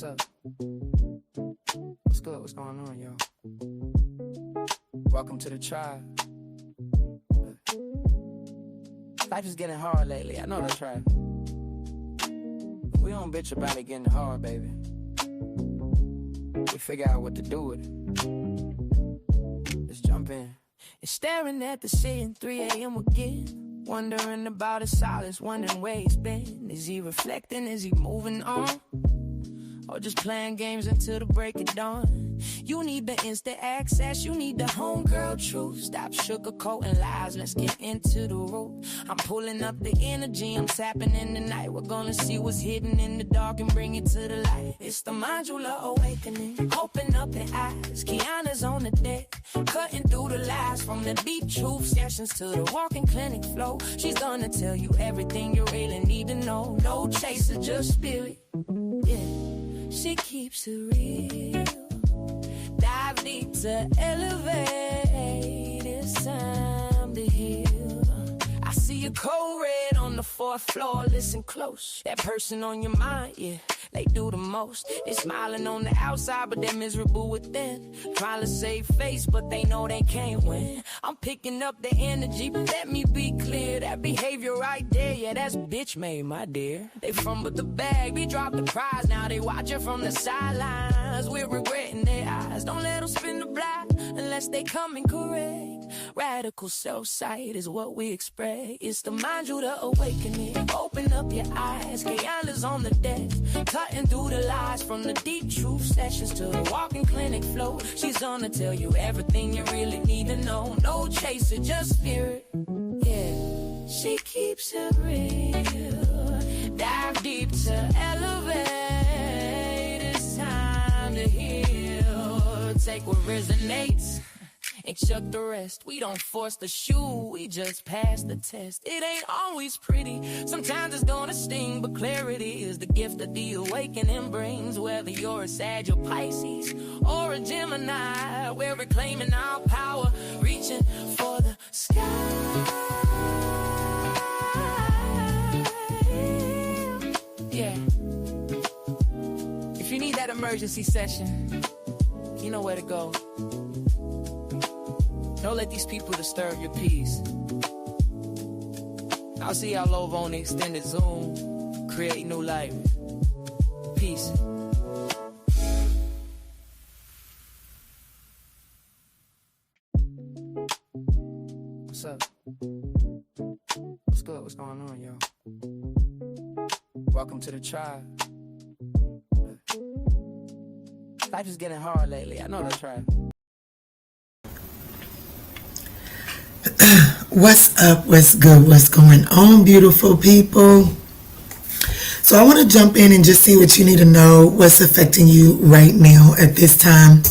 What's up? What's good? What's going on, y'all? Welcome to the tribe. Life is getting hard lately. I know that's right. We don't bitch about it getting hard, baby. We figure out what to do with it. Let's jump in. And staring at the ceiling, 3 a.m. again. Wondering about his silence, wondering where he's been. Is he reflecting? Is he moving on? Or just playing games until the break of dawn? You need the instant access, you need the homegirl truth. Stop sugarcoating lies, let's get into the root. I'm pulling up the energy, I'm tapping in the night. We're gonna see what's hidden in the dark and bring it to the light. It's the ManjulaAwakening, open up your eyes. Kiana's on the deck, cutting through the lies. From the deep truth sessions to the walking clinic flow. She's gonna tell you everything you really need to know. No chaser, just spirit, yeah. She keeps it real. Dive deep to elevate. It's time to heal. I see a cold red on the 4th floor. Listen close. That person on your mind, yeah, they do the most. They smiling on the outside, but they're miserable within. Trying to save face, but they know they can't win. I'm picking up the energy, but let me be clear. That behavior right there, yeah, that's bitch made, my dear. They fumbled the bag, we dropped the prize. Now they watch it from the sidelines. We're regretting their eyes. Don't let them spin the block unless they come in correct. Radical self-sight is what we expect. It's the ManjulaAwakening. Open up your eyes. Kiana's on the deck, cutting through the lies. From the deep truth sessions to the walking clinic flow. She's gonna tell you everything you really need to know. No chaser, just spirit, yeah. She keeps it real. Dive deep to elevate. It's time to heal. Take what resonates and chuck the rest. We don't force the shoe, we just pass the test. It ain't always pretty, sometimes it's gonna sting, but clarity is the gift that the awakening brings. Whether you're a Sag or Pisces or a Gemini, we're reclaiming our power, reaching for the sky. Yeah. If you need that emergency session, you know where to go. Don't let these people disturb your peace. I'll see y'all over on the extended Zoom. Create new life. Peace. What's up? What's good? What's going on, y'all? Welcome to the tribe. Life is getting hard lately. I know that's right. What's up? What's good? What's going on, beautiful people? So I want to jump in and just see what you need to know, what's affecting you right now at this time.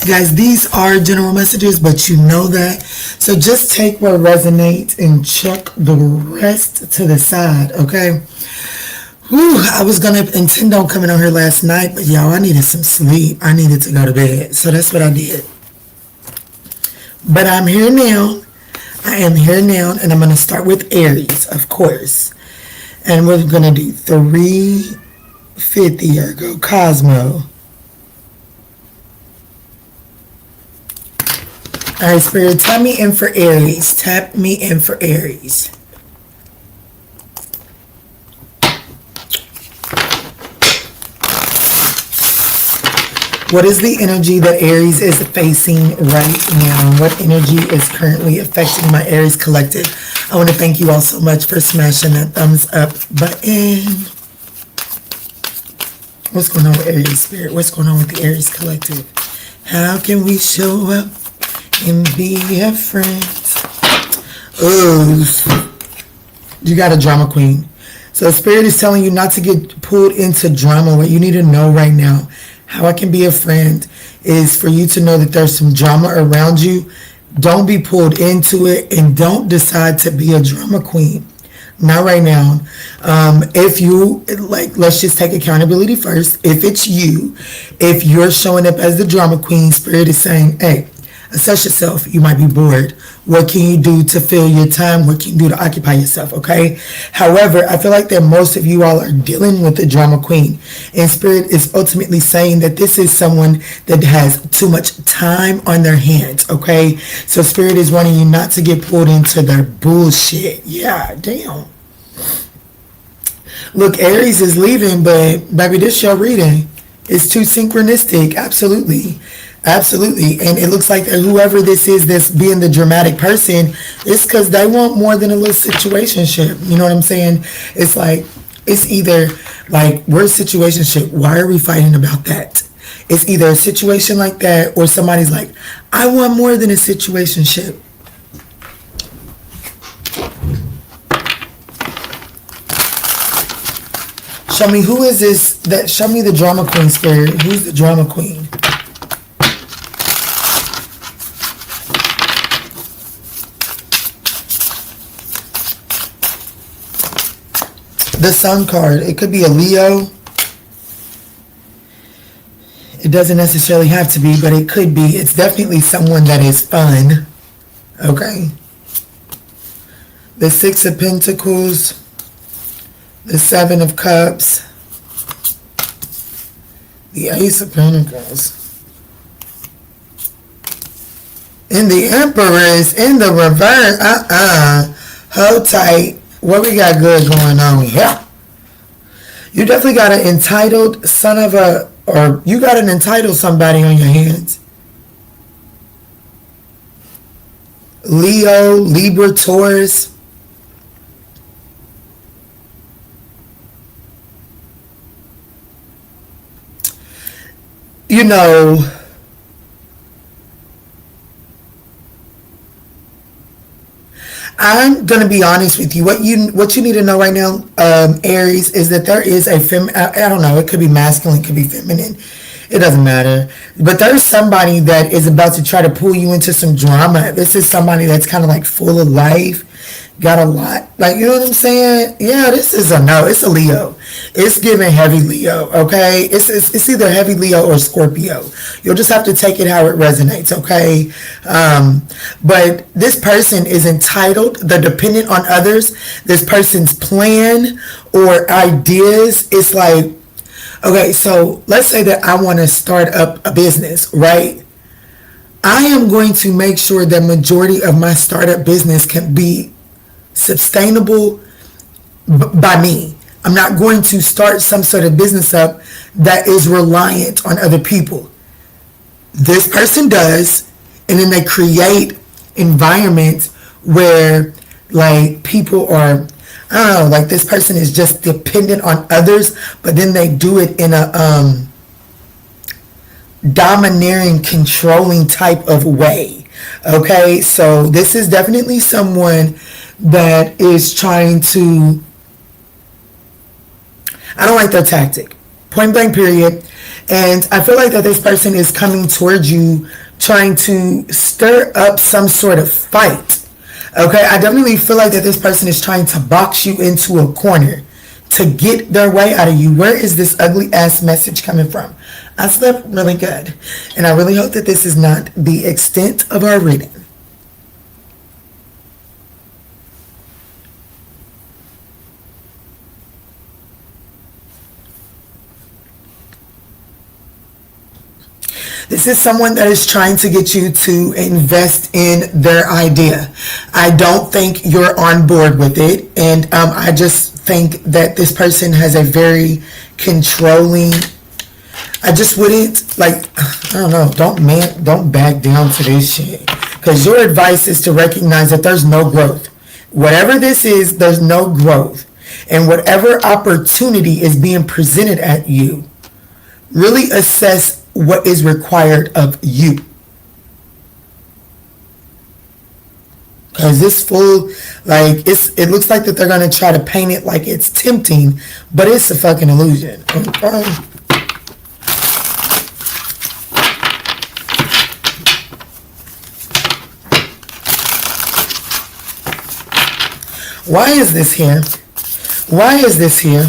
Guys, these are general messages, but you know that. So just take what resonates and chuck the rest to the side, okay? Whew, I was going to intend on coming on here last night, but y'all, I needed some sleep. I needed to go to bed. So that's what I did. But I'm here now. I am here now, and I'm going to start with Aries, of course. And we're going to do 350 Virgo Cosmo. All right, Spirit, tap me in for Aries. Tap me in for Aries. What is the energy that Aries is facing right now? What energy is currently affecting my Aries collective? I want to thank you all so much for smashing that thumbs up button. What's going on with Aries Spirit? What's going on with the Aries collective? How can we show up and be a friend? Oh, you got a drama queen. So Spirit is telling you not to get pulled into drama. What you need to know right now, how I can be a friend, is for you to know that there's some drama around you. Don't be pulled into it, and don't decide to be a drama queen. Not right now. If you, let's just take accountability first. If it's you, if you're showing up as the drama queen, Spirit is saying, hey, Assess yourself. You might be bored. What can you do to fill your time? What can you do to occupy yourself? Okay. However, I feel like that most of you all are dealing with the drama queen. And Spirit is ultimately saying that this is someone that has too much time on their hands. Okay. So Spirit is wanting you not to get pulled into their bullshit. Yeah, damn. Look, Aries is leaving, but baby, this your reading. It's too synchronistic. Absolutely. Absolutely. And it looks like that whoever this is that's being the dramatic person, it's because they want more than a little situationship. You know what I'm saying? It's like, it's either like, we're situationship. Why are we fighting about that? It's either a situation like that or somebody's like, I want more than a situationship. Show me, who is this? That show me the drama queen, Spirit. Who's the drama queen? The Sun card. It could be a Leo. It doesn't necessarily have to be, but it could be. It's definitely someone that is fun. Okay. The Six of Pentacles. The Seven of Cups. The Ace of Pentacles. And the Empress in the reverse. Hold tight. What we got good going on here? You definitely got an entitled son of a, or you got an entitled somebody on your hands. Leo, Libra, Taurus. You know, I'm going to be honest with you. What you need to know right now, Aries, is that there is a I don't know, it could be masculine, it could be feminine. It doesn't matter. But there's somebody that is about to try to pull you into some drama. This is somebody that's kind of like full of life. Got a lot. Like, you know what I'm saying? Yeah, this is a no. It's a Leo. It's giving heavy Leo, okay? It's either heavy Leo or Scorpio. You'll just have to take it how it resonates, okay? But this person is entitled. They're dependent on others. This person's plan or ideas, it's like, okay, so let's say that I want to start up a business, right? I am going to make sure that majority of my startup business can be sustainable by me. I'm not going to start some sort of business up that is reliant on other people. This person does, and then they create environments where like people are, I don't know, like this person is just dependent on others, but then they do it in a domineering, controlling type of way. Okay, so this is definitely someone that is trying to, I don't like their tactic, point blank period. And I feel like that this person is coming towards you trying to stir up some sort of fight. Okay, I definitely feel like that this person is trying to box you into a corner to get their way out of you. Where is this ugly ass message coming from? I slept really good, and I really hope that this is not the extent of our reading. This is someone that is trying to get you to invest in their idea. I don't think you're on board with it, and I just think that this person has a very controlling. I just wouldn't, like, I don't know, don't back down to this shit, because your advice is to recognize that there's no growth. Whatever this is, there's no growth, and whatever opportunity is being presented at you, really assess what is required of you. Because this full, like, it looks like that they're going to try to paint it like it's tempting, but it's a fucking illusion. Okay? Why is this here? Why is this here?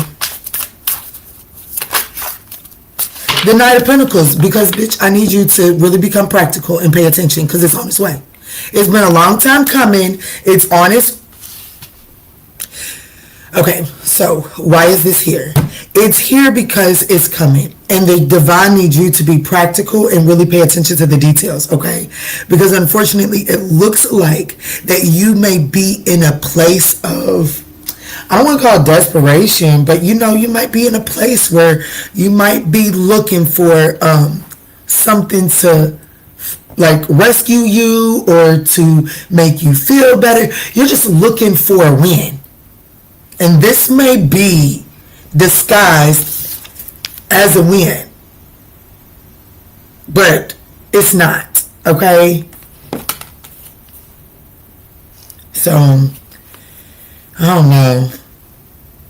The Knight of Pentacles, because, bitch, I need you to really become practical and pay attention because it's on its way. It's been a long time coming. It's on its... Okay, so why is this here? It's here because it's coming. And the divine needs you to be practical and really pay attention to the details, okay? Because unfortunately, it looks like that you may be in a place of... I don't want to call it desperation, but you know, you might be in a place where you might be looking for something to like rescue you or to make you feel better. You're just looking for a win. And this may be disguised as a win, but it's not, okay? So, I don't know.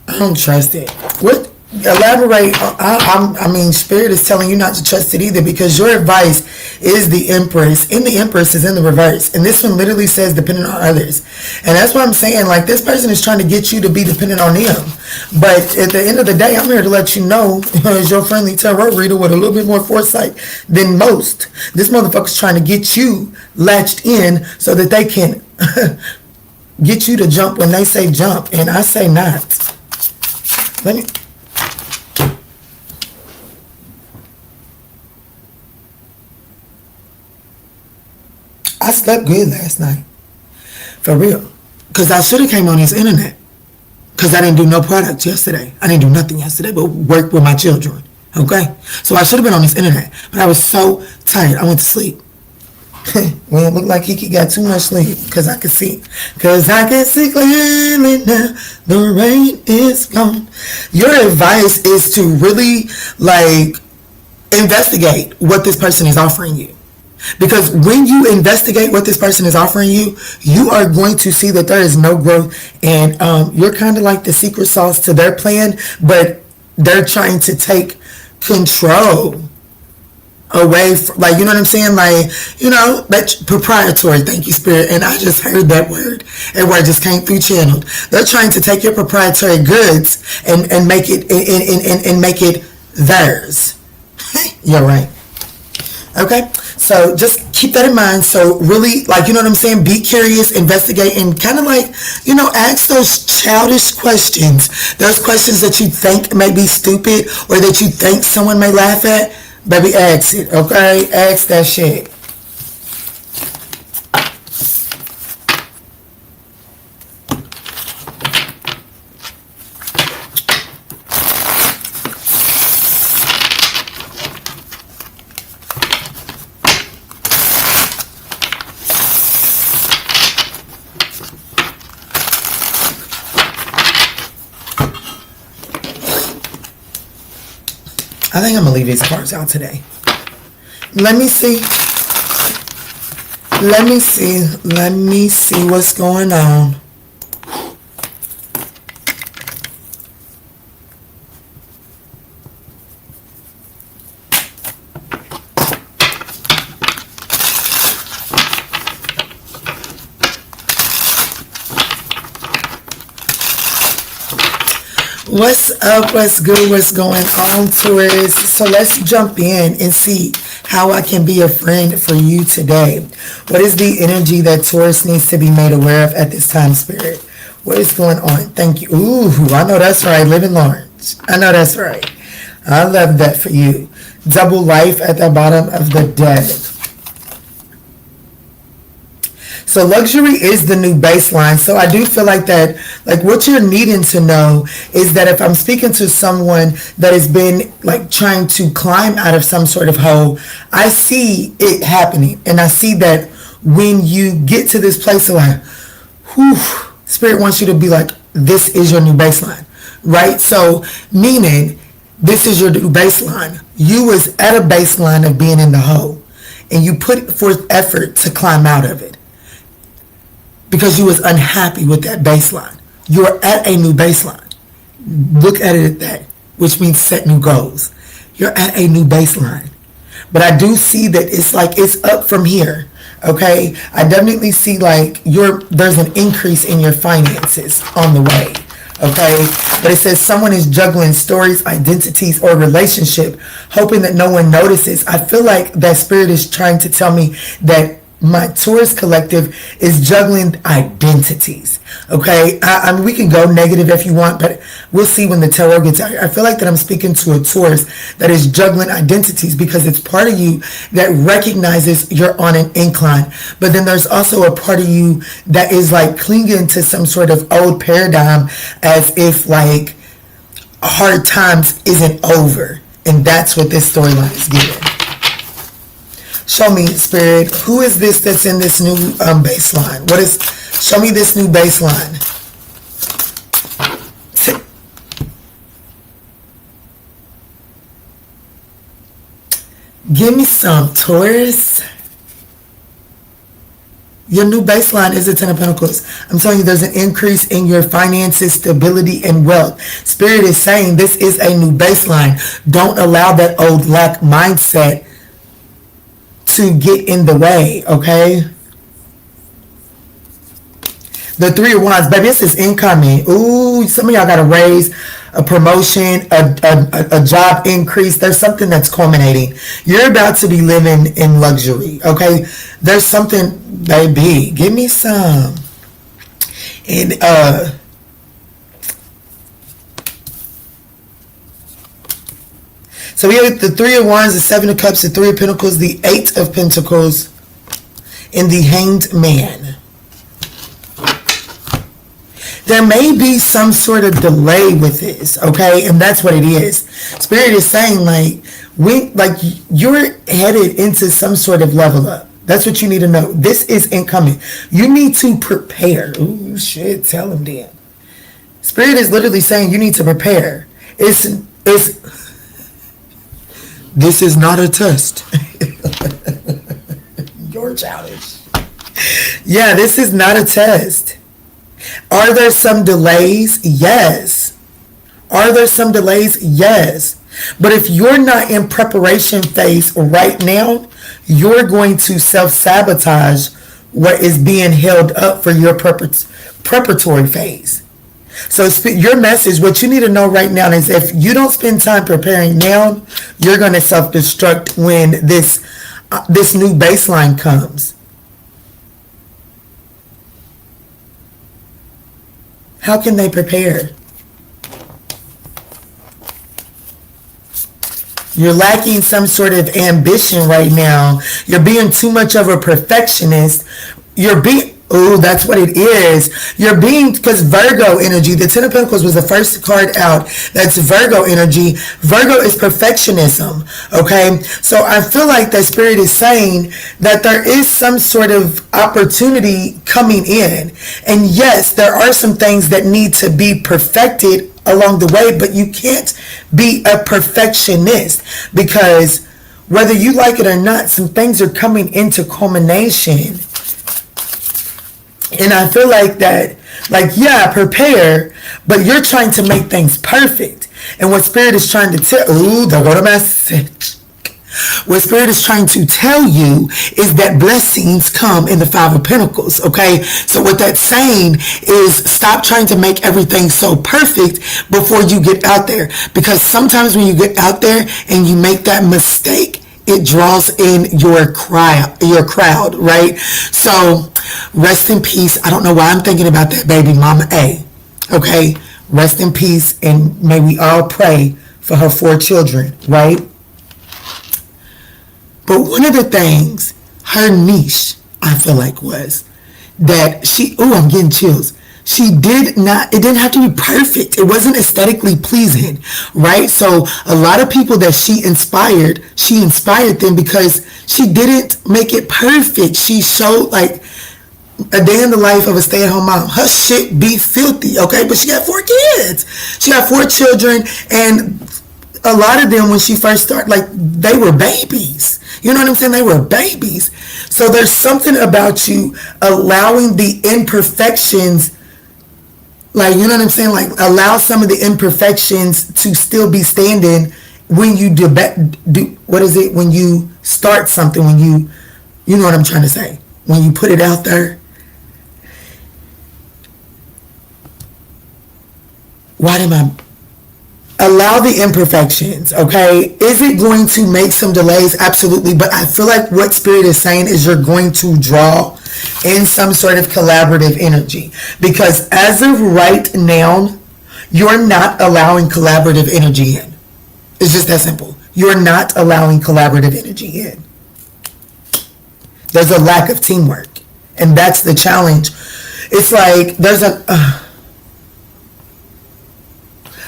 I don't trust it. What? Elaborate. I mean, Spirit is telling you not to trust it either because your advice is the Empress. And the Empress is in the reverse. And this one literally says dependent on others. And that's what I'm saying. Like, this person is trying to get you to be dependent on them. But at the end of the day, I'm here to let you know, as your friendly tarot reader with a little bit more foresight than most, this motherfucker's trying to get you latched in so that they can get you to jump when they say jump. And I say not. Let me... I slept good last night. For real. Because I should have came on this internet. Because I didn't do no product yesterday. I didn't do nothing yesterday but work with my children. Okay? So I should have been on this internet. But I was so tired. I went to sleep. Well, it looked like Kiki got too much sleep. Because I could see. Because I can see clearly now. The rain is gone. Your advice is to really, like, investigate what this person is offering you. Because when you investigate what this person is offering you, you are going to see that there is no growth. And you're kind of like the secret sauce to their plan, but they're trying to take control away from, like, you know what I'm saying? Like, you know, that's proprietary. Thank you, Spirit. And I just heard that word. That word just came through channeled. They're trying to take your proprietary goods and make it and make it theirs. You're right. Okay, so just keep that in mind. So really, like, you know what I'm saying, be curious, investigate, and kind of like, you know, ask those childish questions. Those questions that you think may be stupid or that you think someone may laugh at. Baby, ask it, okay? Ask that shit. I think I'm going to leave these cards out today. Let me see. Let me see what's going on. What's up? What's good? What's going on, Taurus? So let's jump in and see how I can be a friend for you today. What is the energy that Taurus needs to be made aware of at this time, Spirit? What is going on? Thank you. Ooh, I know that's right. Living Lawrence. I know that's right. I love that for you. Double life at the bottom of the deck. So luxury is the new baseline. So I do feel like that, like what you're needing to know is that if I'm speaking to someone that has been like trying to climb out of some sort of hole, I see it happening. And I see that when you get to this place of like, whew, Spirit wants you to be like, this is your new baseline, right? So meaning this is your new baseline. You was at a baseline of being in the hole and you put forth effort to climb out of it. Because you was unhappy with that baseline. You're at a new baseline. Look at it at that, which means set new goals. You're at a new baseline. But I do see that it's like it's up from here. Okay? I definitely see like there's an increase in your finances on the way. Okay, but it says someone is juggling stories, identities, or relationship, hoping that no one notices. I feel like that spirit is trying to tell me that my Taurus collective is juggling identities. Okay, I mean, we can go negative if you want, but we'll see when the tarot gets out here. I feel like that I'm speaking to a Taurus that is juggling identities, because it's part of you that recognizes you're on an incline, but then there's also a part of you that is like clinging to some sort of old paradigm, as if like hard times isn't over, and that's what this storyline is giving. Show me, Spirit, who is this that's in this new baseline? Show me this new baseline. Give me some, Taurus. Your new baseline is the Ten of Pentacles. I'm telling you, there's an increase in your finances, stability, and wealth. Spirit is saying this is a new baseline. Don't allow that old lack mindset to get in the way, okay? The Three of Wands, baby, this is incoming. Ooh, some of y'all got a raise, a promotion, a job increase. There's something that's culminating. You're about to be living in luxury, okay? There's something, baby. Give me some. And so we have the Three of Wands, the Seven of Cups, the Three of Pentacles, the Eight of Pentacles, and the Hanged Man. There may be some sort of delay with this, okay? And that's what it is. Spirit is saying, you're headed into some sort of level up. That's what you need to know. This is incoming. You need to prepare. Ooh, shit, tell him then. Spirit is literally saying you need to prepare. This is not a test. You're childish. Yeah, this is not a test. Are there some delays? Yes. Are there some delays? Yes. But if you're not in preparation phase right now, you're going to self-sabotage what is being held up for your preparatory phase. So your message, what you need to know right now is if you don't spend time preparing now, you're going to self-destruct when this new baseline comes. How can they prepare? You're lacking some sort of ambition right now. You're being too much of a perfectionist. Oh, that's what it is. You're being, because Virgo energy, the Ten of Pentacles was the first card out. That's Virgo energy. Virgo is perfectionism, okay? So I feel like that Spirit is saying that there is some sort of opportunity coming in. And yes, there are some things that need to be perfected along the way, but you can't be a perfectionist, because whether you like it or not, some things are coming into culmination. And I feel like that, yeah, prepare, but you're trying to make things perfect. And what Spirit is trying to tell, what Spirit is trying to tell you is that blessings come in the Five of Pentacles, okay? So what that's saying is stop trying to make everything so perfect before you get out there. Because sometimes when you get out there and you make that mistake, it draws in your crowd, right? So rest in peace. I don't know why I'm thinking about that baby mama A. Okay? Rest in peace, and may we all pray for her 4 children, right? But one of the things, her niche, I feel like, was that I'm getting chills. It didn't have to be perfect. It wasn't aesthetically pleasing, right? So a lot of people that she inspired them because she didn't make it perfect. She showed like a day in the life of a stay-at-home mom. Her shit be filthy, okay? But she got 4 kids. She got 4 children, and a lot of them, when she first started, they were babies. You know what I'm saying? They were babies. So there's something about you allowing the imperfections, you know what I'm saying? Allow some of the imperfections to still be standing when you when you start something, you know what I'm trying to say? When you put it out there. allow the imperfections, okay? Is it going to make some delays? Absolutely. But I feel like what Spirit is saying is you're going to draw in some sort of collaborative energy. Because as of right now, you're not allowing collaborative energy in. It's just that simple. You're not allowing collaborative energy in. There's a lack of teamwork. And that's the challenge. It's like there's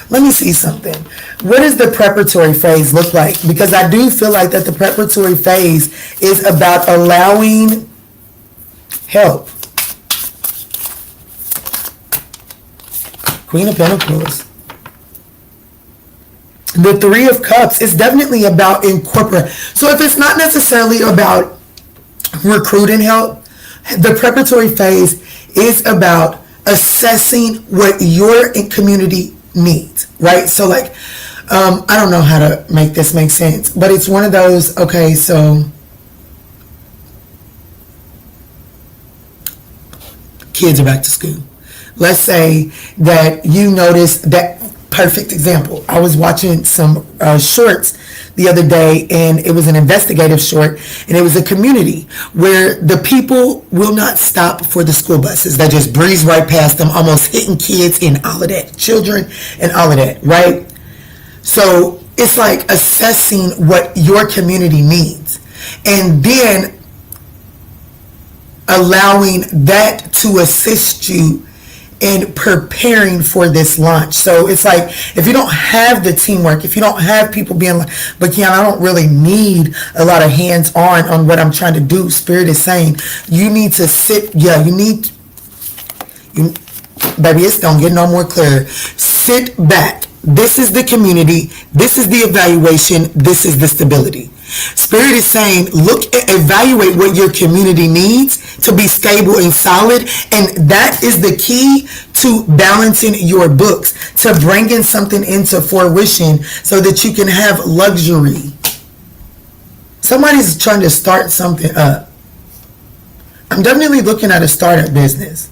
let me see something. What does the preparatory phase look like? Because I do feel like that the preparatory phase is about allowing help. Queen of Pentacles. The Three of Cups is definitely about incorporating. So if it's not necessarily about recruiting help, the preparatory phase is about assessing what your community needs, right? So like, I don't know how to make this make sense, but it's one of those, okay, so kids are back to school. Let's say that you notice that, perfect example. I was watching some shorts the other day, and it was an investigative short, and it was a community where the people will not stop for the school buses. They just breeze right past them, almost hitting kids and all of that, children and all of that, right? So it's like assessing what your community needs, and then allowing that to assist you in preparing for this launch. So it's like, if you don't have the teamwork, if you don't have people being like, but Keana, I don't really need a lot of hands-on on what I'm trying to do. Spirit is saying you need to sit, baby, it's don't get no more clear. Sit back. This is the community. This is the evaluation. This is the stability. Spirit is saying, evaluate what your community needs to be stable and solid. And that is the key to balancing your books, to bringing something into fruition so that you can have luxury. Somebody's trying to start something up. I'm definitely looking at a startup business.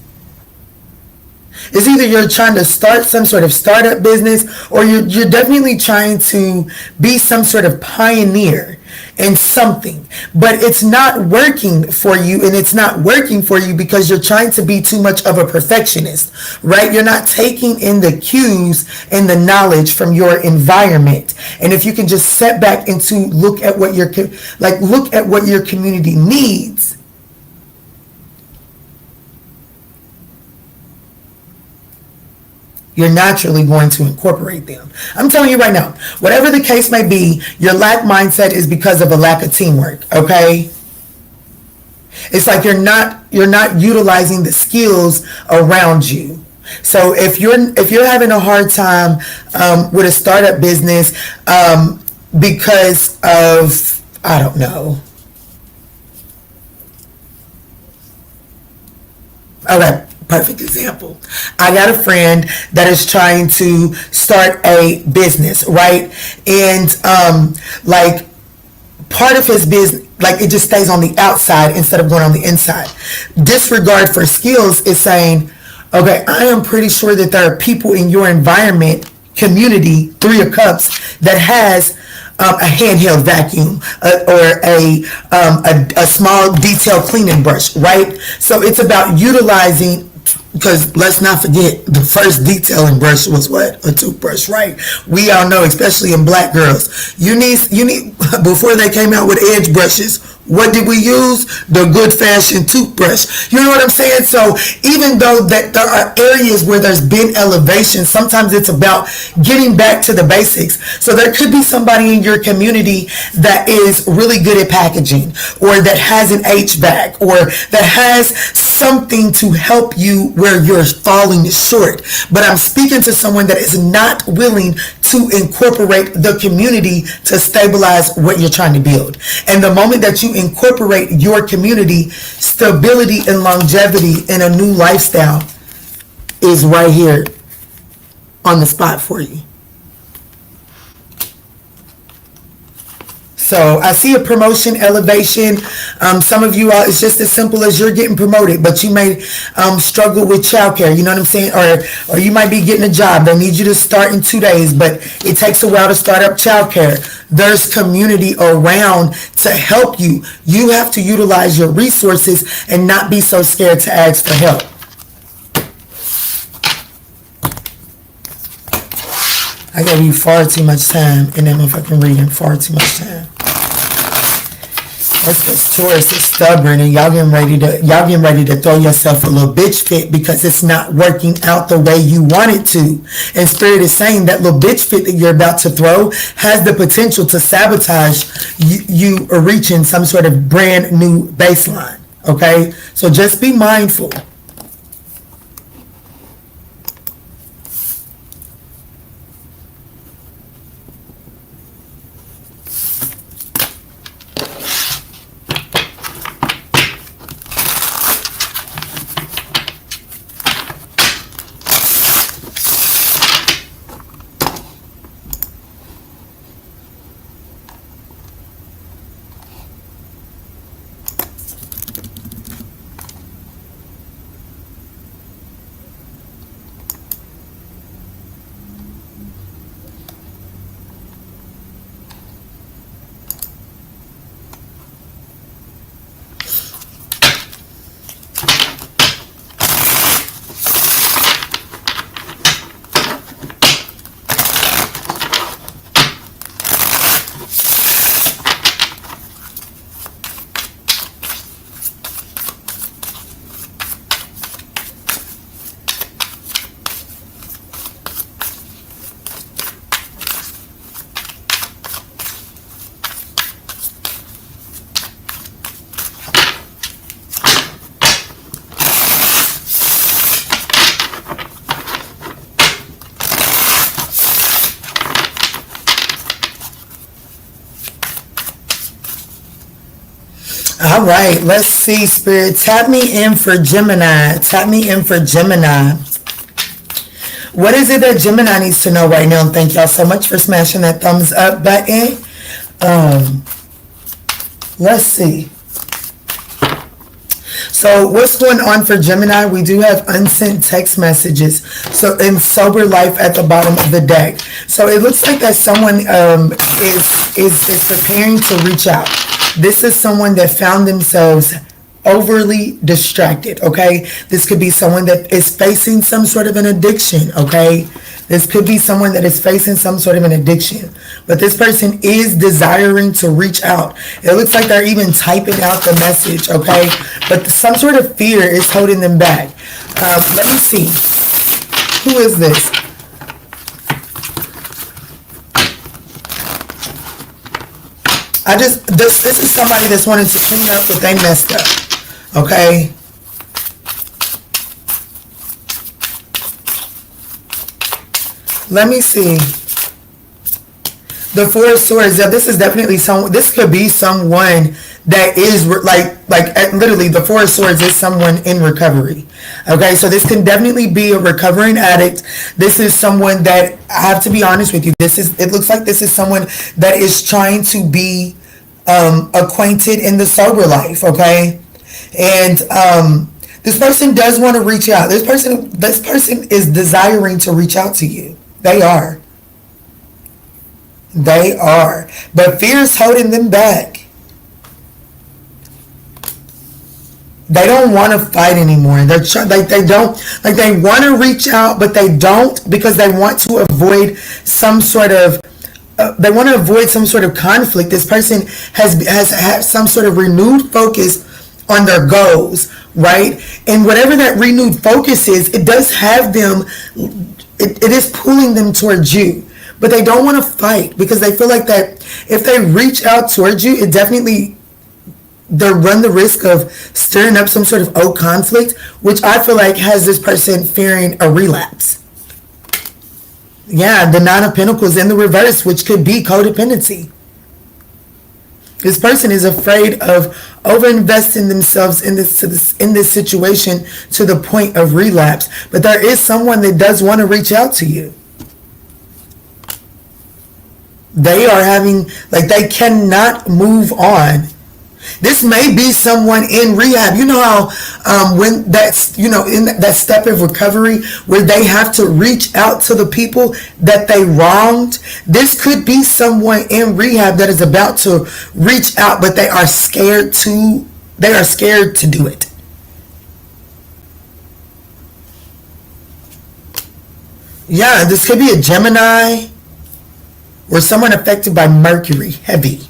It's either you're trying to start some sort of startup business, or you're definitely trying to be some sort of pioneer in something, but it's not working for you. And it's not working for you because you're trying to be too much of a perfectionist, right? You're not taking in the cues and the knowledge from your environment. And if you can just step back and to look at what your community needs, you're naturally going to incorporate them. I'm telling you right now, whatever the case may be, your lack mindset is because of a lack of teamwork, okay? It's like you're not utilizing the skills around you. So if you're having a hard time with a startup business because of, I don't know. Okay. Perfect example. I got a friend that is trying to start a business, right? And like part of his business, like it just stays on the outside instead of going on the inside. Disregard for skills is saying, okay, I am pretty sure that there are people in your environment, community, Three of Cups, that has a handheld vacuum or a small detail cleaning brush, right? So it's about utilizing, because let's not forget, the first detailing brush was what? A toothbrush, right? We all know, especially in black girls, you need before they came out with edge brushes, what did we use? The good fashioned toothbrush. You know what I'm saying? So even though that there are areas where there's been elevation, sometimes it's about getting back to the basics. So there could be somebody in your community that is really good at packaging, or that has an HVAC, or that has something to help you where you're falling short. But I'm speaking to someone that is not willing to incorporate the community to stabilize what you're trying to build. And the moment that you incorporate your community, stability and longevity in a new lifestyle is right here on the spot for you. So I see a promotion, elevation. Some of you all, it's just as simple as you're getting promoted, but you may struggle with childcare. You know what I'm saying? Or you might be getting a job. They need you to start in 2 days, but it takes a while to start up childcare. There's community around to help you. You have to utilize your resources and not be so scared to ask for help. I gave you far too much time in that motherfucking reading. Far too much time. That's because Taurus is stubborn and y'all getting ready to throw yourself a little bitch fit because it's not working out the way you want it to. And Spirit is saying that little bitch fit that you're about to throw has the potential to sabotage you reaching some sort of brand new baseline. Okay? So just be mindful. All right, let's see, Spirit. Tap me in for Gemini. Tap me in for Gemini. What is it that Gemini needs to know right now? And thank y'all so much for smashing that thumbs up button. Let's see. So what's going on for Gemini? We do have unsent text messages. So in sober life at the bottom of the deck. So it looks like that someone is preparing to reach out. This is someone that found themselves overly distracted, okay? This could be someone that is facing some sort of an addiction, okay? This could be someone that is facing some sort of an addiction. But this person is desiring to reach out. It looks like they're even typing out the message, okay? But some sort of fear is holding them back. Let me see. Who is this? This is somebody that's wanting to clean up what they messed up, okay? Let me see. The Four of Swords. Yeah, this is definitely this could be someone that is literally the Four of Swords is someone in recovery. Okay, so this can definitely be a recovering addict. This is someone that, I have to be honest with you, it looks like this is someone that is trying to be acquainted in the sober life, okay? And this person does want to reach out. This person is desiring to reach out to you. They are. But fear is holding them back. They don't want to fight anymore. They want to reach out, but they don't, because they want to avoid some sort of conflict. This person has had some sort of renewed focus on their goals, right? And whatever that renewed focus is, it does have them, it is pulling them towards you. But they don't want to fight, because they feel like that if they reach out towards you, it definitely, they run the risk of stirring up some sort of old conflict, which I feel like has this person fearing a relapse. Yeah, the Nine of Pentacles in the reverse, which could be codependency. This person is afraid of over-investing themselves in this situation to the point of relapse. But there is someone that does want to reach out to you. They are having, like, they cannot move on. This may be someone in rehab. You know how when that's, you know, in that step of recovery where they have to reach out to the people that they wronged. This could be someone in rehab that is about to reach out, but they are scared to do it. Yeah, this could be a Gemini or someone affected by Mercury, heavy.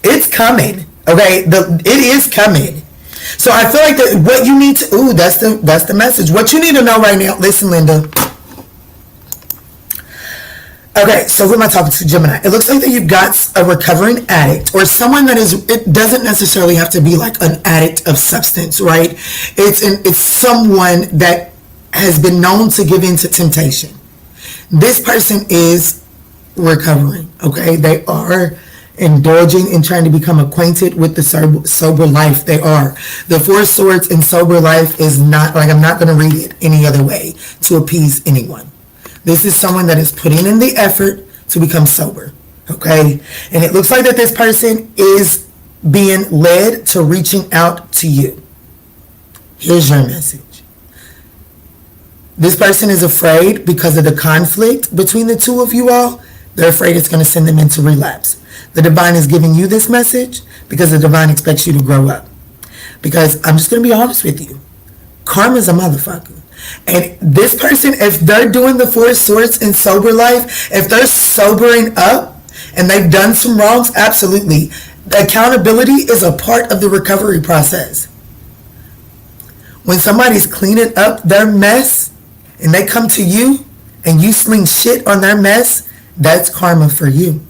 It's coming, okay? It is coming. So I feel like that what you need to, that's the message. What you need to know right now, listen, Linda. Okay, so who am I talking to? Gemini. It looks like that you've got a recovering addict or someone that is, it doesn't necessarily have to be like an addict of substance, right? It's someone that has been known to give in to temptation. This person is recovering, okay? They are indulging and trying to become acquainted with the sober life. They are. The Four of Swords in sober life is not, like, I'm not going to read it any other way to appease anyone. This is someone that is putting in the effort to become sober, okay? And it looks like that this person is being led to reaching out to you. Here's your message. This person is afraid because of the conflict between the two of you all. They're afraid it's going to send them into relapse. The divine is giving you this message because the divine expects you to grow up. Because I'm just going to be honest with you. Karma's a motherfucker. And this person, if they're doing the Four of Swords in sober life, if they're sobering up and they've done some wrongs, absolutely. The accountability is a part of the recovery process. When somebody's cleaning up their mess and they come to you and you sling shit on their mess, that's karma for you.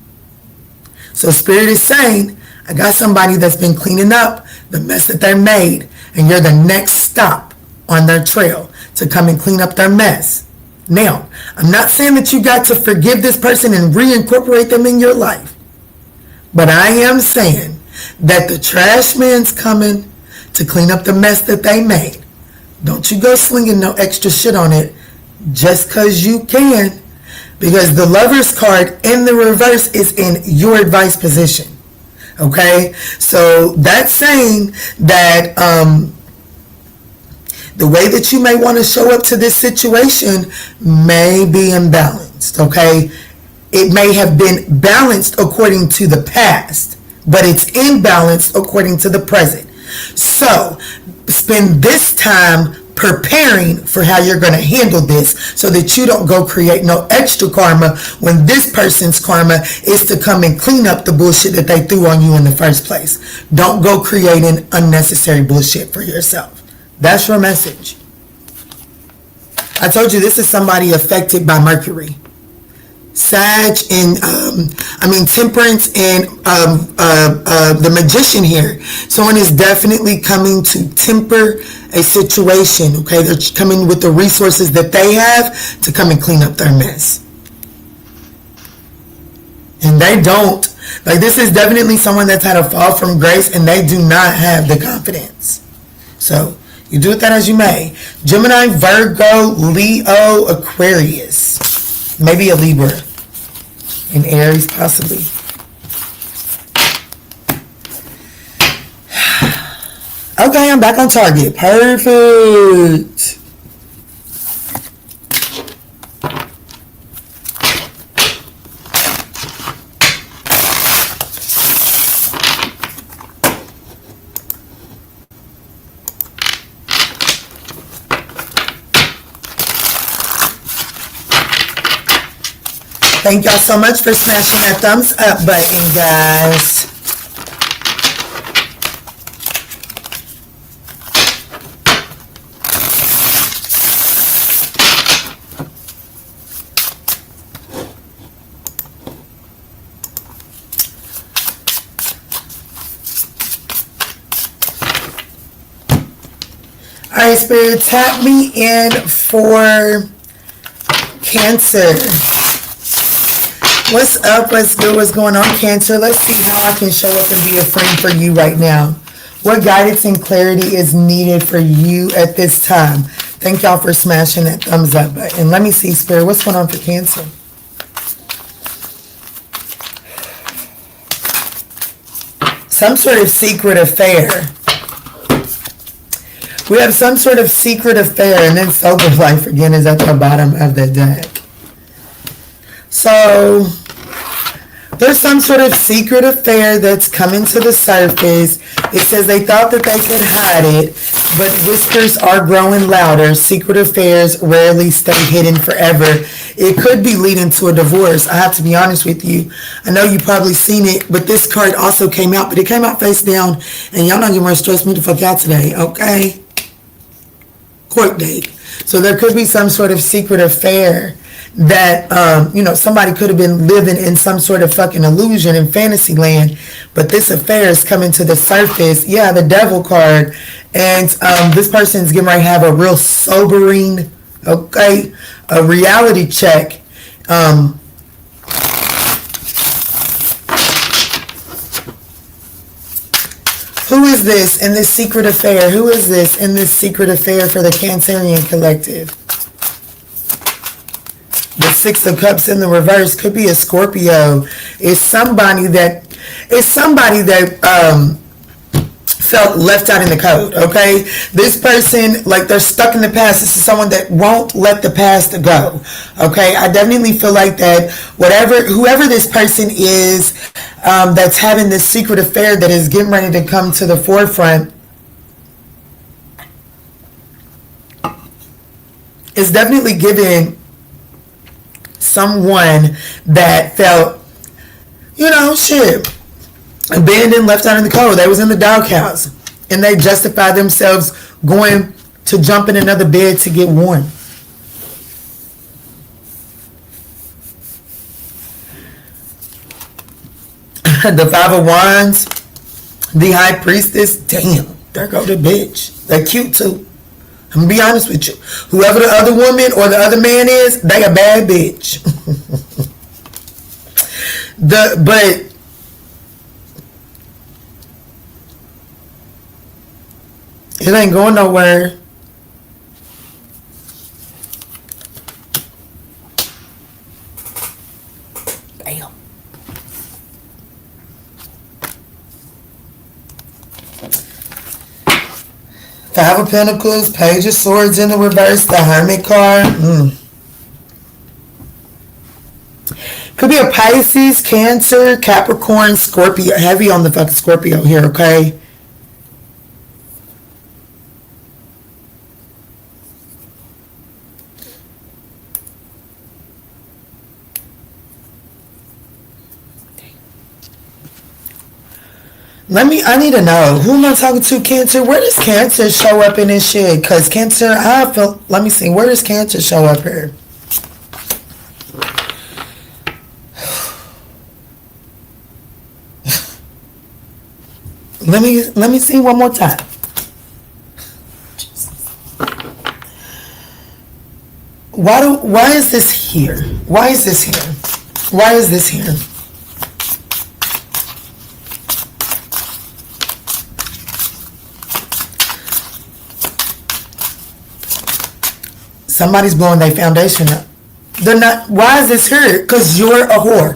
So Spirit is saying, I got somebody that's been cleaning up the mess that they made, and you're the next stop on their trail to come and clean up their mess. Now, I'm not saying that you got to forgive this person and reincorporate them in your life, but I am saying that the trash man's coming to clean up the mess that they made. Don't you go slinging no extra shit on it just because you can, because the Lover's card in the reverse is in your advice position. Okay, so that's saying that the way that you may want to show up to this situation may be imbalanced. Okay, it may have been balanced according to the past, but it's imbalanced according to the present. So spend this time preparing for how you're going to handle this so that you don't go create no extra karma when this person's karma is to come and clean up the bullshit that they threw on you in the first place. Don't go creating unnecessary bullshit for yourself. That's your message. I told you this is somebody affected by Mercury. Sag and Temperance and the Magician here. Someone is definitely coming to temper a situation. Okay, they're coming with the resources that they have to come and clean up their mess. And they don't. Like, this is definitely someone that's had a fall from grace and they do not have the confidence. So you do with that as you may. Gemini, Virgo, Leo, Aquarius. Maybe a Libra. And Aries, possibly. Okay, I'm back on target. Perfect. Thank y'all so much for smashing that thumbs up button, guys. All right, Spirit, tap me in for Cancer. What's up? What's good? What's going on, Cancer? Let's see how I can show up and be a friend for you right now. What guidance and clarity is needed for you at this time? Thank y'all for smashing that thumbs up button. Let me see, Spirit, what's going on for Cancer? Some sort of secret affair. We have some sort of secret affair, and then sober life again is at the bottom of the deck. So there's some sort of secret affair that's coming to the surface. It says they thought that they could hide it, but whispers are growing louder. Secret affairs rarely stay hidden forever. It could be leading to a divorce. I have to be honest with you. I know you probably seen it, but this card also came out, but it came out face down, and y'all not gonna stress me the fuck out today, okay? Court date. So there could be some sort of secret affair that, you know, somebody could have been living in some sort of fucking illusion in fantasy land, but this affair is coming to the surface. Yeah, the devil card. And this person's getting ready to have a real sobering, okay, a reality check. Who is this in this secret affair? Who is this in this secret affair for the Cancerian collective? The Six of Cups in the reverse could be a Scorpio. It's somebody that felt left out in the code, okay? This person, like, they're stuck in the past. This is someone that won't let the past go, okay? I definitely feel like that whoever this person is that's having this secret affair that is getting ready to come to the forefront is definitely giving someone that felt, you know, shit, abandoned, left out in the cold. They was in the doghouse, and they justified themselves going to jump in another bed to get warm. The Five of Wands, the High Priestess, damn, there go the bitch. They're cute too. I'm gonna be honest with you. Whoever the other woman or the other man is, they a bad bitch. But it ain't going nowhere. Bam. Five of Pentacles, Page of Swords in the reverse, the Hermit card. Could be a Pisces, Cancer, Capricorn, Scorpio. Heavy on the fucking Scorpio here, okay? I need to know, who am I talking to, Cancer? Where does Cancer show up in this shit? Because Cancer, let me see, where does Cancer show up here? Let me see one more time. Why is this here? Why is this here? Why is this here? Somebody's blowing their foundation up. They're not. Why is this here? Because you're a whore.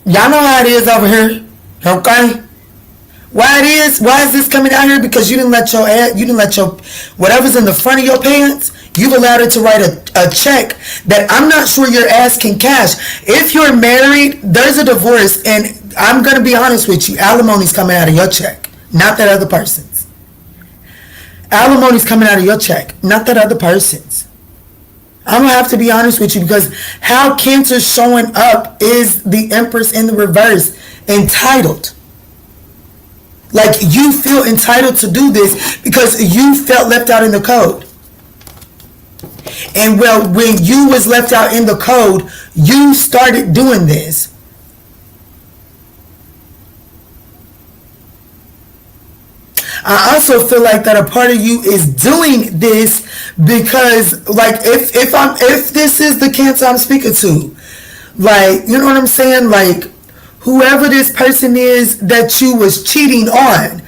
Y'all know how it is over here, okay? Why is this coming out here? Because you didn't let your whatever's in the front of your pants, you've allowed it to write a check that I'm not sure your ass can cash. If you're married, there's a divorce, and I'm gonna be honest with you, alimony's coming out of your check, not that other person's. Alimony's coming out of your check, not that other person's. I'm going to have to be honest with you, because how Cancer's showing up is the Empress in the reverse, entitled. Like, you feel entitled to do this because you felt left out in the code. And well, when you was left out in the code, you started doing this. I also feel like that a part of you is doing this because, like, if this is the Cancer I'm speaking to, like, you know what I'm saying? Like, whoever this person is that you was cheating on,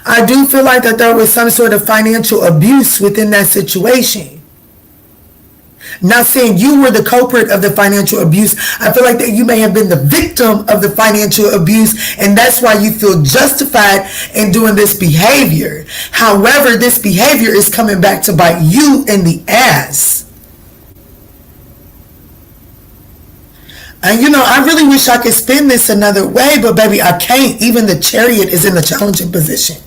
I do feel like that there was some sort of financial abuse within that situation. Not saying you were the culprit of the financial abuse. I feel like that you may have been the victim of the financial abuse, and that's why you feel justified in doing this behavior. However, this behavior is coming back to bite you in the ass. And you know, I really wish I could spin this another way, but baby, I can't. Even the Chariot is in a challenging position.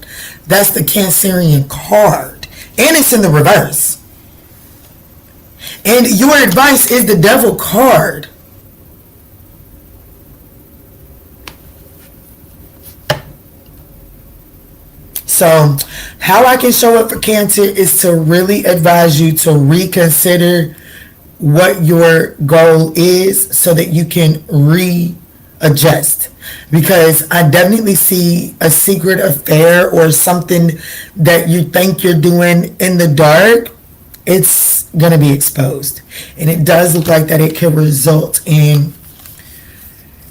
That's the Cancerian card. And it's in the reverse. And your advice is the Devil card. So, how I can show up for Cancer is to really advise you to reconsider what your goal is so that you can readjust. Because I definitely see a secret affair or something that you think you're doing in the dark. It's going to be exposed. And it does look like that it could result in,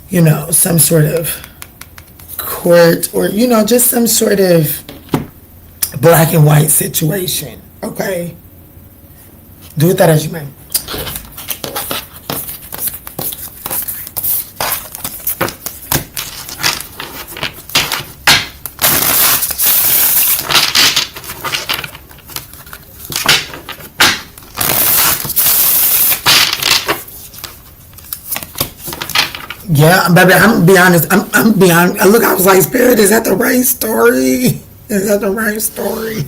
you know, some sort of court or, you know, just some sort of black and white situation. Okay? Do with that as you may. Yeah, baby, I'm gonna be honest. I'm be honest. Look, I was like, Spirit, is that the right story? Is that the right story?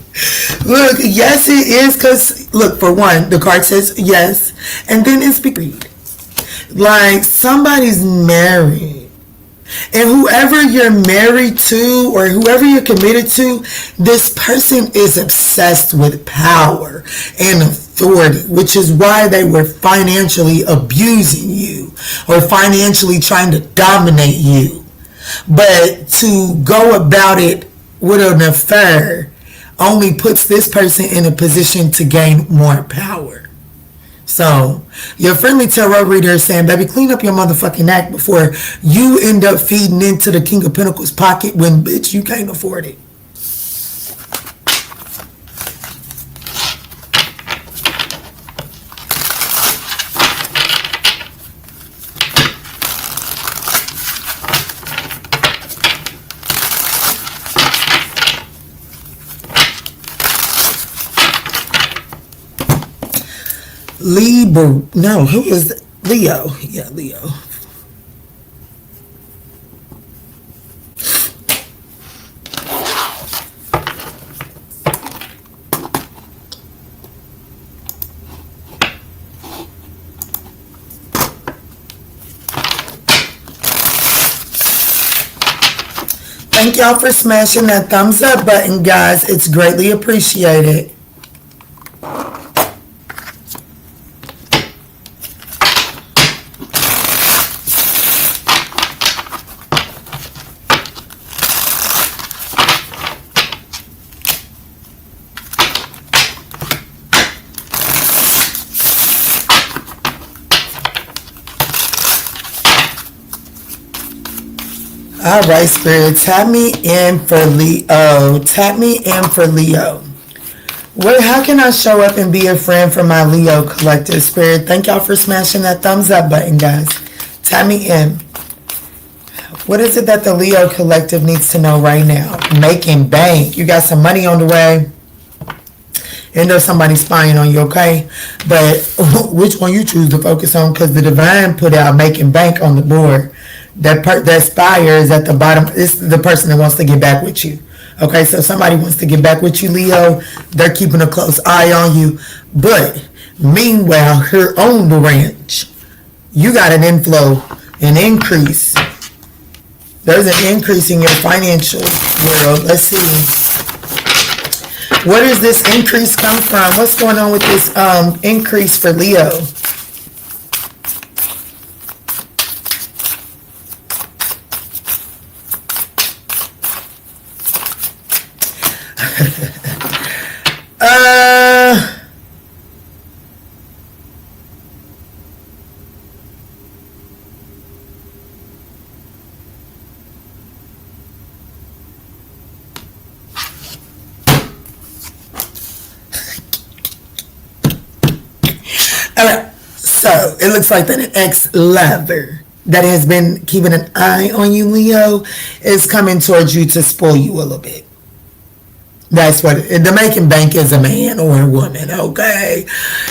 Look, yes, it is. Because, look, for one, the card says yes. And then it's agreed. Like, somebody's married. And whoever you're married to or whoever you're committed to, this person is obsessed with power and authority, which is why they were financially abusing you or financially trying to dominate you. But to go about it with an affair only puts this person in a position to gain more power. So, your friendly tarot reader is saying, baby, clean up your motherfucking act before you end up feeding into the King of Pentacles pocket when, bitch, you can't afford it. Libra, no, who was Leo? Yeah, Leo. Thank y'all for smashing that thumbs up button, guys. It's greatly appreciated. All right, Spirit, tap me in for Leo. Tap me in for Leo. How can I show up and be a friend for my Leo collective, Spirit? Thank y'all for smashing that thumbs up button, guys. Tap me in. What is it that the Leo collective needs to know right now? Making bank. You got some money on the way. You know somebody's spying on you, okay? But which one you choose to focus on? Because the Divine put out making bank on the board. That spire is at the bottom. It's the person that wants to get back with you. Okay, so somebody wants to get back with you, Leo. They're keeping a close eye on you. But meanwhile, here on the ranch, you got an inflow, an increase. There's an increase in your financial world. Let's see. Where does this increase come from? What's going on with this increase for Leo? So it looks like that an ex-lover that has been keeping an eye on you, Leo, is coming towards you to spoil you a little bit. That's what the making bank is, a man or a woman, okay?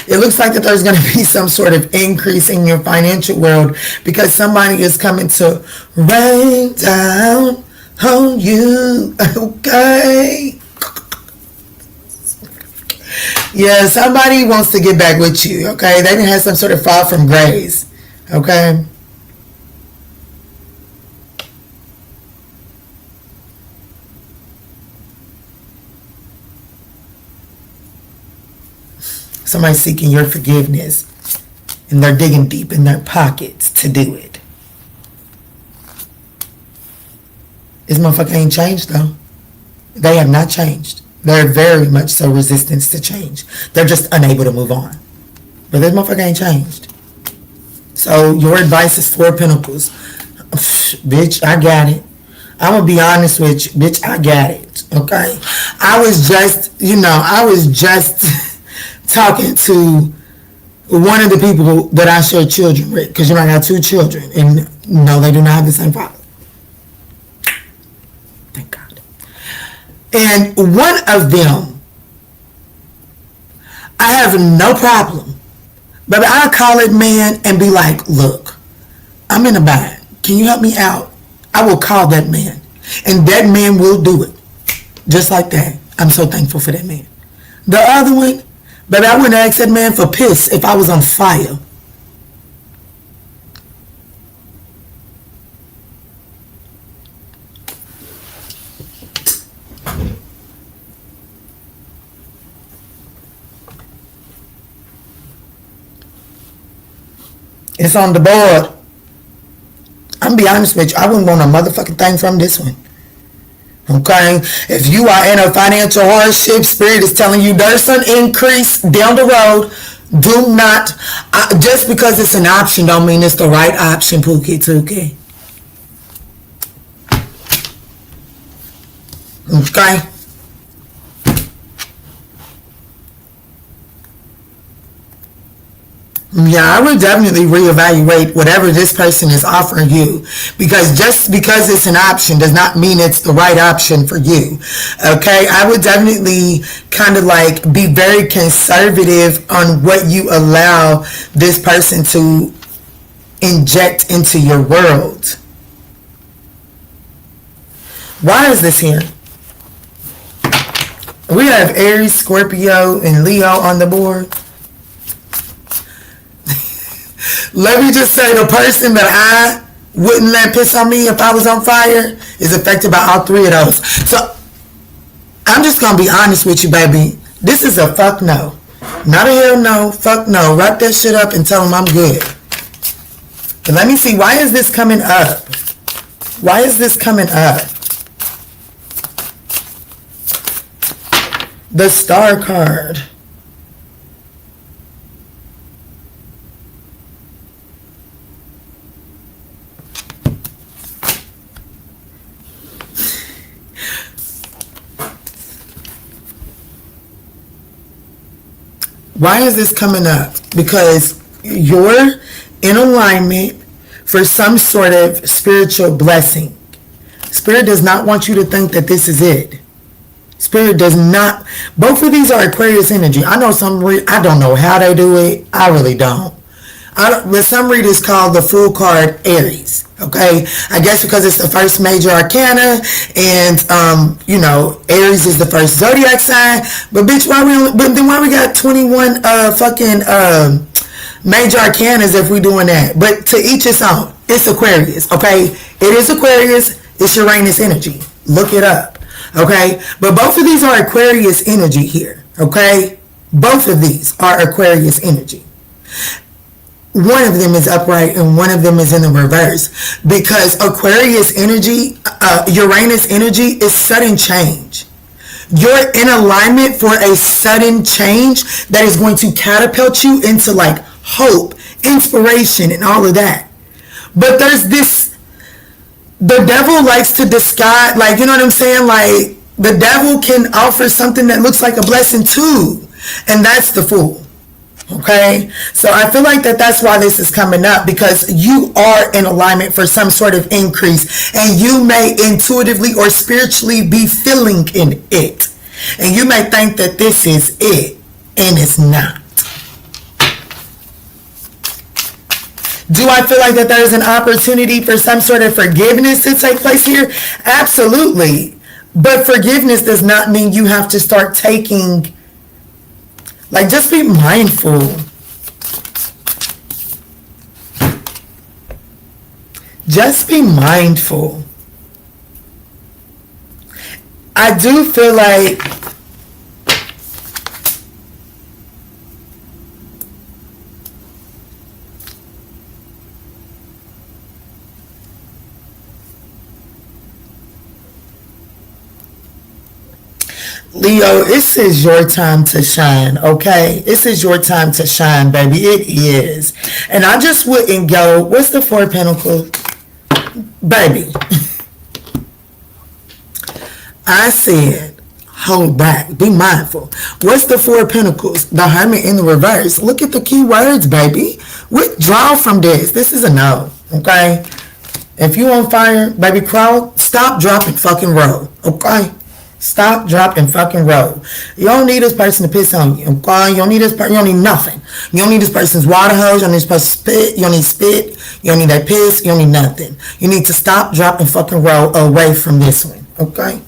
It looks like that there's going to be some sort of increase in your financial world because somebody is coming to rain down on you, okay? Yeah, somebody wants to get back with you, okay? They didn't have some sort of fall from grace, okay? Somebody's seeking your forgiveness, and they're digging deep in their pockets to do it. This motherfucker ain't changed, though. They have not changed. They're very much so resistant to change. They're just unable to move on. But this motherfucker ain't changed. So your advice is 4 Pentacles. Bitch, I got it. I'm going to be honest with you. Bitch, I got it. Okay? I was just talking to one of the people that I share children with, because I got 2 children, and no, they do not have the same father. Thank God. And one of them, I have no problem, but I'll call it man and be like, look, I'm in a bind. Can you help me out? I will call that man, and that man will do it. Just like that. I'm so thankful for that man. The other one, but I wouldn't ask that man for piss if I was on fire. It's on the board. I'm be honest with you. I wouldn't want a motherfucking thing from this one. Okay, if you are in a financial hardship, Spirit is telling you there's an increase down the road. Do not, just because it's an option don't mean it's the right option, Pookie Tookie. Okay? Yeah, I would definitely reevaluate whatever this person is offering you, because just because it's an option does not mean it's the right option for you. Okay, I would definitely kind of like be very conservative on what you allow this person to inject into your world. Why is this here? We have Aries, Scorpio, and Leo on the board. Let me just say, the person that I wouldn't let piss on me if I was on fire is affected by all 3 of those. So I'm just going to be honest with you, baby. This is a fuck no. Not a hell no. Fuck no. Wrap that shit up and tell them I'm good. But let me see. Why is this coming up? Why is this coming up? The Star card. Why is this coming up? Because you're in alignment for some sort of spiritual blessing. Spirit does not want you to think that this is it. Spirit does not. Both of these are Aquarius energy. I know some, I don't know how they do it. I really don't. But some readers call the Fool card Aries. Okay, I guess because it's the first major arcana, and Aries is the first zodiac sign. But bitch, why we got 21 major arcanas if we doing that? But to each its own. It's Aquarius. Okay, it is Aquarius. It's Uranus energy. Look it up. Okay, but both of these are Aquarius energy here. Okay, both of these are Aquarius energy. One of them is upright and one of them is in the reverse, because Aquarius energy, Uranus energy is sudden change. You're in alignment for a sudden change that is going to catapult you into like hope, inspiration, and all of that. But there's this, the devil likes to disguise, like, you know what I'm saying? Like, the devil can offer something that looks like a blessing too. And that's the Fool. Okay, so I feel like that's why this is coming up, because you are in alignment for some sort of increase, and you may intuitively or spiritually be feeling in it, and you may think that this is it, and it's not. Do I feel like that there is an opportunity for some sort of forgiveness to take place here? Absolutely. But forgiveness does not mean you have to start taking, like, just be mindful. Just be mindful. I do feel like Leo, this is your time to shine, okay? This is your time to shine, baby. It is. And I just wouldn't go, what's the Four of Pentacles? Baby. I said, hold back. Be mindful. What's the Four of Pentacles? The Hermit in the reverse. Look at the key words, baby. Withdraw from this. This is a no, okay? If you on fire, baby, crawl. Stop, drop, and fucking roll, okay? Stop, drop, and fucking roll. You don't need this person to piss on you, okay? You don't need this person. You don't need nothing. You don't need this person's water hose. You don't need this person's spit. You don't need spit. You don't need that piss. You don't need nothing. You need to stop, drop, and fucking roll away from this one, okay?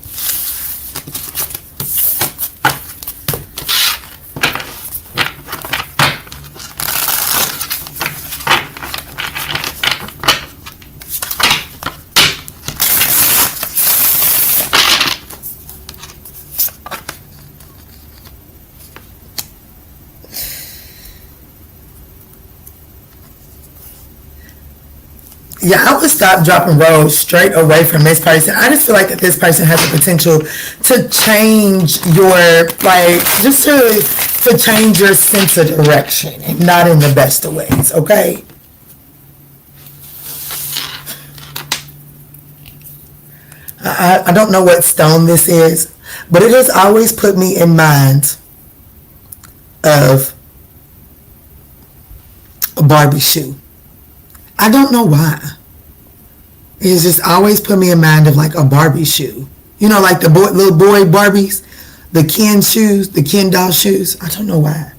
Yeah, I would stop, drop, and roll straight away from this person. I just feel like that this person has the potential to change your, like, just to change your sense of direction, and not in the best of ways, okay? I don't know what stone this is, but it has always put me in mind of a Barbie shoe. I don't know why. It's just always put me in mind of like a Barbie shoe. You know, like the little boy Barbies, the Ken shoes, the Ken doll shoes. I don't know why.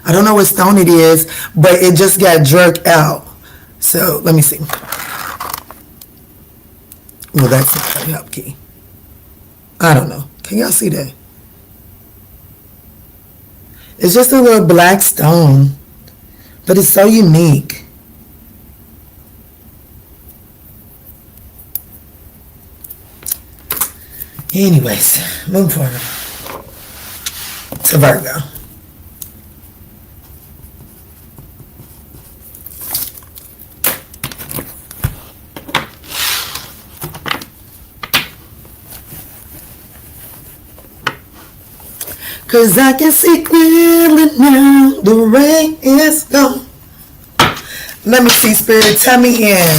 I don't know what stone it is, but it just got jerked out. So let me see. Well, that's not a help key. I don't know. Can y'all see that? It's just a little black stone, but it's so unique. Anyways, move forward to Virgo. Cause I can see clearly now, the rain is gone. Let me see, Spirit, tell me in.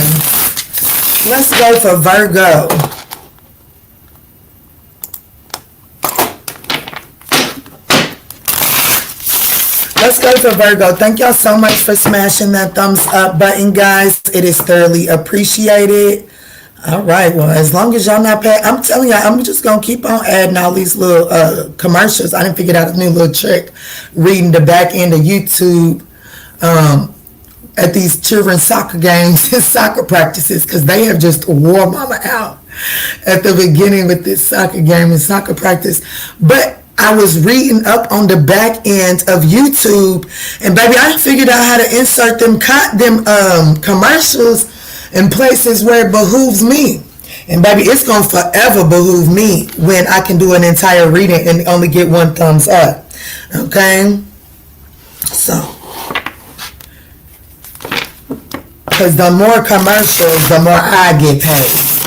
Let's go for Virgo. Let's go for Virgo. Thank y'all so much for smashing that thumbs up button, guys. It is thoroughly appreciated. All right, well, as long as y'all not paying, I'm telling y'all, I'm just going to keep on adding all these little commercials. I didn't figure out a new little trick, reading the back end of YouTube at these children's soccer games and soccer practices, because they have just wore mama out at the beginning with this soccer game and soccer practice. But I was reading up on the back end of YouTube, and baby, I figured out how to insert them commercials in places where it behooves me. And baby, it's gonna forever behoove me when I can do an entire reading and only get one thumbs up. Okay? So, because the more commercials, the more I get paid.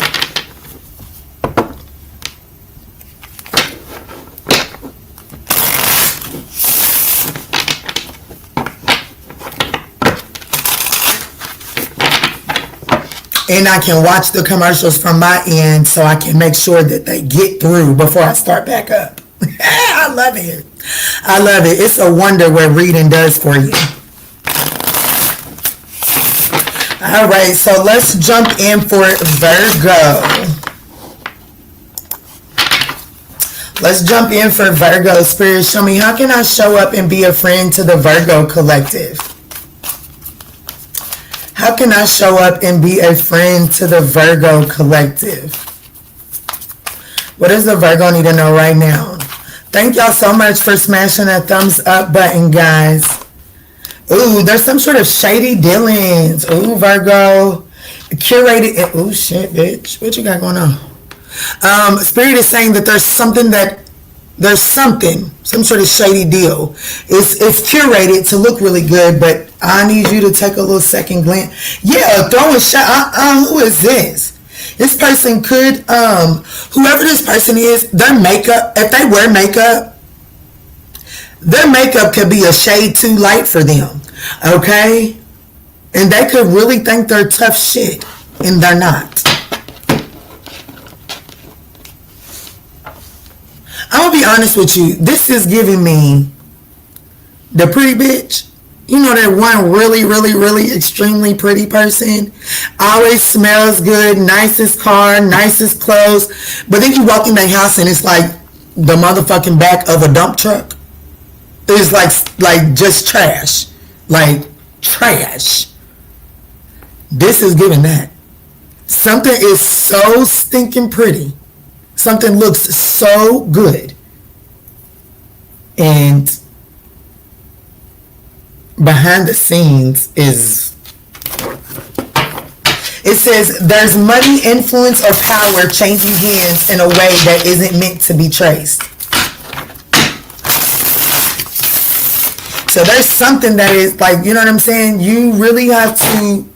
And I can watch the commercials from my end so I can make sure that they get through before I start back up. I love it. I love it. It's a wonder what reading does for you. All right, so let's jump in for Virgo. Let's jump in for Virgo. Spirit, show me, how can I show up and be a friend to the Virgo collective? How can I show up and be a friend to the Virgo collective? What does the Virgo need to know right now? Thank y'all so much for smashing that thumbs up button, guys. Ooh, there's some sort of shady dealings. Ooh, Virgo. Curated. Ooh, shit, bitch. What you got going on? Spirit is saying that there's some sort of shady deal. It's curated to look really good, but I need you to take a little second glance. Yeah, throwing shot. Who is this? This person could, whoever this person is, their makeup, if they wear makeup, their makeup could be a shade too light for them, okay? And they could really think they're tough shit, and they're not. I'm gonna be honest with you. This is giving me the pretty bitch. You know that one really, really, really extremely pretty person? Always smells good, nicest car, nicest clothes. But then you walk in their house and it's like the motherfucking back of a dump truck. It's like just trash. Like trash. This is giving that. Something is so stinking pretty. Something looks so good. And behind the scenes is, it says there's money, influence, or power changing hands in a way that isn't meant to be traced. So there's something that is like, you know what I'm saying? You really have to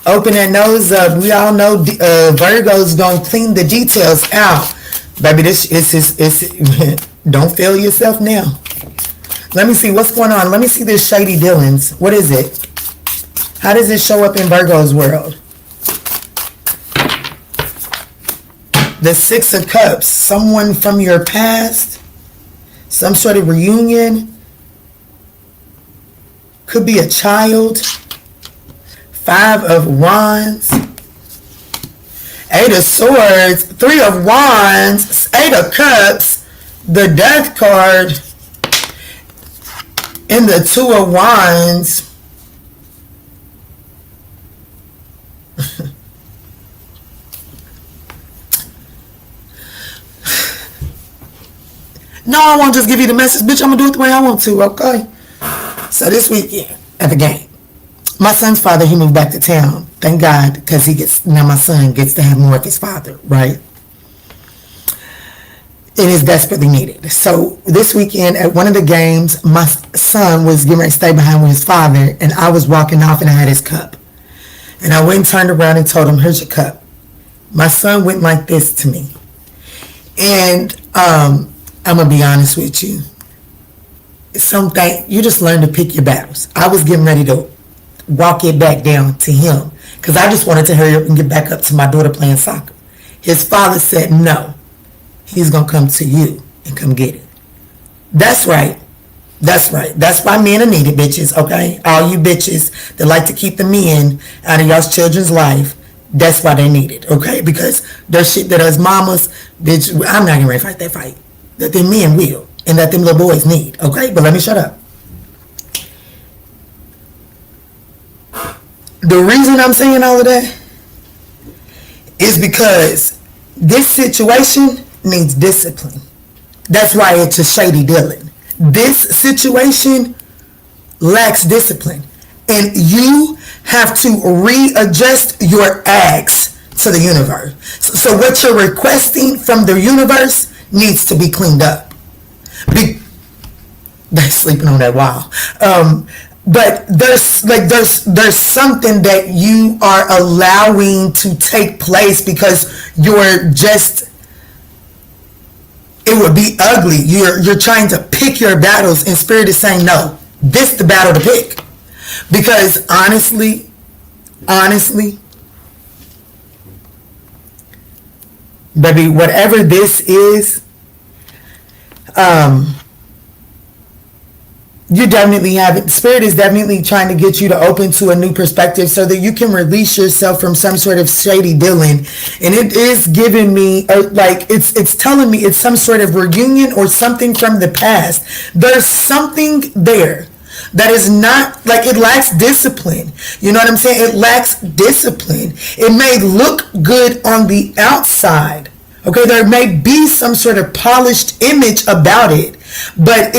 open that nose up. We all know Virgo's gonna clean the details out. Baby, this is don't fail yourself now. Let me see what's going on. Let me see this shady dealings. What is it? How does it show up in Virgo's world? The Six of Cups. Someone from your past. Some sort of reunion. Could be a child. Five of Wands. Eight of Swords. Three of Wands. Eight of Cups. The Death card. And the Two of Wands. No, I won't just give you the message. Bitch, I'm going to do it the way I want to, okay? So this weekend at the game, my son's father, he moved back to town. Thank God, because now my son gets to have more of his father, right? It is desperately needed. So this weekend at one of the games, my son was getting ready to stay behind with his father, and I was walking off and I had his cup. And I went and turned around and told him, here's your cup. My son went like this to me. And I'm going to be honest with you. You just learn to pick your battles. I was getting ready to walk it back down to him because I just wanted to hurry up and get back up to my daughter playing soccer. His father said no. He's going to come to you and come get it. That's right. That's right. That's why men are needed, bitches, okay? All you bitches that like to keep the men out of y'all's children's life, that's why they need it, okay? Because there's shit that us mamas, bitch, I'm not going to fight that fight. That them men will, and that them little boys need, okay? But let me shut up. The reason I'm saying all of that is because this situation needs discipline. That's why it's a shady dealing. This situation lacks discipline. And you have to readjust your acts to the universe. So what you're requesting from the universe needs to be cleaned up. They're sleeping on that wall. But there's something that you are allowing to take place because you're just, it would be ugly. You're trying to pick your battles, and Spirit is saying, no, this is the battle to pick. Because honestly, baby, whatever this is, You definitely have it. Spirit is definitely trying to get you to open to a new perspective so that you can release yourself from some sort of shady dealing. And it is giving me, like, it's telling me it's some sort of reunion or something from the past. There's something there that is not, like, it lacks discipline. You know what I'm saying? It lacks discipline. It may look good on the outside. Okay, there may be some sort of polished image about it, but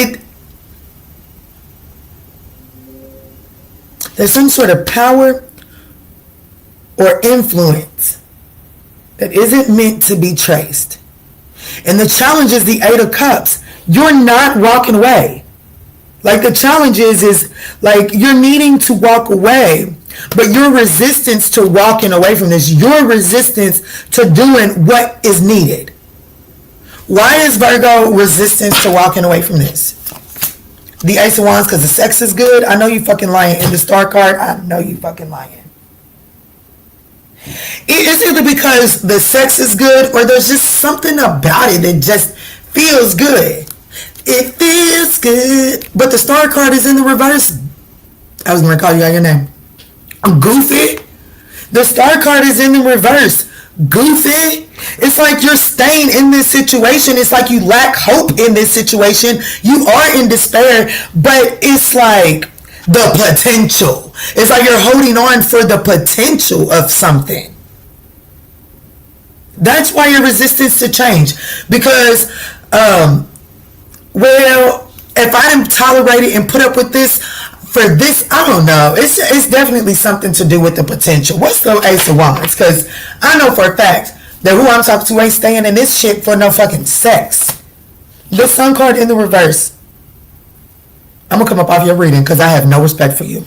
there's some sort of power or influence that isn't meant to be traced. And the challenge is the Eight of Cups. You're not walking away. Like, the challenge is like you're needing to walk away, but your resistance to walking away from this, your resistance to doing what is needed. Why is Virgo resistance to walking away from this? The Ace of Wands, because the sex is good. I know you fucking lying. In the Star card, I know you fucking lying. It's either because the sex is good or there's just something about it that just feels good. It feels good. But the Star card is in the reverse. I was going to call you out your name. I'm goofy. The Star card is in the reverse. Goofy. It's like you're staying in this situation. It's like you lack hope in this situation. You are in despair, but it's like the potential. It's like you're holding on for the potential of something. That's why your resistance to change. Because, well, if I didn't tolerate it and put up with this, for this, I don't know. It's definitely something to do with the potential. What's the Ace of Wands? Because I know for a fact that who I'm talking to ain't staying in this shit for no fucking sex. The Sun card in the reverse. I'm going to come up off your reading because I have no respect for you.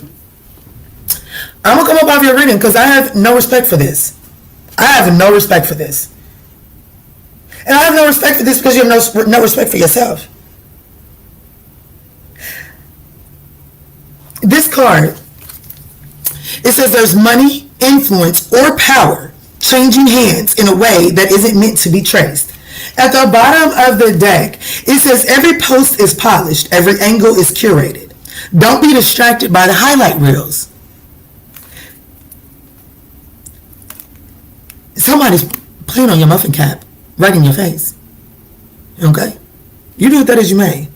I'm going to come up off your reading because I have no respect for this. I have no respect for this. And I have no respect for this because you have no respect for yourself. This card, it says there's money, influence, or power changing hands in a way that isn't meant to be traced. At the bottom of the deck, it says every post is polished, every angle is curated. Don't be distracted by the highlight reels. Somebody's playing on your muffin cap, right in your face. Okay? You do with that as you may.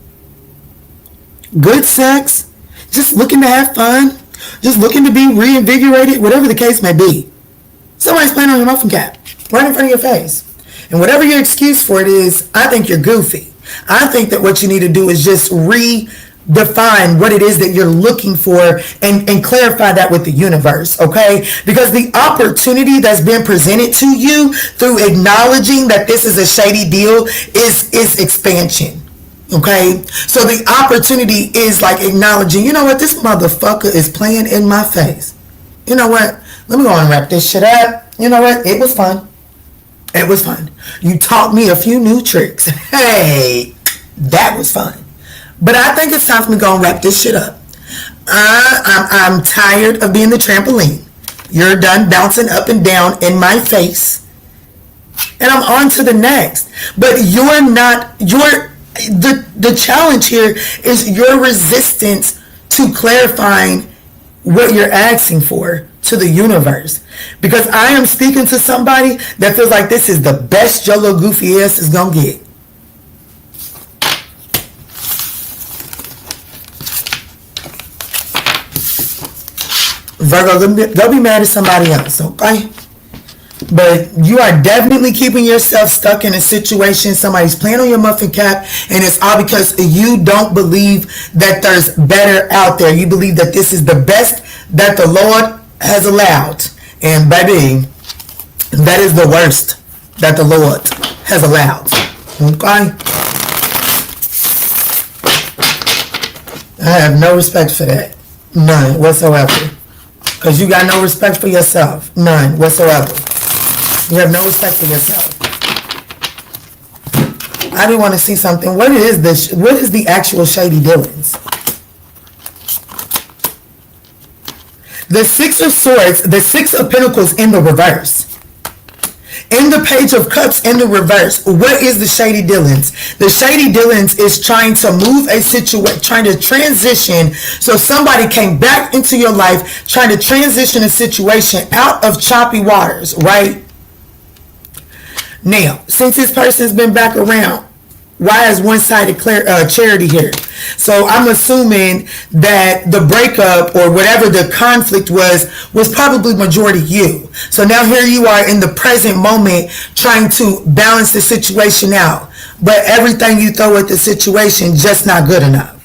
Good sex, just looking to have fun, just looking to be reinvigorated, whatever the case may be. Somebody's playing on your muffin cap, right in front of your face. And whatever your excuse for it is, I think you're goofy. I think that what you need to do is just redefine what it is that you're looking for and clarify that with the universe, okay? Because the opportunity that's been presented to you through acknowledging that this is a shady deal is expansion. Okay, so the opportunity is like acknowledging, you know what, this motherfucker is playing in my face. You know what, let me go and wrap this shit up. You know what, it was fun. It was fun. You taught me a few new tricks. Hey, that was fun. But I think it's time for me to go and wrap this shit up. I'm tired of being the trampoline. You're done bouncing up and down in my face. And I'm on to the next. But you're not, the challenge here is your resistance to clarifying what you're asking for to the universe. Because I am speaking to somebody that feels like this is the best your little goofy ass is gonna get. Virgo, go be mad at somebody else, okay? But you are definitely keeping yourself stuck in a situation. Somebody's playing on your muffin cap, and it's all because you don't believe that there's better out there. You believe that this is the best that the Lord has allowed. And baby, that is the worst that the Lord has allowed. Okay? I have no respect for that. None whatsoever. Because you got no respect for yourself. None whatsoever. You have no respect for yourself. I do want to see something. What is this? What is the actual shady dealings? The Six of Swords, the Six of Pentacles in the reverse. In the Page of Cups in the reverse, what is the shady dealings? The shady dealings is trying to move a situation, trying to transition. So somebody came back into your life, trying to transition a situation out of choppy waters, right? Now, since this person's been back around, why is one-sided charity here? So I'm assuming that the breakup or whatever the conflict was probably majority you. So now here you are in the present moment trying to balance the situation out. But everything you throw at the situation just not good enough.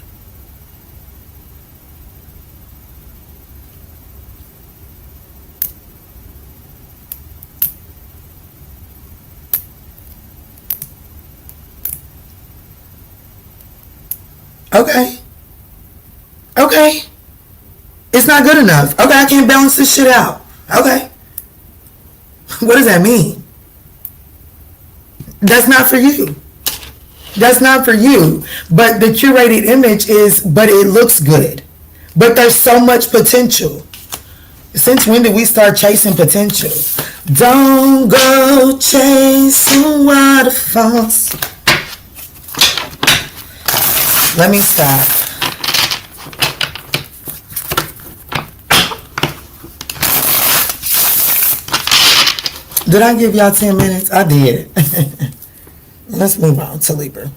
Okay. Okay. It's not good enough. Okay, I can't balance this shit out. Okay. What does that mean? That's not for you. That's not for you. But the curated image is, but it looks good. But there's so much potential. Since when did we start chasing potential? Don't go chasing waterfalls. Let me stop. Did I give y'all 10 minutes? I did. Let's move on to Libra.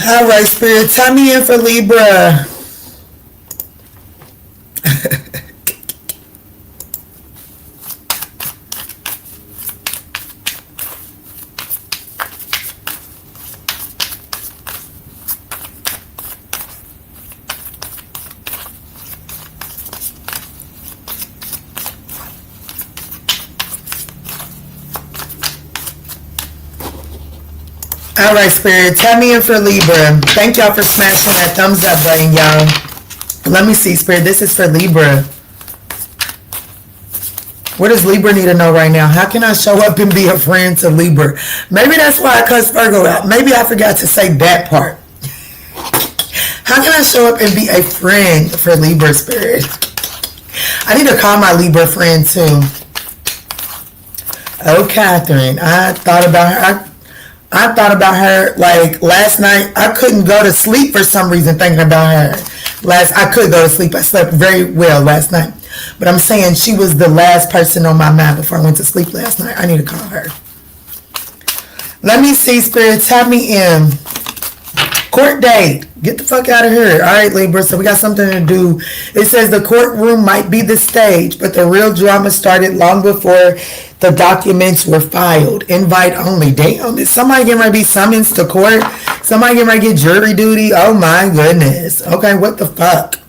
All right, Spirit, tie me in for Libra. All right, Spirit, tap me in for Libra. Thank y'all for smashing that thumbs up button, y'all. Let me see, Spirit. This is for Libra. What does Libra need to know right now? How can I show up and be a friend to Libra? Maybe that's why I cussed Virgo out. Maybe I forgot to say that part. How can I show up and be a friend for Libra, Spirit? I need to call my Libra friend, too. Oh, Catherine. I thought about her like last night. I couldn't go to sleep for some reason thinking about her. I could go to sleep. I slept very well last night. But I'm saying she was the last person on my mind before I went to sleep last night. I need to call her. Let me see, Spirit. Tap me in. Court date. Get the fuck out of here. All right, Libra. So we got something to do. It says the courtroom might be the stage, but the real drama started long before the documents were filed. Invite only. Damn, is somebody getting ready to be summoned to court? Somebody getting ready to get jury duty? Oh my goodness. Okay, what the fuck?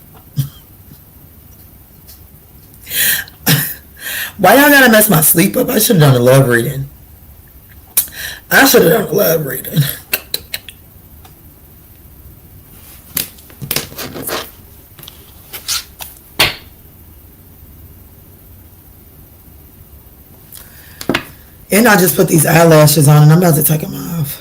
Why y'all gotta mess my sleep up? I should have done a love reading. And I just put these eyelashes on and I'm about to take them off.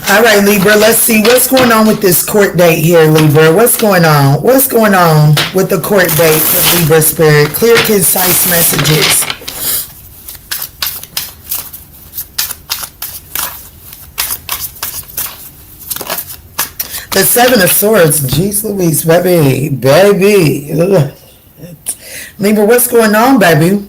All right, Libra, let's see what's going on with this court date here, Libra. What's going on? What's going on with the court date for Libra, Spirit? Clear, concise messages. The Seven of Swords. Jeez Louise, baby. Baby. Ugh. Libra, what's going on, baby?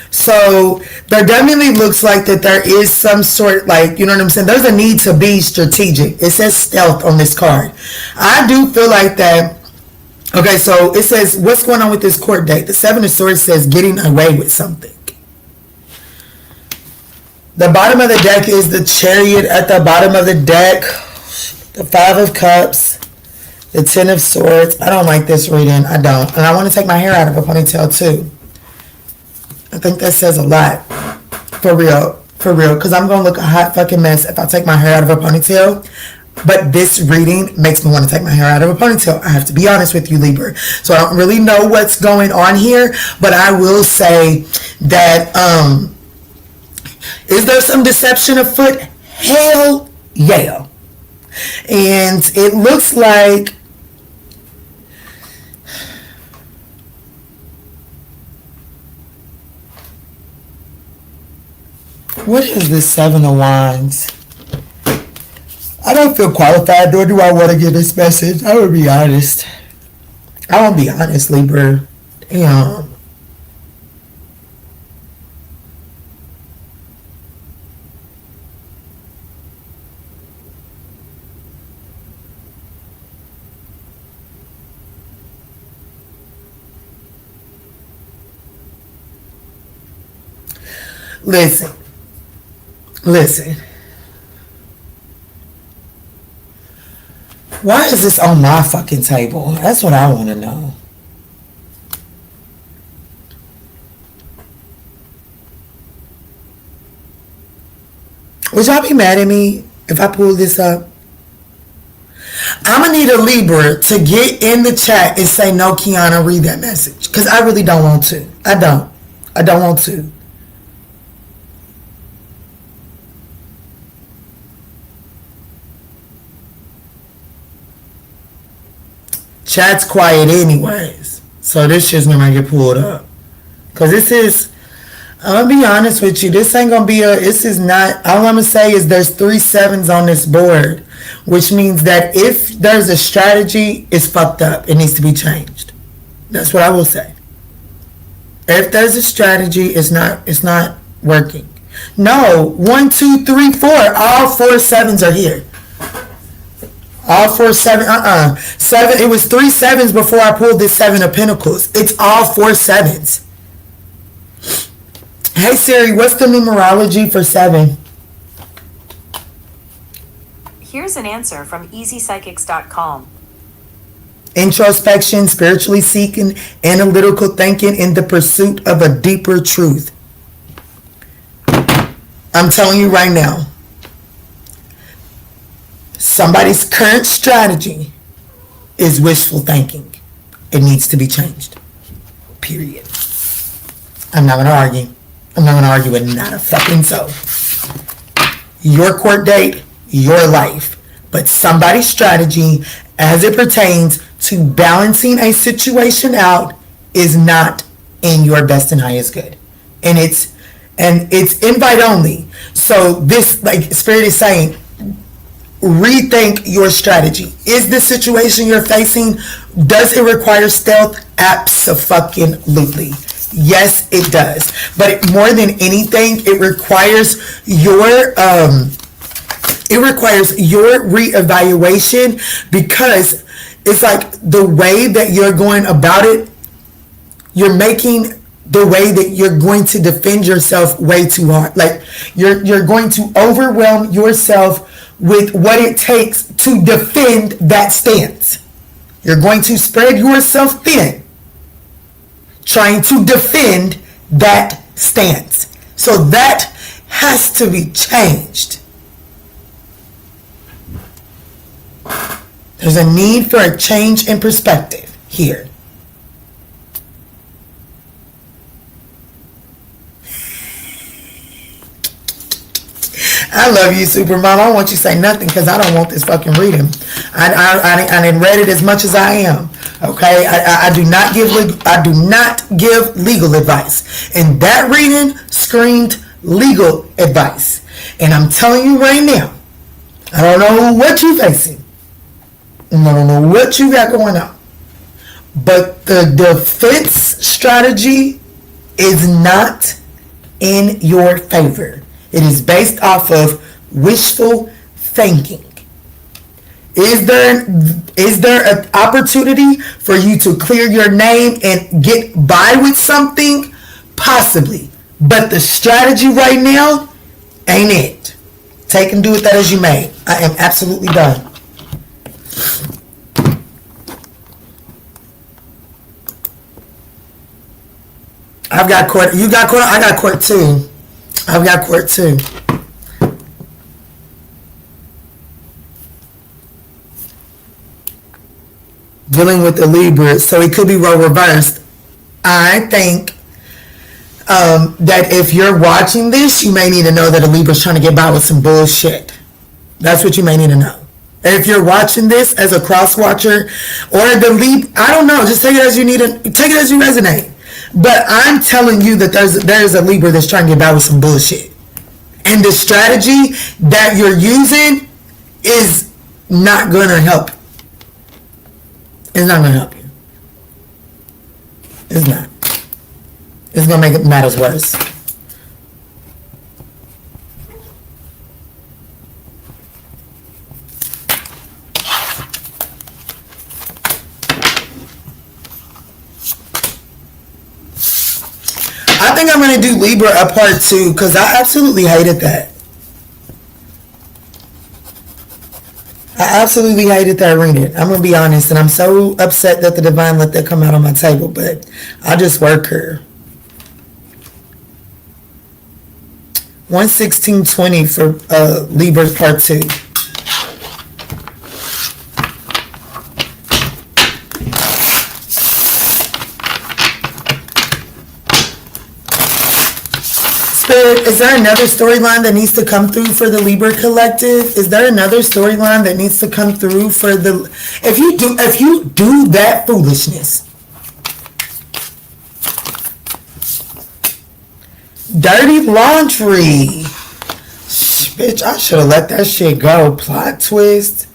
So there definitely looks like that there is some sort, like, you know what I'm saying? There's a need to be strategic. It says stealth on this card. I do feel like that. Okay, so it says, what's going on with this court date? The Seven of Swords says getting away with something. The bottom of the deck is the Chariot at the bottom of the deck. The Five of Cups. The Ten of Swords. I don't like this reading. I don't. And I want to take my hair out of a ponytail too. I think that says a lot. For real. For real. Because I'm going to look a hot fucking mess if I take my hair out of a ponytail. But this reading makes me want to take my hair out of a ponytail. I have to be honest with you, Libra. So I don't really know what's going on here. But I will say that, is there some deception afoot? Hell yeah. And it looks like what is this Seven of Wands? I don't feel qualified, nor do I want to give this message. I will be honest. I won't be honest, Libra. Damn. Listen. Why is this on my fucking table? That's what I want to know. Would y'all be mad at me if I pull this up? I'm going to need a Libra to get in the chat and say, no, Kiana, read that message. Because I really don't want to. I don't want to. Chat's quiet anyways. So this shit's gonna get pulled up. Cause this is, I'm gonna be honest with you, this ain't gonna be this is not, all I'm gonna say is there's 3 sevens on this board. Which means that if there's a strategy, it's fucked up. It needs to be changed. That's what I will say. If there's a strategy, it's not working. No, 1, 2, 3, 4. All 4 sevens are here. All 4 7. 7. It was 3 sevens before I pulled this 7 of Pentacles. It's all 4 sevens. Hey Siri, what's the numerology for 7? Here's an answer from EasyPsychics.com. Introspection, spiritually seeking, analytical thinking in the pursuit of a deeper truth. I'm telling you right now, somebody's current strategy is wishful thinking. It needs to be changed. Period. I'm not going to argue. I'm not going to argue with not a fucking soul. Your court date, your life. But somebody's strategy as it pertains to balancing a situation out is not in your best and highest good. And it's invite only. So this, like Spirit is saying, rethink your strategy. Is the situation you're facing, does it require stealth? Abso-fucking-lutely. Yes, it does. But more than anything, it requires your reevaluation, because it's like the way that you're going about it, you're making the way that you're going to defend yourself way too hard. Like you're going to overwhelm yourself with what it takes to defend that stance. You're going to spread yourself thin trying to defend that stance. So that has to be changed. There's a need for a change in perspective here. I love you, Supermom. I don't want you to say nothing because I don't want this fucking reading. I didn't read it as much as I am. Okay, I do not give legal advice, and that reading screamed legal advice. And I'm telling you right now, I don't know what you're facing, I don't know what you got going on. But the defense strategy is not in your favor. It is based off of wishful thinking. Is there an opportunity for you to clear your name and get by with something? Possibly. But the strategy right now ain't it. Take and do with that as you may. I am absolutely done. I've got court. You got court. I got court too. I've got court too. Dealing with the Libra, so it could be role reversed. I think that if you're watching this, you may need to know that a Libra's trying to get by with some bullshit. That's what you may need to know. If you're watching this as a cross watcher or the Libra, I don't know. Just take it as you need to. Take it as you resonate. But I'm telling you that there's a Libra that's trying to get by with some bullshit, and the strategy that you're using is not going to help. It's not going to help you. It's not. It's going to make matters worse. I think I'm going to do Libra a part 2 because I absolutely hated that. I absolutely hated that reading. I'm going to be honest, and I'm so upset that the divine let that come out on my table, but I just work her. 11620 for Libra part 2. Spirit, is there another storyline that needs to come through for the Libra collective? Is there another storyline that needs to come through for the... If you do that foolishness, dirty laundry, bitch, I should have let that shit go. Plot twist,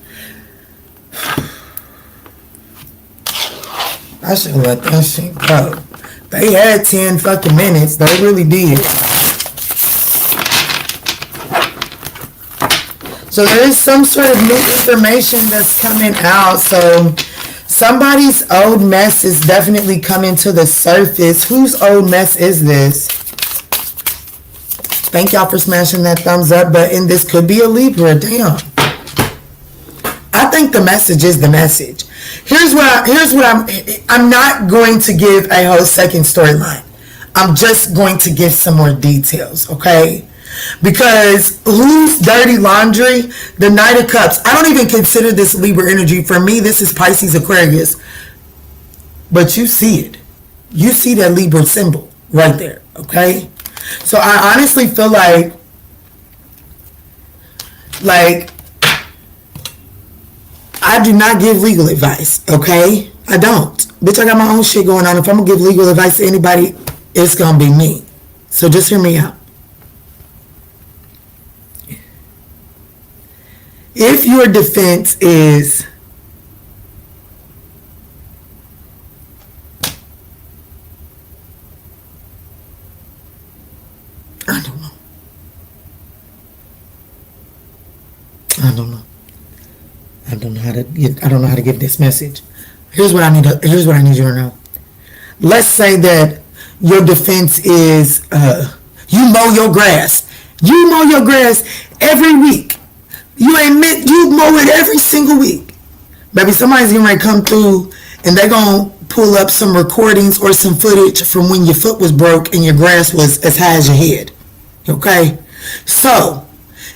I should have let that shit go. They had 10 fucking minutes. They really did. So there is some sort of new information that's coming out. So somebody's old mess is definitely coming to the surface. Whose old mess is this? Thank y'all for smashing that thumbs up button. This could be a Libra. Damn. I think the message is the message. Here's what I'm not going to give a whole second storyline. I'm just going to give some more details, okay? Because who's dirty laundry? The Knight of Cups. I don't even consider this Libra energy. For me, this is Pisces, Aquarius. But you see it. You see that Libra symbol right there, okay? So I honestly feel like I do not give legal advice, okay? I don't. Bitch, I got my own shit going on. If I'm going to give legal advice to anybody, it's going to be me. So just hear me out. If your defense is I don't know. I don't know how to give this message. Here's what I need you to know. Let's say that your defense is you mow your grass. You mow your grass every week. You mow it every single week. Baby, somebody's gonna come through and they're gonna pull up some recordings or some footage from when your foot was broke and your grass was as high as your head. Okay? So,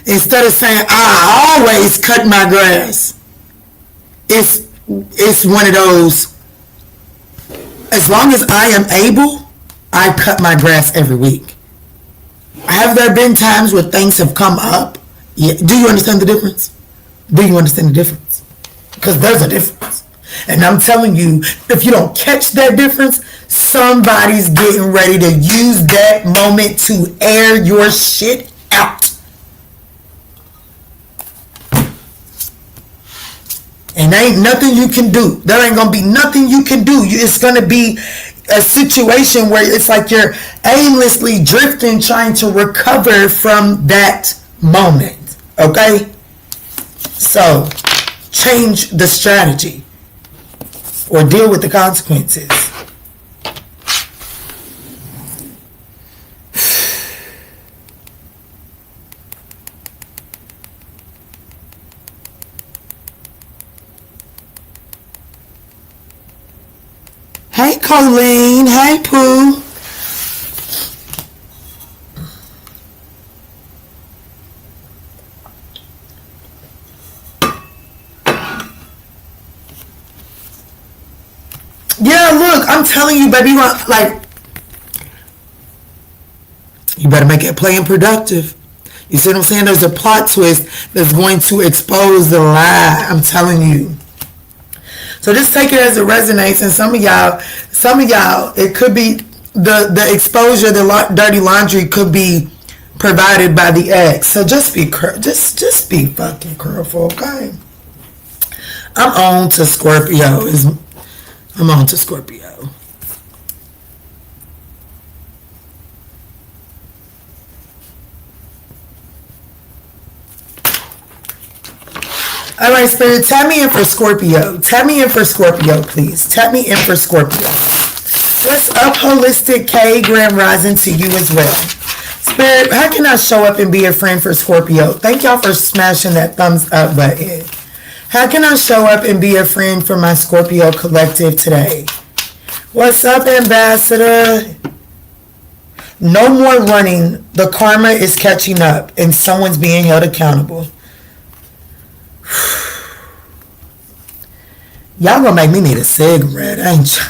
instead of saying, I always cut my grass, it's one of those, as long as I am able, I cut my grass every week. Have there been times where things have come up? Yeah. Do you understand the difference? Do you understand the difference? Because there's a difference. And I'm telling you, if you don't catch that difference, somebody's getting ready to use that moment to air your shit out. And There ain't nothing you can do. There ain't going to be nothing you can do. It's going to be a situation where it's like you're aimlessly drifting, trying to recover from that moment. Okay? So, change the strategy or deal with the consequences. Hey, Colleen. Hey, Pooh. Yeah, look, I'm telling you, baby, you better make it plain productive. You see what I'm saying? There's a plot twist that's going to expose the lie. I'm telling you. So just take it as it resonates, and some of y'all, it could be the exposure, the dirty laundry could be provided by the ex. So just be fucking careful, okay? I'm on to Scorpio. I'm on to Scorpio. All right, Spirit, tap me in for Scorpio. Tap me in for Scorpio, please. Tap me in for Scorpio. What's up, Holistic K? Grand Rising to you as well. Spirit, how can I show up and be a friend for Scorpio? Thank y'all for smashing that thumbs up button. How can I show up and be a friend for my Scorpio collective today? What's up, Ambassador? No more running. The karma is catching up and someone's being held accountable. Y'all gonna make me need a cigarette, ain't you?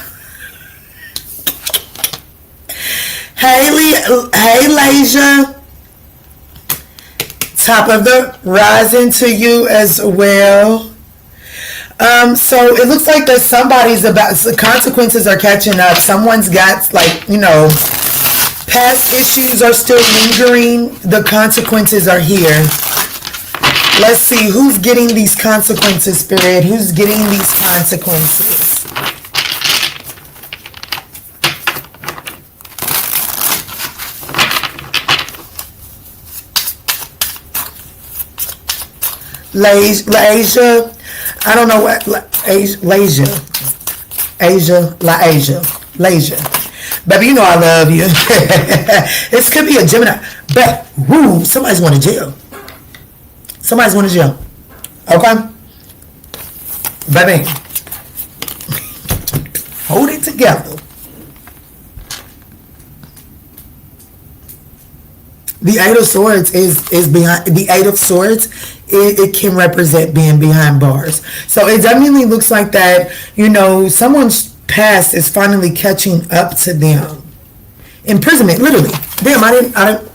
Hey, Lasia. Top of the rising to you as well. So it looks like that the consequences are catching up. Someone's got, past issues are still lingering. The consequences are here. Let's see, who's getting these consequences, Spirit? Who's getting these consequences? Lasia, I don't know what, Lasia. Baby, you know I love you. This could be a Gemini. But, somebody's going to jail. Somebody's going to jail. Okay? Baby. Hold it together. The Eight of Swords is behind. The Eight of Swords, it can represent being behind bars. So it definitely looks like that, someone's past is finally catching up to them. Imprisonment, literally. Damn, I didn't.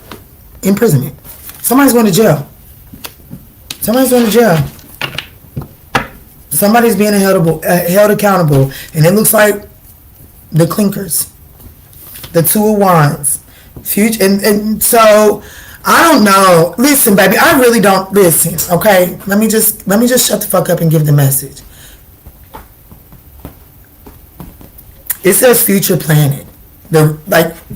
Imprisonment. Somebody's going to jail. Somebody's going to jail. Somebody's being held accountable. And it looks like the clinkers. The Two of Wands. Future, and so, I don't know. Listen, baby, I really don't listen, okay? Let me just shut the fuck up and give the message. It says future planning. The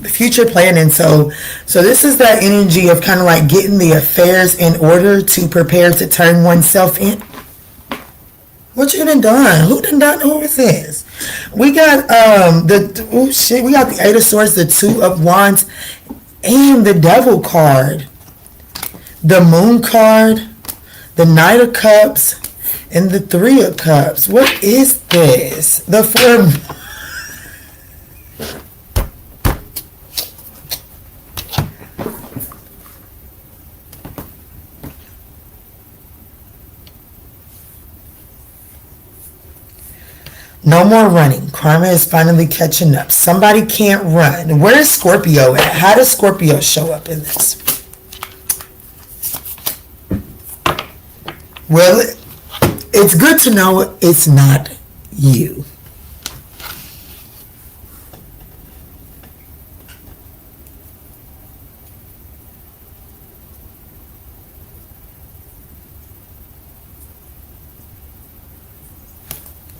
future planning. So this is that energy of kind of like getting the affairs in order to prepare to turn oneself in. What you done done? Who done done? Who is this? We got we got the Eight of Swords, the Two of Wands, and the Devil card, the Moon card, the Knight of Cups, and the Three of Cups. What is this? The Four. No more running. Karma is finally catching up. Somebody can't run. Where is Scorpio at? How does Scorpio show up in this? Well, it's good to know it's not you.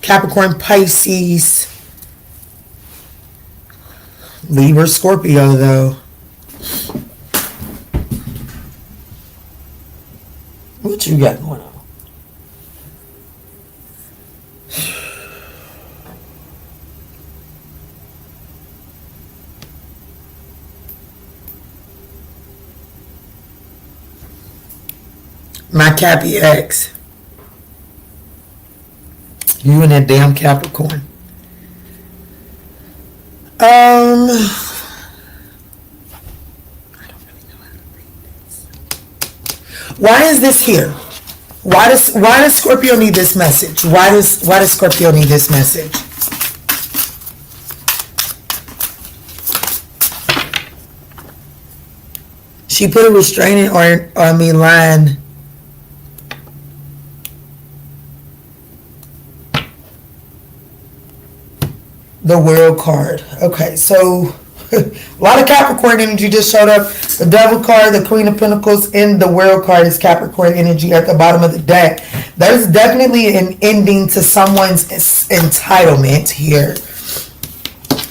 Capricorn, Pisces, Libra, Scorpio, though. What you got going on? My Cappy ex. You and that damn Capricorn. I don't really know how to read this. Why is this here? Why does Scorpio need this message? Why does Scorpio need this message? She put a restraining order on me lying. The World card. Okay, so a lot of Capricorn energy just showed up. The Devil card, the Queen of Pentacles, and the World card is Capricorn energy at the bottom of the deck. There's definitely an ending to someone's entitlement here.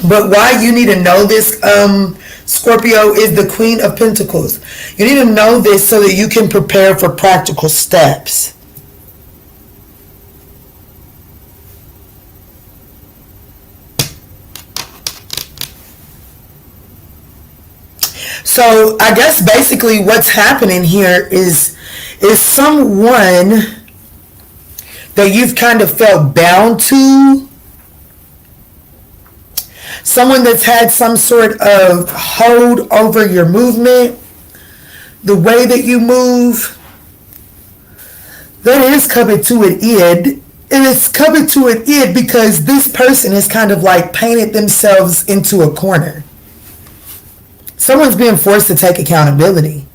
But why you need to know this, Scorpio, is the Queen of Pentacles. You need to know this so that you can prepare for practical steps. So I guess basically what's happening here is someone that you've kind of felt bound to. Someone that's had some sort of hold over your movement, the way that you move. That is coming to an end. And it's coming to an end because this person has kind of like painted themselves into a corner. Someone's being forced to take accountability.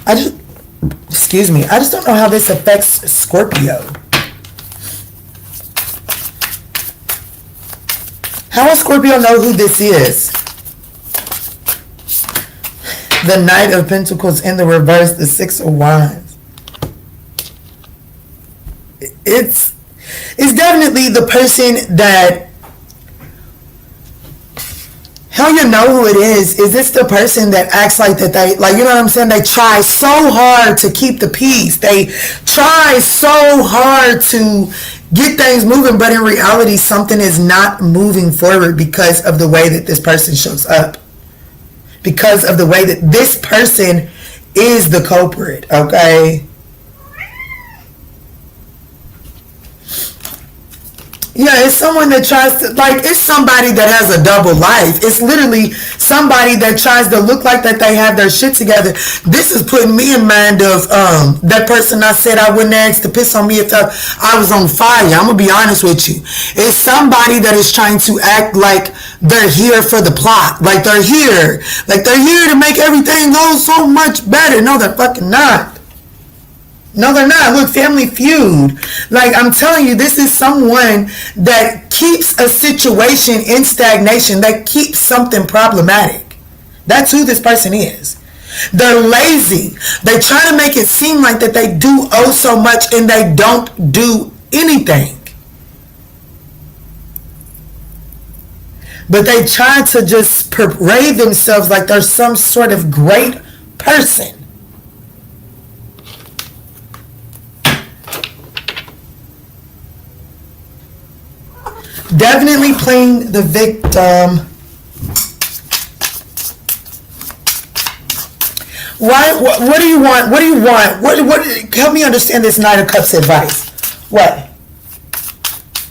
I just don't know how this affects Scorpio. How will Scorpio know who this is? The Knight of Pentacles in the reverse, the Six of Wands. It's definitely the person that, how you know who it is this the person that acts like that they, like, you know what I'm saying? They try so hard to keep the peace. They try so hard to get things moving, but in reality, something is not moving forward because of the way that this person shows up. Because of the way that this person is the culprit, okay? Yeah, it's someone that tries to, like, it's somebody that has a double life. It's literally somebody that tries to look like that they have their shit together. This is putting me in mind of that person I said I wouldn't ask to piss on me if I was on fire. I'm going to be honest with you. It's somebody that is trying to act like they're here for the plot. Like they're here. Like they're here to make everything go so much better. No, they're fucking not. No, they're not. Look, Family Feud. Like, I'm telling you, this is someone that keeps a situation in stagnation, that keeps something problematic. That's who this person is. They're lazy. They try to make it seem like that they do owe so much and they don't do anything. But they try to just parade themselves like they're some sort of great person. Definitely playing the victim. Why? What do you want? What do you want? What? Help me understand this Knight of Cups advice. What?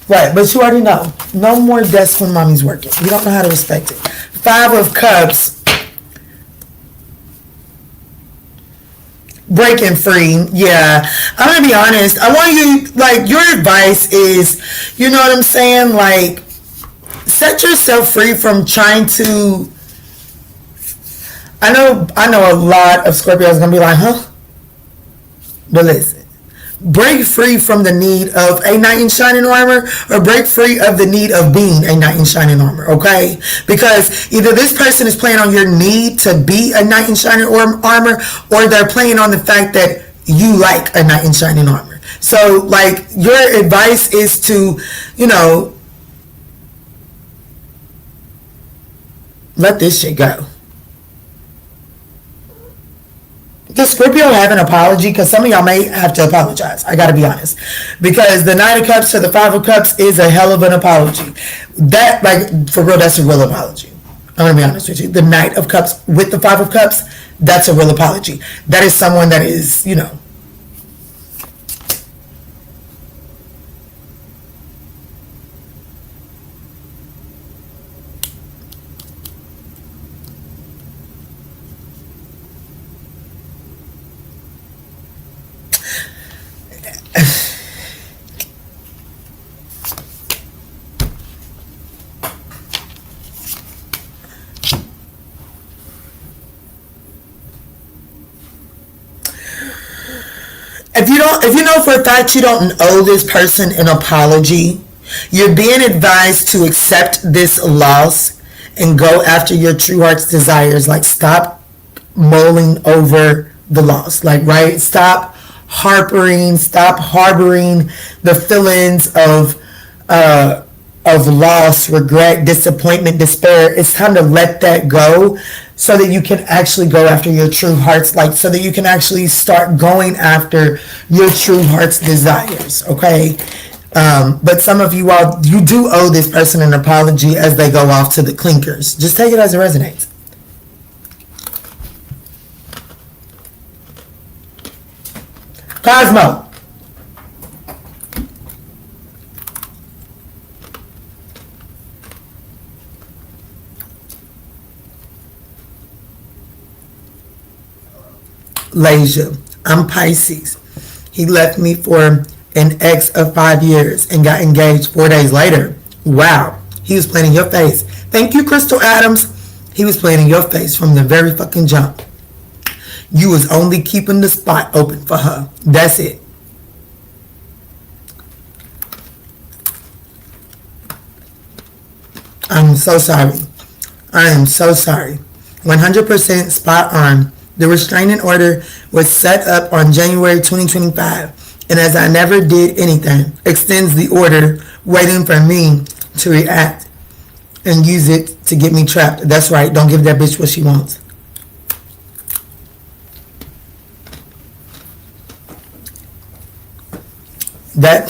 Right, but you already know. No more desk when mommy's working. You don't know how to respect it. Five of Cups. Breaking free. Yeah, I'm gonna be honest. I want you, like, your advice is, you know what I'm saying, like, set yourself free from trying to, I know a lot of Scorpios gonna be like, huh? But listen, break free from the need of a knight in shining armor, or break free of the need of being a knight in shining armor, okay? Because either this person is playing on your need to be a knight in shining armor, or they're playing on the fact that you like a knight in shining armor. So, like, your advice is to, you know, let this shit go. Does Scorpio have an apology? Because some of y'all may have to apologize. I got to be honest. Because the Knight of Cups to the Five of Cups is a hell of an apology. That, like, for real, that's a real apology. I'm going to be honest with you. The Knight of Cups with the Five of Cups, that's a real apology. That is someone that is, you know. If you know for a fact you don't owe this person an apology, you're being advised to accept this loss and go after your true heart's desires. Like, stop mulling over the loss. Like, right? Stop harboring the feelings of loss, regret, disappointment, despair. It's time to let that go, so that you can actually go after your true heart's, like, so that you can actually start going after your true heart's desires, okay? But some of you all, you do owe this person an apology as they go off to the clinkers. Just take it as it resonates. Cosmo. Lasia, I'm Pisces. He left me for an ex of 5 years and got engaged 4 days later. Wow, he was playing in your face. Thank you, Crystal Adams. He was playing in your face from the very fucking jump. You was only keeping the spot open for her. That's it. I'm so sorry. I am so sorry. 100% spot on. The restraining order was set up on January 2025, and as I never did anything, extends the order, waiting for me to react and use it to get me trapped. That's right. Don't give that bitch what she wants. That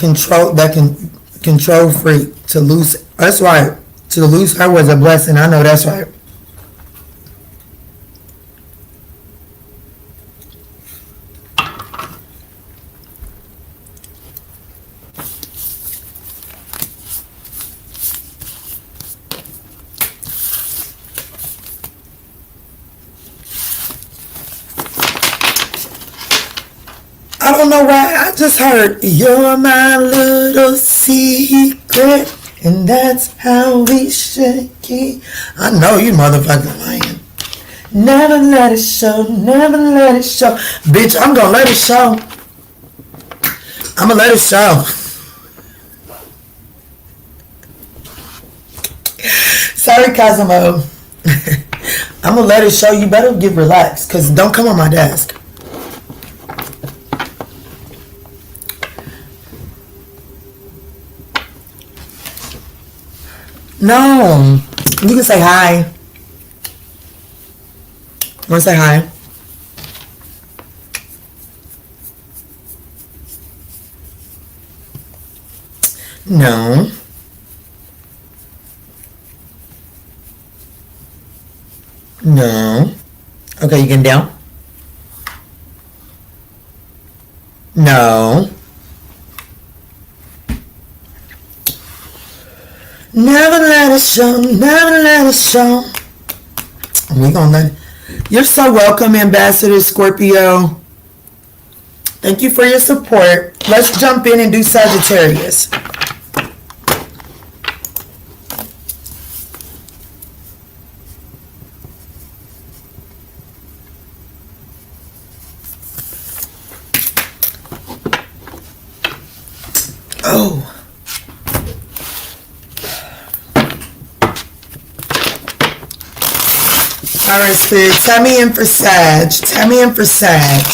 control freak to lose. That's right. To lose her was a blessing. I know that's right. I don't know why I just heard you're my little secret, and that's how we should keep. I know you motherfucking lying. Never let it show, never let it show. Bitch, I'm gonna let it show. I'm gonna let it show. Sorry, Cosmo. I'm gonna let it show. You better get relaxed, because don't come on my desk. No, you can say hi. Want to say hi? No. No. Okay, you getting down? No. Never let it show, never let it show. We gonna let it. You're so welcome, Ambassador Scorpio. Thank you for your support. Let's jump in and do Sagittarius. Oh. All right, Spirit, tell me in for Sag. Tell me in for Sag.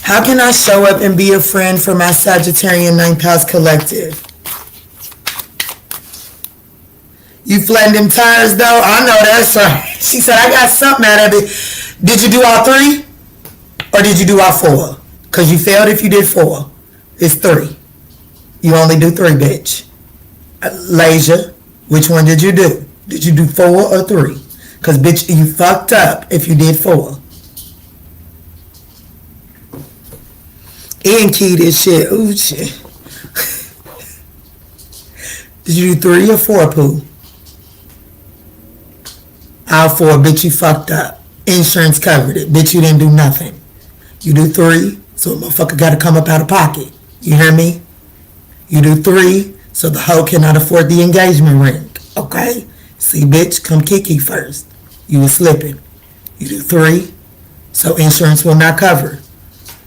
How can I show up and be a friend for my Sagittarian 9th house collective? You flattened them tires, though? I know that's right. She said, I got something out of it. Did you do all 3? Or did you do all 4? Because you failed if you did 4. It's 3. You only do 3, bitch. Lasia, which one did you do? Did you do 4 or 3? Because, bitch, you fucked up if you did 4. And key this shit. Ooh, shit. Did you do 3 or 4, Pooh? All 4, bitch, you fucked up. Insurance covered it. Bitch, you didn't do nothing. You do 3, so a motherfucker got to come up out of pocket. You hear me? You do 3, so the hoe cannot afford the engagement ring. Okay? See, bitch, come Kiki first. You was slipping. You do 3, so insurance will not cover.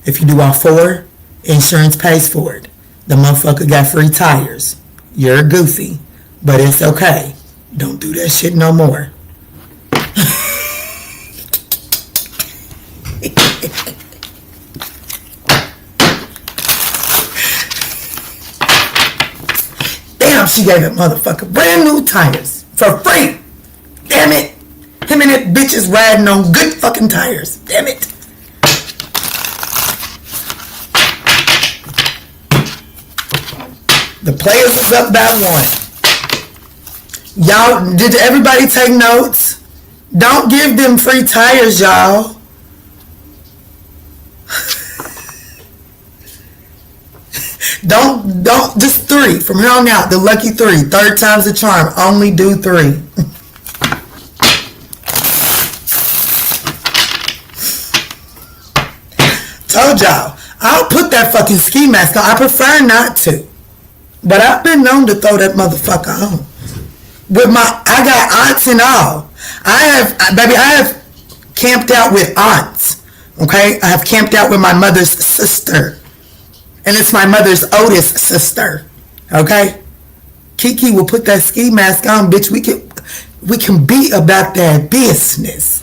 If you do all 4, insurance pays for it. The motherfucker got free tires. You're goofy, but it's okay. Don't do that shit no more. Damn, she gave that motherfucker brand new tires for free. Damn it. Him and that bitch is riding on good fucking tires. Damn it. The players is up by 1. Y'all, did everybody take notes? Don't give them free tires, y'all. Don't, just 3. From here on out, the lucky 3. 3rd time's the charm. Only do 3. Told y'all, I'll put that fucking ski mask on. I prefer not to. But I've been known to throw that motherfucker on. I got aunts and all. I have camped out with aunts. Okay? I have camped out with my mother's sister. And it's my mother's oldest sister. Okay? Kiki will put that ski mask on, bitch. We can be about that business.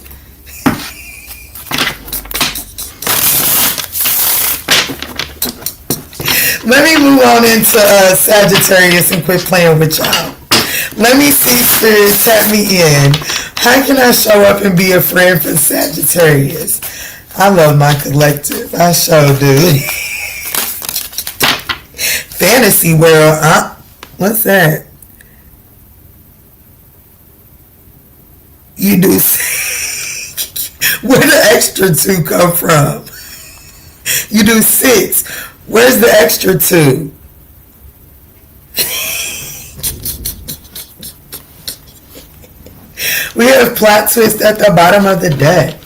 Let me move on into Sagittarius and quit playing with y'all. Let me see, Spirit, tap me in. How can I show up and be a friend for Sagittarius? I love my collective. I sure do. Fantasy world. What's that? You do. Where the extra 2 come from? You do 6. Where's the extra 2? We have plot twist at the bottom of the deck.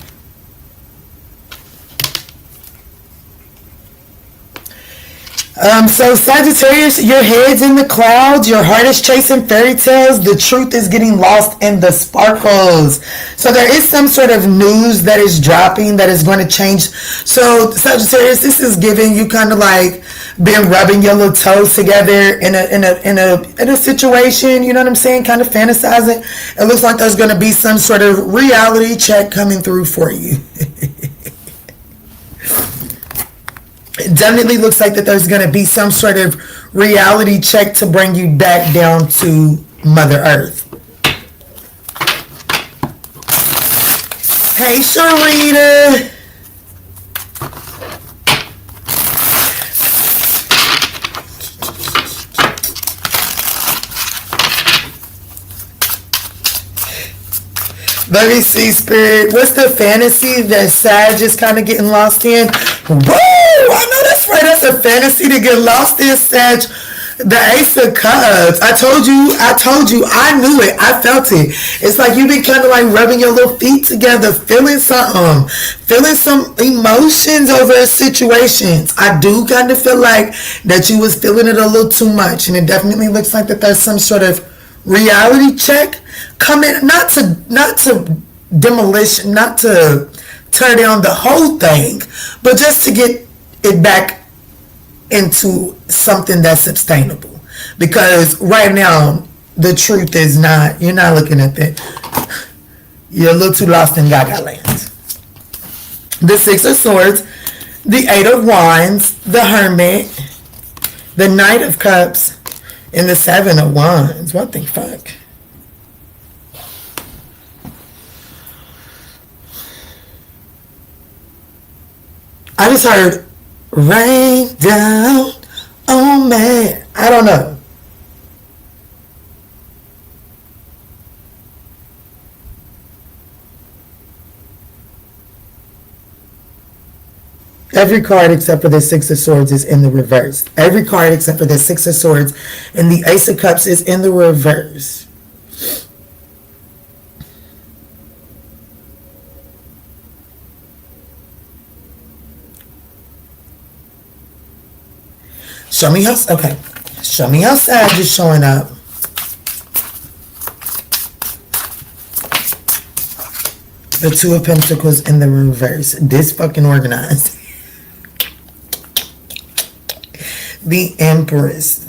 So Sagittarius, your head's in the clouds, your heart is chasing fairy tales, the truth is getting lost in the sparkles. So there is some sort of news that is dropping that is going to change. So Sagittarius, this is giving you kind of like been rubbing your little toes together in a situation, you know what I'm saying? Kind of fantasizing. It looks like there's going to be some sort of reality check coming through for you. It definitely looks like that there's going to be some sort of reality check to bring you back down to Mother Earth. Hey, Sharita. Let me see, Spirit. What's the fantasy that Sag is kind of getting lost in? Whoa! I know that's right. That's a fantasy to get lost in, Sag. The Ace of Cups. I told you. I knew it. I felt it. It's like you've been kind of like rubbing your little feet together, feeling something, feeling some emotions over situations. I do kind of feel like that you was feeling it a little too much, and it definitely looks like that there's some sort of reality check coming, not to demolition, not to tear down the whole thing, but just to get it back into something that's sustainable. Because right now, the truth is not, you're not looking at that. You're a little too lost in Gaga land. The Six of Swords, the Eight of Wands, the Hermit, the Knight of Cups, and the Seven of Wands. What the fuck? I just heard rain down on me. I don't know. Every card except for the Six of Swords is in the reverse. Every card except for the Six of Swords and the Ace of Cups is in the reverse. Show me how, okay. Show me how Sag is showing up. The Two of Pentacles in the reverse. This fucking organized. The Empress.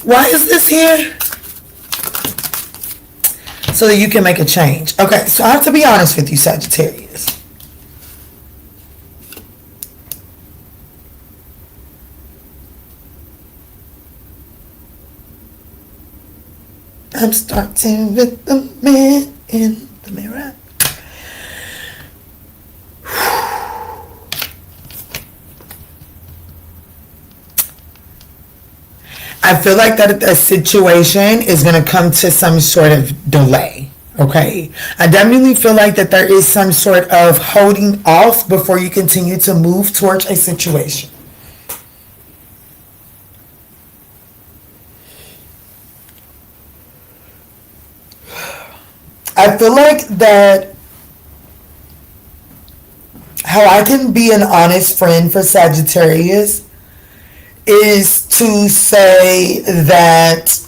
Why is this here? So that you can make a change. Okay, so I have to be honest with you, Sagittarius. I'm starting with the man in the mirror. I feel like that a situation is going to come to some sort of delay. Okay. I definitely feel like that there is some sort of holding off before you continue to move towards a situation. I feel like that how I can be an honest friend for Sagittarius is to say that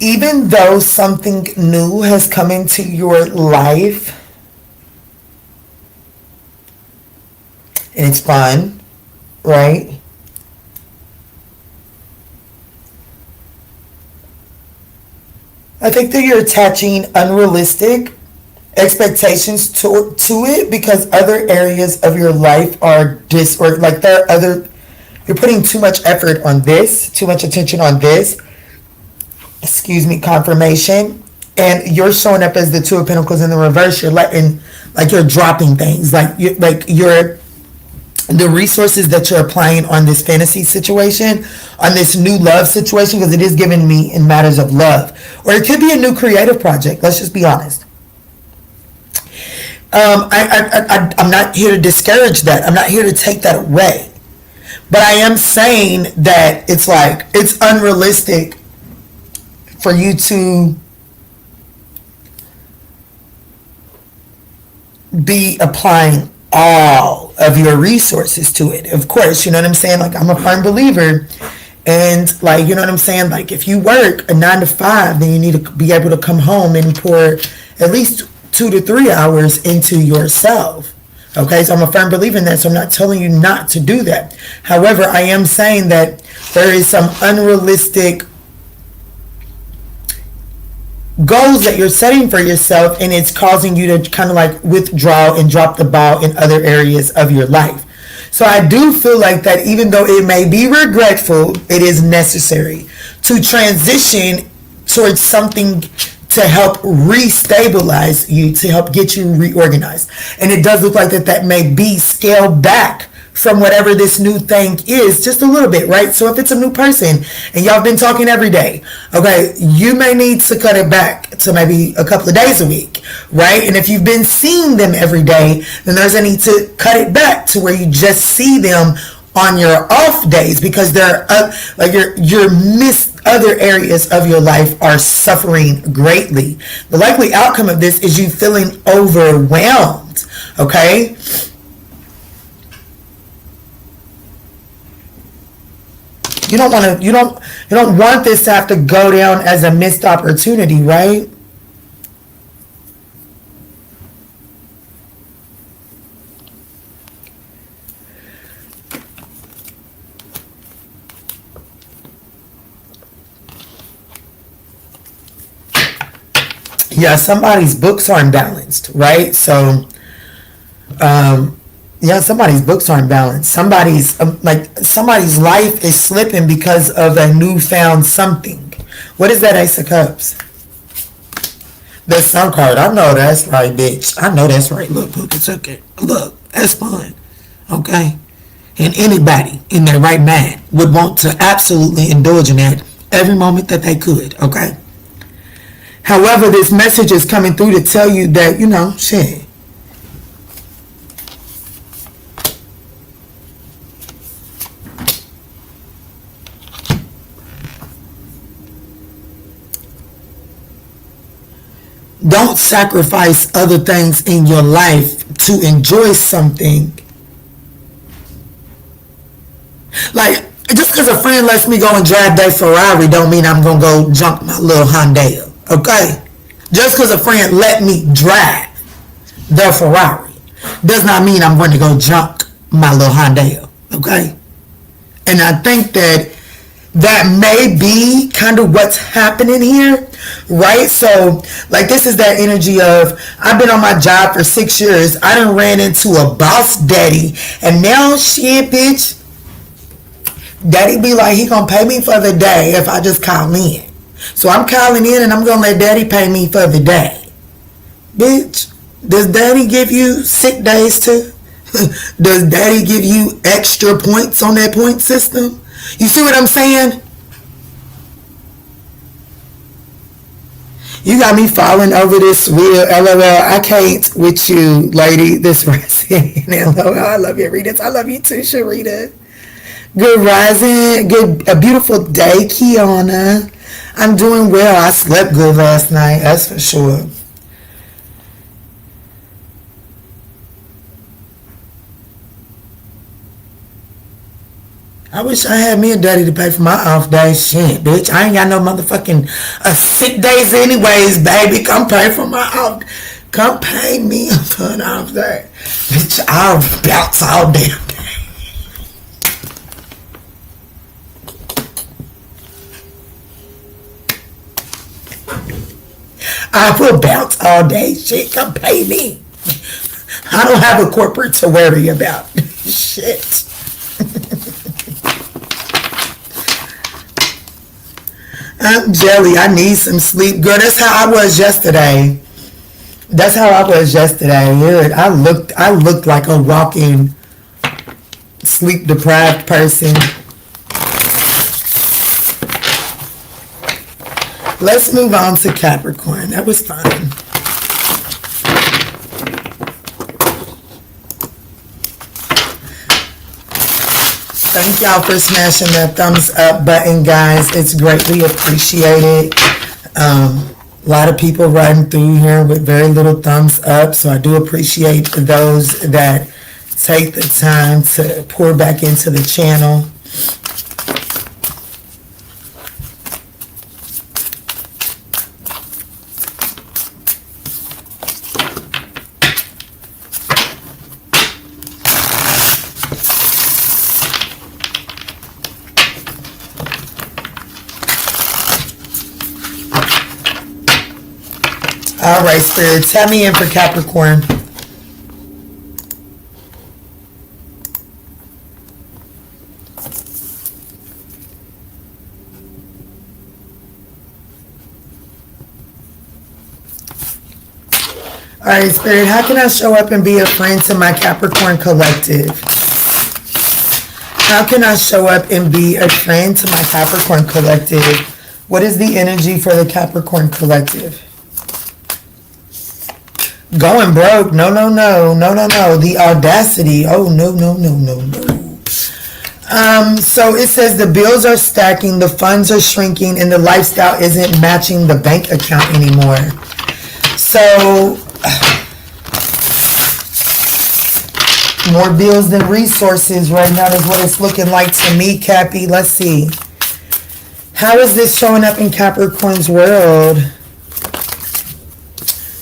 even though something new has come into your life and it's fun, right? I think that you're attaching unrealistic expectations to it because other areas of your life are you're putting too much effort on this, too much attention on this, confirmation, and you're showing up as the Two of Pentacles in the reverse. You're letting, like, you're dropping things, the resources that you're applying on this fantasy situation, on this new love situation, because it is giving me in matters of love, or it could be a new creative project. Let's just be honest. I'm not here to discourage that. I'm not here to take that away. But I am saying that it's unrealistic for you to be applying all of your resources to it. Of course, you know what I'm saying? Like, I'm a firm believer. And, like, you know what I'm saying? Like, if you work a 9 to 5, then you need to be able to come home and pour at least 2 to 3 hours into yourself. Okay, so I'm a firm believer in that, so I'm not telling you not to do that. However, I am saying that there is some unrealistic goals that you're setting for yourself, and it's causing you to kind of like withdraw and drop the ball in other areas of your life. So I do feel like that even though it may be regretful, it is necessary to transition towards something to help restabilize you, to help get you reorganized. And it does look like that may be scaled back from whatever this new thing is, just a little bit, right? So if it's a new person and y'all been talking every day, okay, you may need to cut it back to maybe a couple of days a week, right? And if you've been seeing them every day, then there's a need to cut it back to where you just see them on your off days, because they're your missed other areas of your life are suffering greatly. The likely outcome of this is you feeling overwhelmed, okay? You don't want this to have to go down as a missed opportunity, right? Yeah, somebody's books aren't balanced, right? So, yeah, somebody's books aren't balanced. Somebody's somebody's life is slipping because of a newfound something. What is that Ace of Cups? The Sun card. I know that's right, bitch. I know that's right. Look, it's okay. Look, that's fine. Okay? And anybody in their right mind would want to absolutely indulge in that every moment that they could. Okay? However, this message is coming through to tell you that, you know, shit. Don't sacrifice other things in your life to enjoy something. Like, just because a friend lets me go and drive their Ferrari don't mean I'm going to go junk my little Hyundai. Okay? Just because a friend let me drive their Ferrari does not mean I'm going to go junk my little Hyundai. Okay? And I think that may be kind of what's happening here, right? So, like, this is that energy of, I've been on my job for 6 years. I done ran into a boss daddy. And now, shit, bitch, daddy be like, he gonna pay me for the day if I just call in. So I'm calling in and I'm gonna let daddy pay me for the day. Bitch, does daddy give you sick days too? Does daddy give you extra points on that point system? You see what I'm saying? You got me falling over this wheel. LOL. I can't with you, lady. This rising. LOL. I love you, Rita. I love you too, Sharita. Good rising. A beautiful day, Kiana. I'm doing well. I slept good last night. That's for sure. I wish I had me a daddy to pay for my off days. Shit, bitch. I ain't got no motherfucking sick days anyways, baby. Come pay for my off. Come pay me for an off day. Bitch, I'll bounce all damn day. I will bounce all day. Shit, come pay me. I don't have a corporate to worry about. Shit. I'm jelly. I need some sleep. Girl, that's how I was yesterday. I looked like a walking sleep deprived person. Let's move on to Capricorn. That was fun. Thank y'all for smashing that thumbs up button, guys. It's greatly appreciated. A lot of people riding through here with very little thumbs up, so I do appreciate those that take the time to pour back into the channel. All right, Spirit, tell me in for Capricorn. All right, Spirit, how can I show up and be a friend to my Capricorn collective? How can I show up and be a friend to my Capricorn collective? What is the energy for the Capricorn collective? Going broke. No. The audacity. Oh, no. So it says the bills are stacking, the funds are shrinking, and the lifestyle isn't matching the bank account anymore. So, more bills than resources right now is what it's looking like to me, Cappy. Let's see. How is this showing up in Capricorn's world?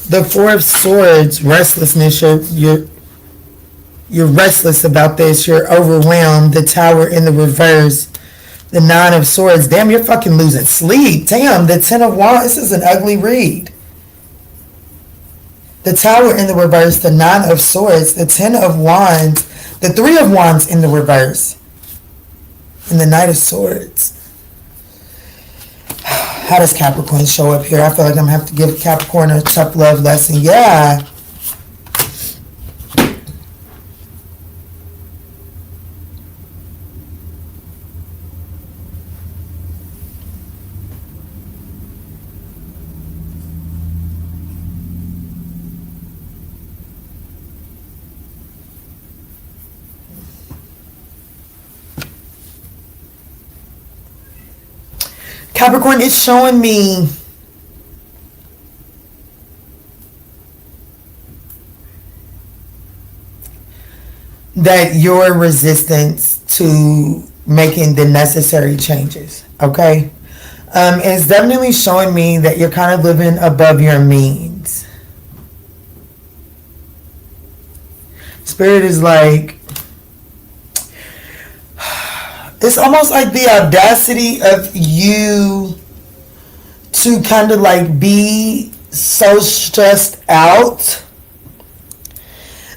The Four of Swords, restlessness. You're restless about this. You're overwhelmed. The Tower in the reverse. The Nine of Swords. Damn, you're fucking losing sleep. Damn, the Ten of Wands. This is an ugly read. the Tower in the reverse, the Nine of Swords, the Ten of Wands, the Three of Wands in the reverse, and the Knight of Swords. How does Capricorn show up here? I feel like I'm going to have to give Capricorn a tough love lesson. Yeah. Capricorn, it's showing me that your resistance to making the necessary changes, okay? It's definitely showing me that you're kind of living above your means. Spirit is like, it's almost like the audacity of you to kind of like be so stressed out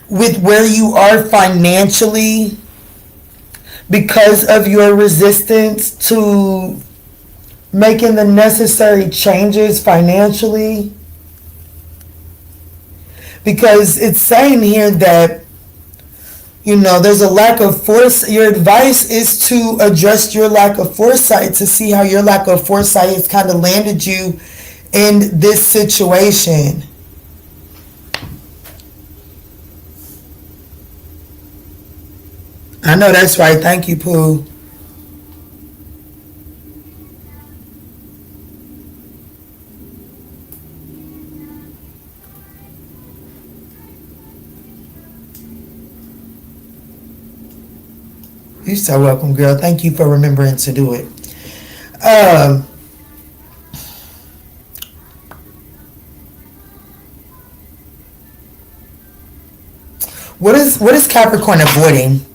with where you are financially because of your resistance to making the necessary changes financially. Because it's saying here that, you know, there's a lack of force. Your advice is to address your lack of foresight, to see how your lack of foresight has kind of landed you in this situation. I know that's right. Thank you, Pooh. You're so welcome, girl. Thank you for remembering to do it. What is Capricorn avoiding?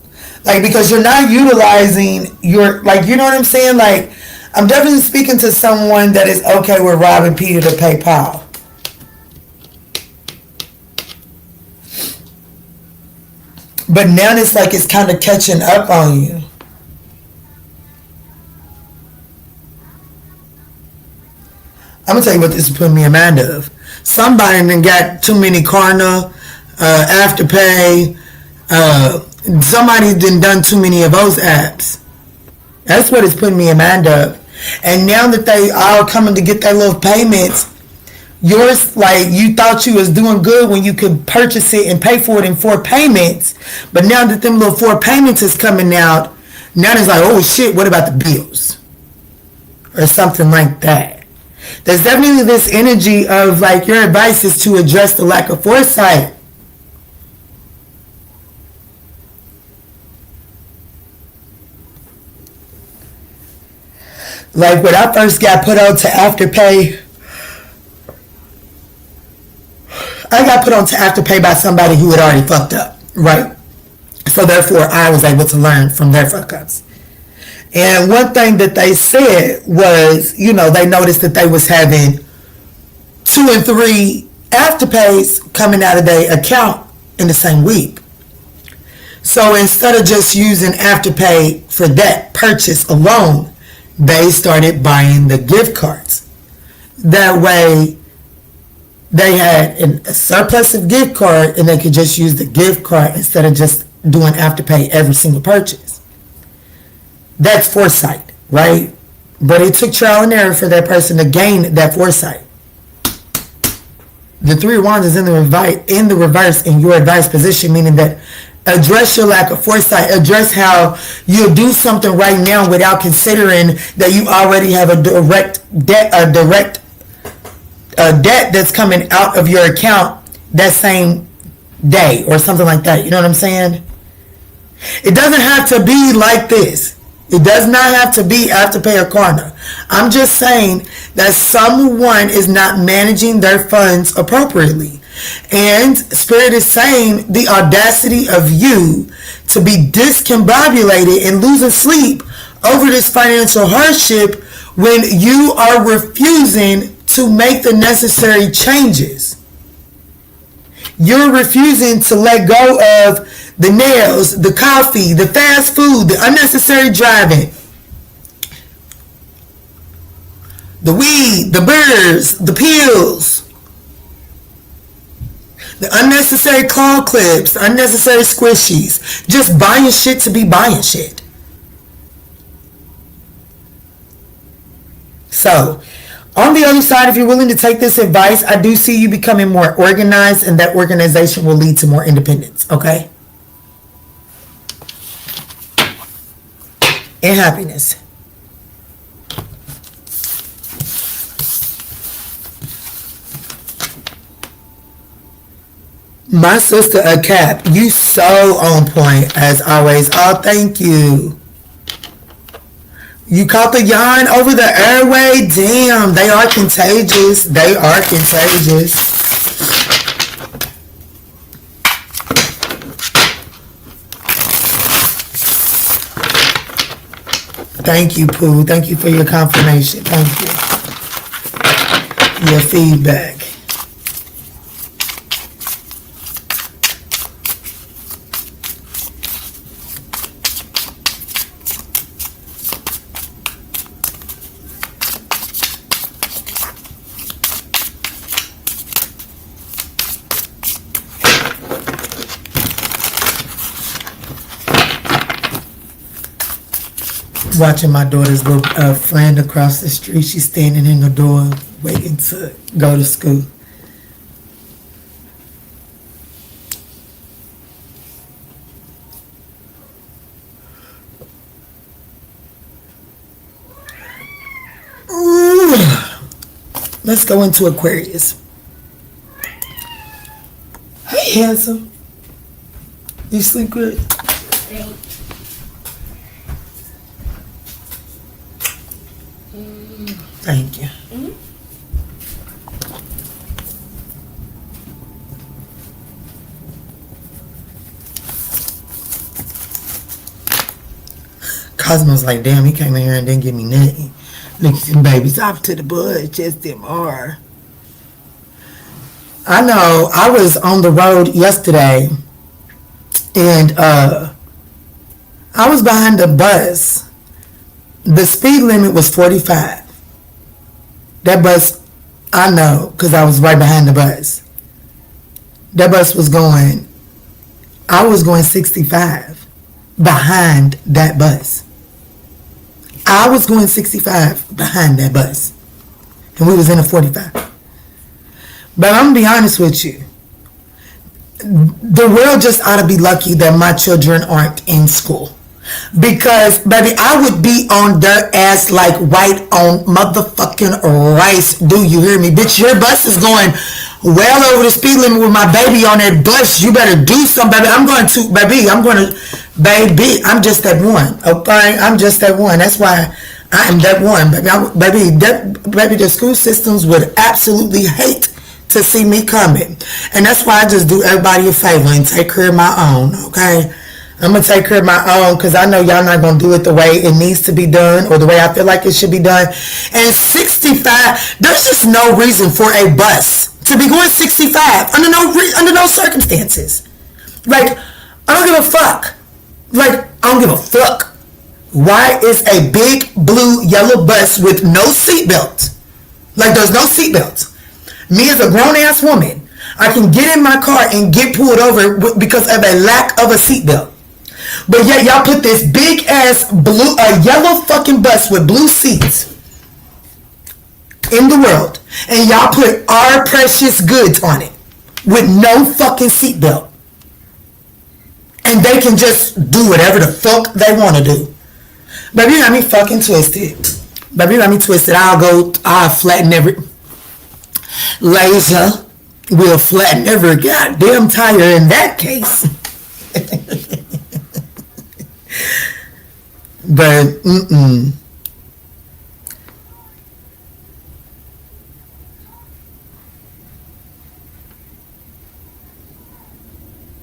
Like, because you're not utilizing your, like, you know what I'm saying? Like, I'm definitely speaking to someone that is okay with robbing Peter to pay Paul. But now it's like it's kind of catching up on you. I'm going to tell you what this is putting me in mind of. Somebody done got too many Klarna, Afterpay, somebody done too many of those apps. That's what it's putting me in mind of. And now that they are coming to get their little payments, yours, like, you thought you was doing good when you could purchase it and pay for it in 4 payments. But now that them little 4 payments is coming out, now it's like, oh shit, what about the bills? Or something like that. There's definitely this energy of like your advice is to address the lack of foresight. Like when I first got put on to Afterpay, I got put on to Afterpay by somebody who had already fucked up, right? So therefore, I was able to learn from their fuck-ups. And one thing that they said was, you know, they noticed that they was having 2 and 3 Afterpays coming out of their account in the same week. So instead of just using Afterpay for that purchase alone, they started buying the gift cards. That way, they had a surplus of gift card and they could just use the gift card instead of just doing Afterpay every single purchase. That's foresight, right? But it took trial and error for that person to gain that foresight. The 3 of Wands is in the reverse in your advice position, meaning that address your lack of foresight. Address how you'll do something right now without considering that you already have a direct debt that's coming out of your account that same day or something like that. You know what I'm saying? It doesn't have to be like this. It does not have to be Afterpay or Klarna. I'm just saying that someone is not managing their funds appropriately. And Spirit is saying the audacity of you to be discombobulated and losing sleep over this financial hardship when you are refusing to make the necessary changes. You're refusing to let go of the nails, the coffee, the fast food, the unnecessary driving, the weed, the birds, the pills, the unnecessary claw clips, the unnecessary squishies. Just buying shit to be buying shit. So, on the other side, if you're willing to take this advice, I do see you becoming more organized, and that organization will lead to more independence, okay? And happiness. My sister, a Cap, you so on point as always. Oh, thank you. You caught the yarn over the airway? Damn, they are contagious. They are contagious. Thank you, Pooh. Thank you for your confirmation. Thank you. Your feedback. Watching my daughter's little friend across the street. She's standing in the door waiting to go to school. Ooh. Let's go into Aquarius. Hey, handsome. You sleep good? Thank you. Cosmo's like, damn, he came in here and didn't give me nothing. Look at them babies off to the bud, just them are. I know, I was on the road yesterday, and I was behind a bus. The speed limit was 45. That bus, I know, because I was right behind the bus. That bus was going, I was going 65 behind that bus. I was going 65 behind that bus. And we was in a 45. But I'm going to be honest with you. The world just ought to be lucky that my children aren't in school. Because, baby, I would be on their ass like white on motherfucking rice. Do you hear me? Bitch, your bus is going well over the speed limit with my baby on that bus. You better do something, baby. I'm just that one. Okay? I'm just that one. That's why I am that one. Baby, the school systems would absolutely hate to see me coming. And that's why I just do everybody a favor and take care of my own, okay? I'm going to take care of my own because I know y'all not going to do it the way it needs to be done or the way I feel like it should be done. And 65, there's just no reason for a bus to be going 65 under no circumstances. Like, I don't give a fuck. Like, I don't give a fuck. Why is a big blue yellow bus with no seatbelt? Like, there's no seatbelt. Me as a grown-ass woman, I can get in my car and get pulled over because of a lack of a seatbelt. But yet y'all put this big ass yellow fucking bus with blue seats in the world, and y'all put our precious goods on it with no fucking seatbelt, and they can just do whatever the fuck they want to do. Baby, you got me fucking twisted. Baby, you got me twisted. I'll flatten every laser. Will flatten every goddamn tire in that case. But,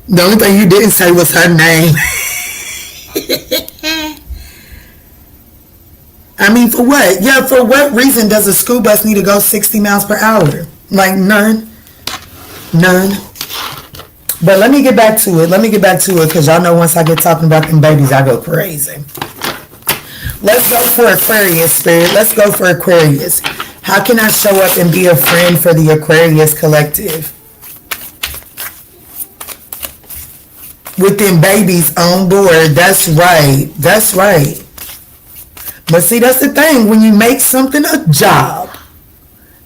The only thing you didn't say was her name. I mean, for what? Yeah, for what reason does a school bus need to go 60 miles per hour? Like, none. But let me get back to it. Because y'all know once I get talking about them babies, I go crazy. Let's go for Aquarius, Spirit. Let's go for Aquarius. How can I show up and be a friend for the Aquarius collective? With them babies on board. That's right. That's right. But see, that's the thing. When you make something a job,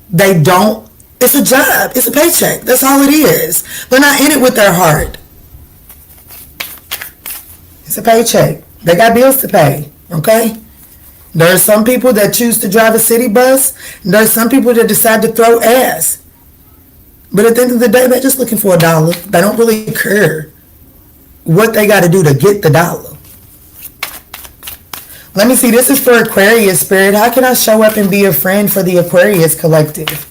they don't. It's a job. It's a paycheck. That's all it is. They're not in it with their heart. It's a paycheck. They got bills to pay. Okay? There are some people that choose to drive a city bus. And there are some people that decide to throw ass. But at the end of the day, they're just looking for $1. They don't really care what they got to do to get the $1. Let me see. This is for Aquarius, Spirit. How can I show up and be a friend for the Aquarius collective?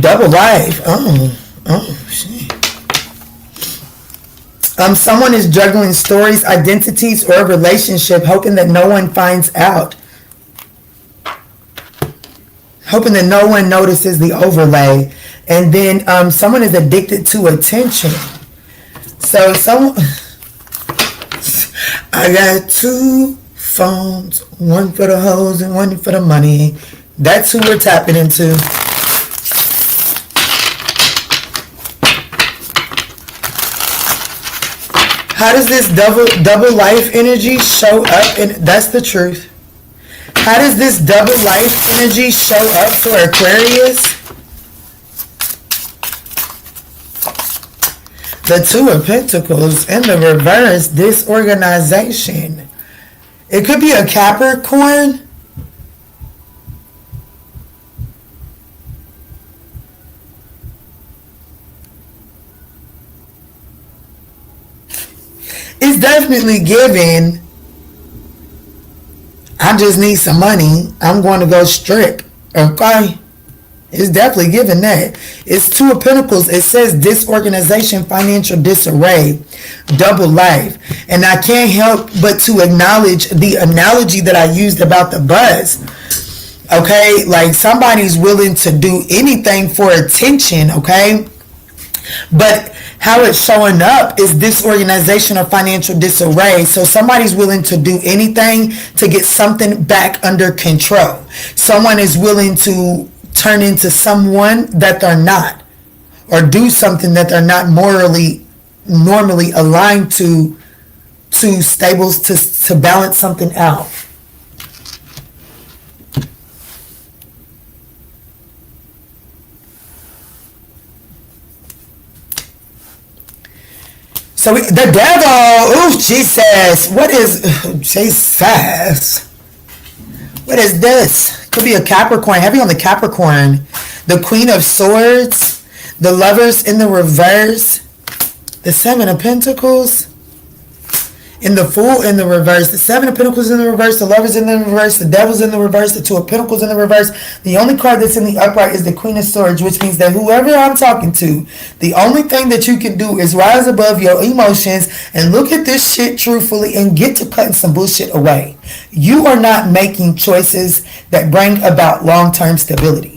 Double life. Oh, shit. Someone is juggling stories, identities, or a relationship, hoping that no one finds out. Hoping that no one notices the overlay. And then someone is addicted to attention. So someone... I got 2 phones. One for the hoes and one for the money. That's who we're tapping into. How does this double life energy show up? And that's the truth. How does this double life energy show up for Aquarius? The 2 of Pentacles in the reverse, disorganization. It could be a Capricorn. It's definitely given, I just need some money, I'm going to go strip. Okay? It's definitely given that. It's 2 of Pentacles. It says disorganization, financial disarray, double life. And I can't help but to acknowledge the analogy that I used about the bus. Okay? Like somebody's willing to do anything for attention. Okay? But how it's showing up is disorganization or financial disarray. So somebody's willing to do anything to get something back under control. Someone is willing to turn into someone that they're not, or do something that they're not normally aligned to stables to balance something out. So the devil, Jesus, what is, Jesus, what is this? Could be a Capricorn, heavy on the Capricorn. The Queen of Swords, the Lovers in the reverse, the 7 of Pentacles, in the Fool in the reverse, the 7 of Pentacles in the reverse, the Lovers in the reverse, the Devil's in the reverse, the 2 of Pentacles in the reverse. The only card that's in the upright is the Queen of Swords, which means that whoever I'm talking to, the only thing that you can do is rise above your emotions and look at this shit truthfully and get to cutting some bullshit away. You are not making choices that bring about long-term stability.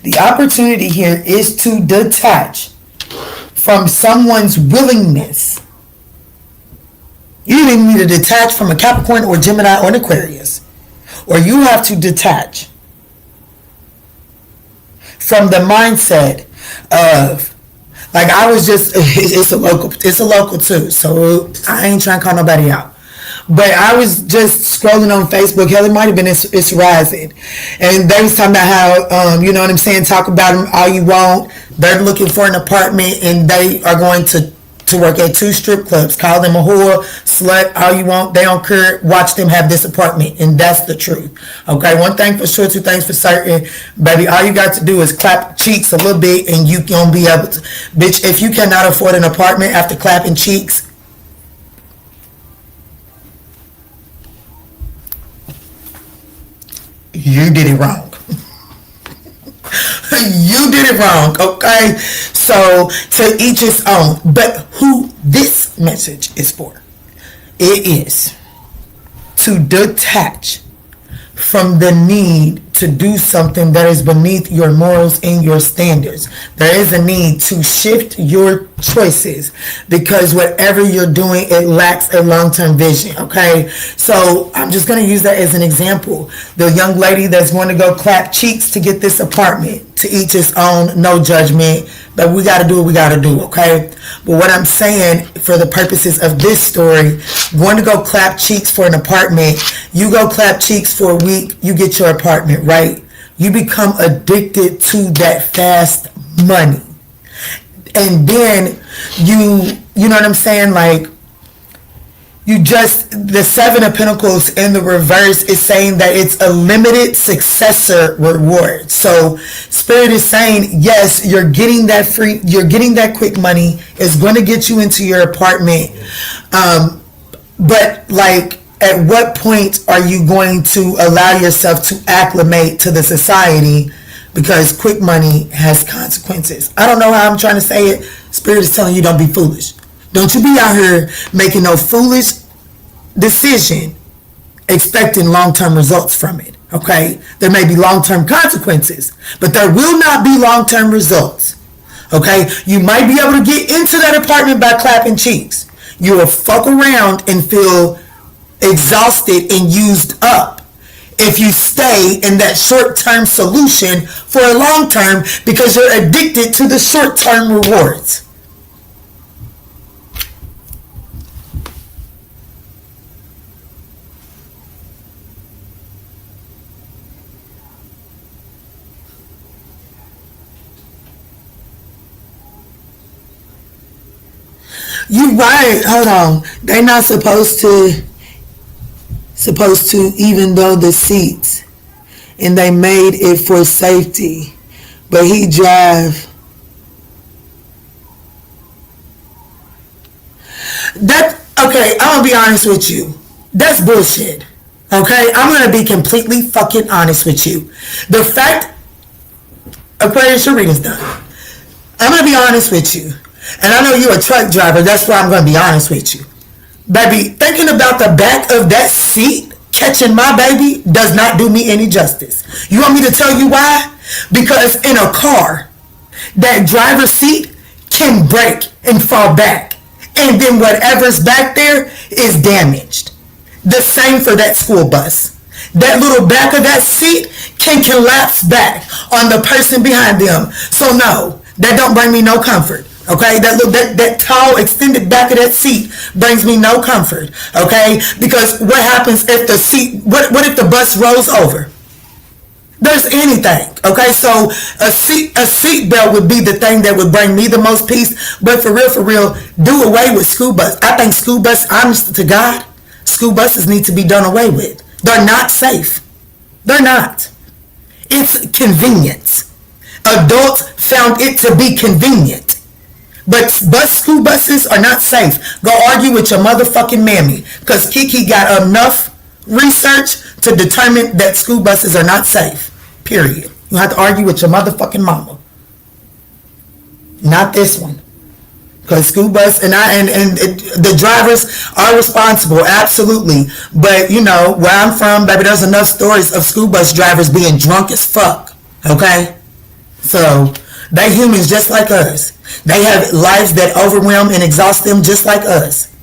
The opportunity here is to detach from someone's willingness. You don't even need to detach from a Capricorn or Gemini or an Aquarius. Or you have to detach from the mindset of, like I was just, it's a local too, so I ain't trying to call nobody out. But I was just scrolling on Facebook. Hell, it might have been It's Rising. And they was talking about how, you know what I'm saying, talk about them all you want. They're looking for an apartment and they are going to work at 2 strip clubs. Call them a whore, slut, all you want. They don't care. Watch them have this apartment. And that's the truth. Okay, one thing for sure, 2 things for certain. Baby, all you got to do is clap cheeks a little bit and you gonna be able to. Bitch, if you cannot afford an apartment after clapping cheeks, you did it wrong. You did it wrong, okay? So, to each his own. But who this message is for, it is to detach from the need to do something that is beneath your morals and your standards. There is a need to shift your choices because whatever you're doing, it lacks a long-term vision, okay? So I'm just going to use that as an example. The young lady that's going to go clap cheeks to get this apartment, to each his own, no judgment, but we got to do what we got to do, okay? But what I'm saying, for the purposes of this story, going to go clap cheeks for an apartment, you go clap cheeks for a week, you get your apartment, right? You become addicted to that fast money. And then you know what I'm saying? Like, the Seven of Pentacles in the reverse is saying that it's a limited successor reward. So Spirit is saying, yes, you're getting that quick money. It's going to get you into your apartment. But like, at what point are you going to allow yourself to acclimate to the society? Because quick money has consequences. I don't know how I'm trying to say it. Spirit is telling you, don't be foolish. Don't you be out here making no foolish decision expecting long-term results from it, okay? There may be long-term consequences, but there will not be long-term results, okay? You might be able to get into that apartment by clapping cheeks. You will fuck around and feel exhausted and used up if you stay in that short-term solution for a long-term because you're addicted to the short-term rewards. You right. Hold on. They not supposed to, even though the seats, and they made it for safety, but he drive. That, okay, I'm gonna be honest with you. That's bullshit. Okay? I'm gonna be completely fucking honest with you. The fact, Aquarius, your reading's done. I'm gonna be honest with you. And I know you're a truck driver, that's why I'm going to be honest with you. Baby, thinking about the back of that seat catching my baby does not do me any justice. You want me to tell you why? Because in a car, that driver's seat can break and fall back. And then whatever's back there is damaged. The same for that school bus. That little back of that seat can collapse back on the person behind them. So no, that don't bring me no comfort. Okay, that tall extended back of that seat brings me no comfort. Okay, because what happens if the seat? What if the bus rolls over? There's anything. Okay, so a seat belt would be the thing that would bring me the most peace. But for real, do away with school bus. I think school bus, honest to God, school buses need to be done away with. They're not safe. They're not. It's convenience. Adults found it to be convenient. But school buses are not safe. Go argue with your motherfucking mammy. Because Kiki got enough research to determine that school buses are not safe. Period. You have to argue with your motherfucking mama. Not this one. Because school bus, and the drivers are responsible, absolutely. But, you know, where I'm from, baby, there's enough stories of school bus drivers being drunk as fuck. Okay? So, they humans just like us. They have lives that overwhelm and exhaust them just like us.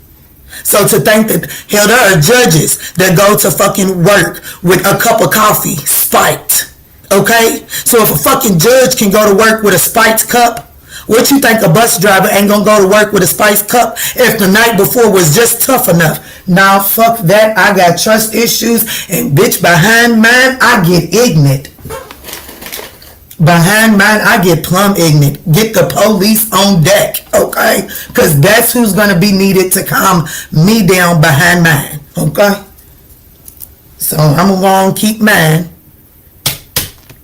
So to think that, hell, there are judges that go to fucking work with a cup of coffee spiked. Okay? So if a fucking judge can go to work with a spiked cup, what you think a bus driver ain't gonna go to work with a spiked cup if the night before was just tough enough? Nah, fuck that. I got trust issues, and bitch, behind mine, I get ignorant. Behind mine, I get plumb ignorant. Get the police on deck, okay? Because that's who's going to be needed to calm me down behind mine, okay? So I'm going to go and keep mine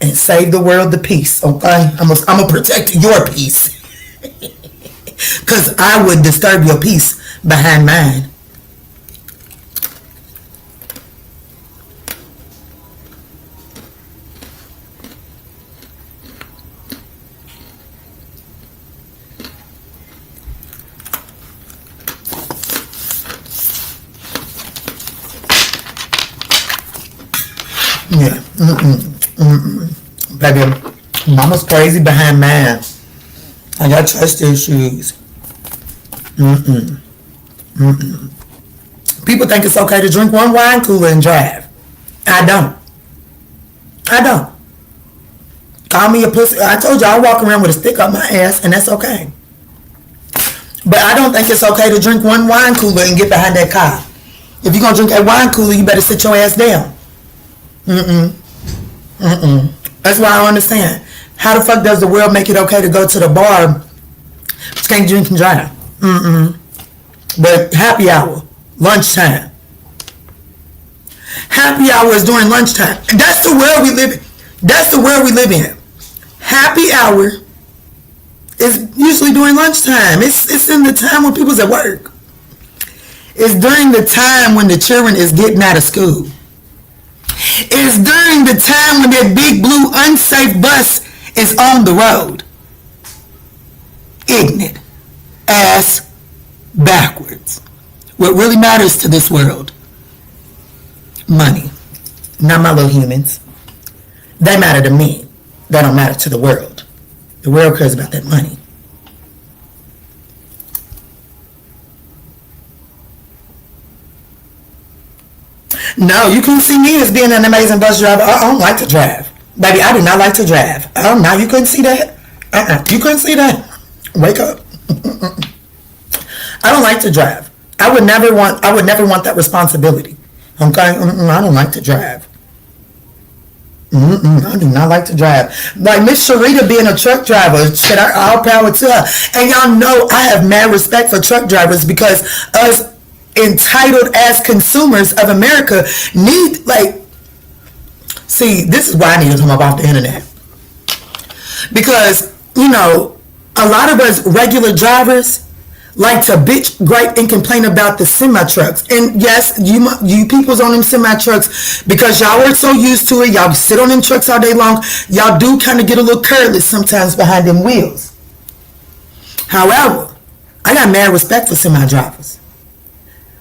and save the world the peace, okay? I'm going to protect your peace. Because I would disturb your peace behind mine. Baby, mama's crazy behind man. I got trust issues. People think it's okay to drink one wine cooler and drive. I don't. Call me a pussy. I told you I walk around with a stick up my ass, and that's okay. But I don't think it's okay to drink one wine cooler and get behind that car. If you're gonna drink a wine cooler, you better sit your ass down. That's why I don't understand. How the fuck does the world make it okay to go to the bar but you can't drink and drive? But happy hour, lunchtime. Happy hour is during lunchtime. And that's the world we live in. That's the world we live in. Happy hour is usually during lunchtime. It's in the time when people's at work. It's during the time when the children is getting out of school. It's during the time when that big blue unsafe bus is on the road. Ignorant. Ass backwards. What really matters to this world? Money. Not my little humans. They matter to me. They don't matter to the world. The world cares about that money. No, you couldn't see me as being an amazing bus driver. I don't like to drive. Baby, I do not like to drive. Oh, no, you couldn't see that? You couldn't see that? Wake up. I don't like to drive. I would never want that responsibility. Okay? I don't like to drive. I do not like to drive. Like Miss Sharita being a truck driver, shit, all power to her. And y'all know I have mad respect for truck drivers because us entitled as consumers of America need, like, see, this is why I need to come up off the internet. Because, you know, a lot of us regular drivers like to bitch, gripe, and complain about the semi-trucks. And yes, you people's on them semi-trucks because y'all are so used to it. Y'all sit on them trucks all day long. Y'all do kind of get a little careless sometimes behind them wheels. However, I got mad respect for semi-drivers.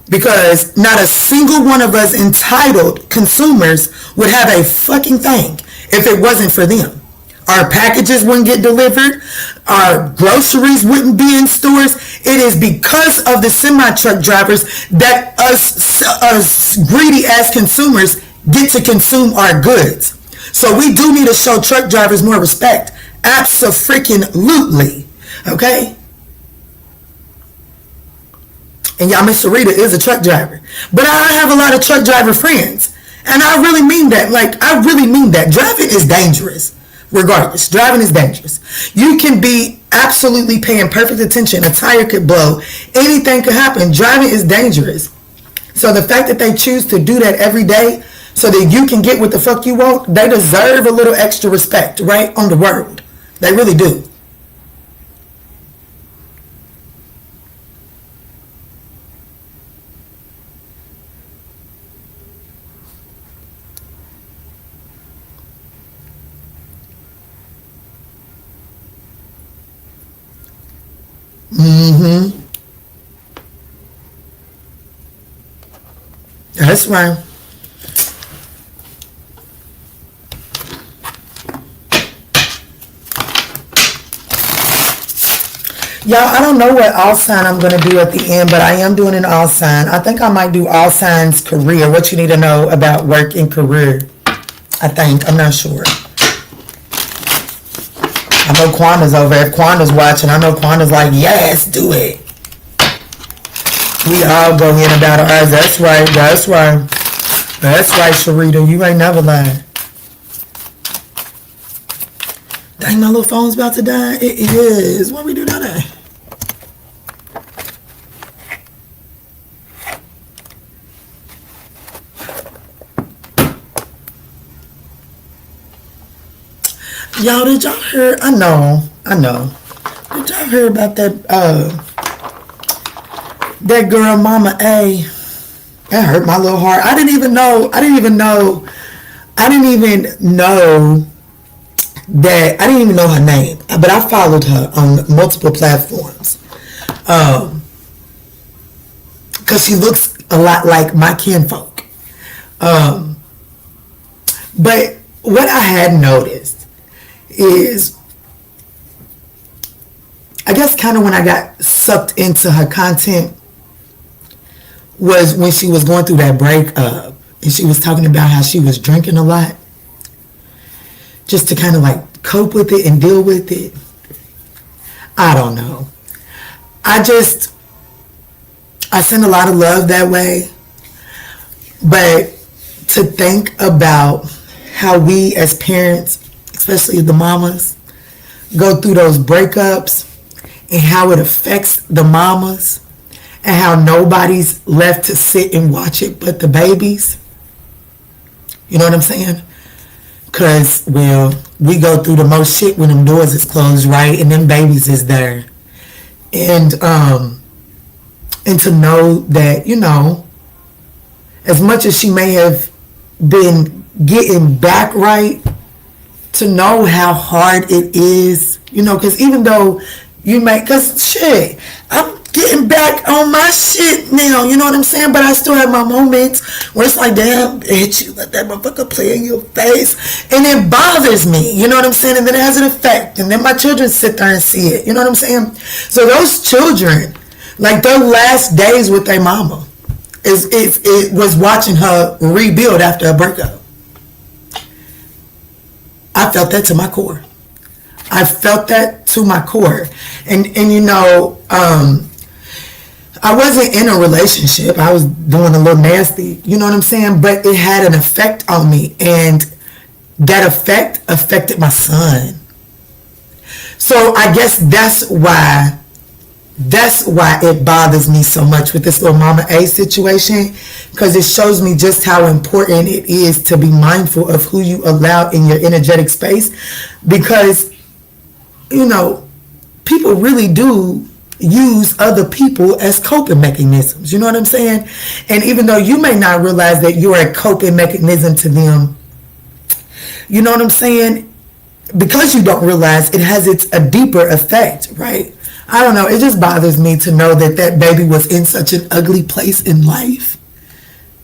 Because not a single one of us entitled consumers would have a fucking thing if it wasn't for them. Our packages wouldn't get delivered. Our groceries wouldn't be in stores. It is because of the semi-truck drivers that us greedy ass consumers get to consume our goods. So we do need to show truck drivers more respect. Abso-freaking-lutely. Okay? And y'all, Miss Sharita is a truck driver. But I have a lot of truck driver friends. And I really mean that. Like, I really mean that. Driving is dangerous. Regardless, driving is dangerous. You can be absolutely paying perfect attention. A tire could blow. Anything could happen. Driving is dangerous. So the fact that they choose to do that every day so that you can get what the fuck you want, they deserve a little extra respect, right? On the world. They really do. That's right. Y'all, I don't know what all sign I'm going to do at the end, but I am doing an all sign. I think I might do all signs career. What you need to know about work and career. I think. I'm not sure. I know Quanda's over. If Quanda's watching, I know Quanda's like, yes, do it. We all go in about ours. That's right. That's right. That's right, Sharita. You ain't never lied. Dang, my little phone's about to die. It is. What we do today? Y'all, did y'all hear? I know. Did y'all hear about that, that girl, Mama A? That hurt my little heart. I didn't even know that, I didn't even know her name. But I followed her on multiple platforms. Because she looks a lot like my kinfolk. But what I had noticed is, I guess kind of when I got sucked into her content was when she was going through that breakup and she was talking about how she was drinking a lot just to kind of like cope with it and deal with it. I don't know. I send a lot of love that way, but to think about how we as parents, especially the mamas, go through those breakups and how it affects the mamas and how nobody's left to sit and watch it but the babies. You know what I'm saying? Because, well, we go through the most shit when them doors is closed, right? And them babies is there. And to know that, you know, as much as she may have been getting back right, to know how hard it is, you know, because even though you may, because shit, I'm getting back on my shit now, you know what I'm saying? But I still have my moments where it's like, damn, bitch, you let that motherfucker play in your face. And it bothers me, you know what I'm saying? And then it has an effect. And then my children sit there and see it, you know what I'm saying? So those children, like their last days with their mama, it was watching her rebuild after a breakup. I felt that to my core. I felt that to my core. And you know, I wasn't in a relationship. I was doing a little nasty, you know what I'm saying? But it had an effect on me, and that effect affected my son. So I guess that's why it bothers me so much with this little Mama A situation, because it shows me just how important it is to be mindful of who you allow in your energetic space, because, you know, people really do use other people as coping mechanisms, you know what I'm saying? And even though you may not realize that you're a coping mechanism to them, you know what I'm saying? Because you don't realize it has a deeper effect, right? I don't know. It just bothers me to know that that baby was in such an ugly place in life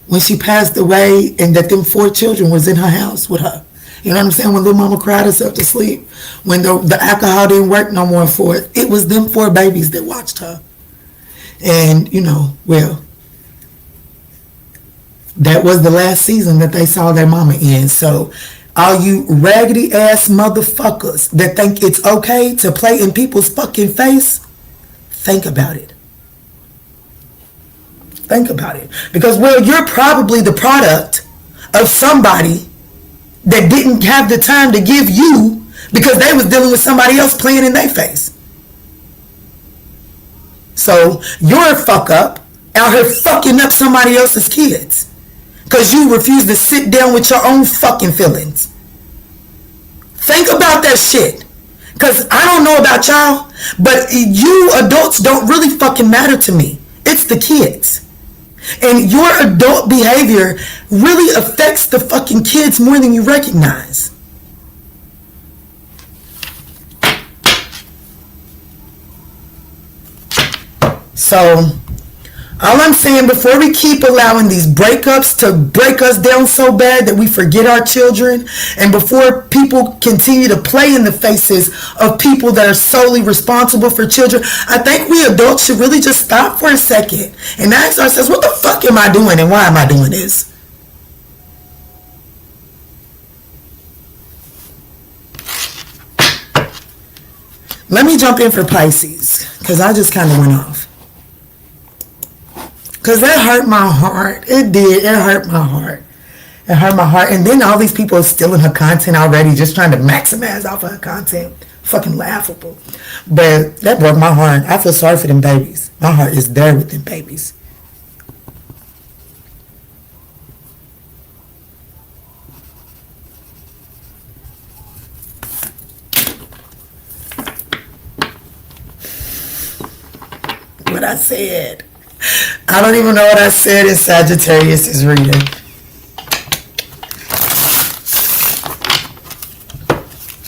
when she passed away, and that them 4 children was in her house with her. You know what I'm saying? When little mama cried herself to sleep, when the alcohol didn't work no more for it, it was them 4 babies that watched her. And, you know, well, that was the last season that they saw their mama in. So all you raggedy ass motherfuckers that think it's okay to play in people's fucking face, think about it. Think about it. Because, well, you're probably the product of somebody that didn't have the time to give you because they was dealing with somebody else playing in their face. So you're a fuck up out here fucking up somebody else's kids because you refuse to sit down with your own fucking feelings. Think about that shit. Because I don't know about y'all, but you adults don't really fucking matter to me. It's the kids. And your adult behavior really affects the fucking kids more than you recognize. So, all I'm saying, before we keep allowing these breakups to break us down so bad that we forget our children, and before people continue to play in the faces of people that are solely responsible for children, I think we adults should really just stop for a second and ask ourselves, what the fuck am I doing and why am I doing this? Let me jump in for Pisces, because I just kind of went off. Because that hurt my heart. It did. It hurt my heart. It hurt my heart. And then all these people are stealing her content already, just trying to maximize off of her content. Fucking laughable. But that broke my heart. I feel sorry for them babies. My heart is there with them babies. What I said. I don't even know what I said in Sagittarius' reading.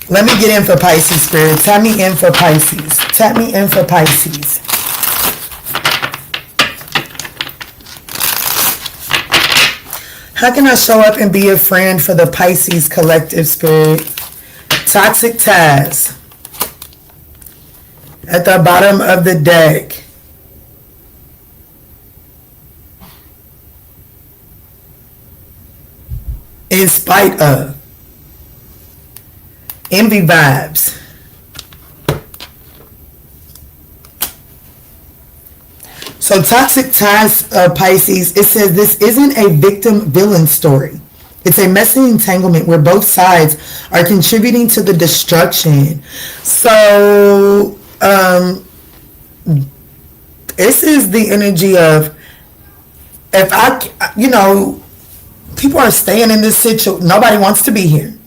Let me get in for Pisces, Spirit. Tap me in for Pisces. Tap me in for Pisces. How can I show up and be a friend for the Pisces collective spirit? Toxic ties. At the bottom of the deck. In spite of. Envy vibes. So toxic ties, Pisces, it says this isn't a victim-villain story. It's a messy entanglement where both sides are contributing to the destruction. So, this is the energy of, if I, you know, people are staying in this situation. Nobody wants to be here.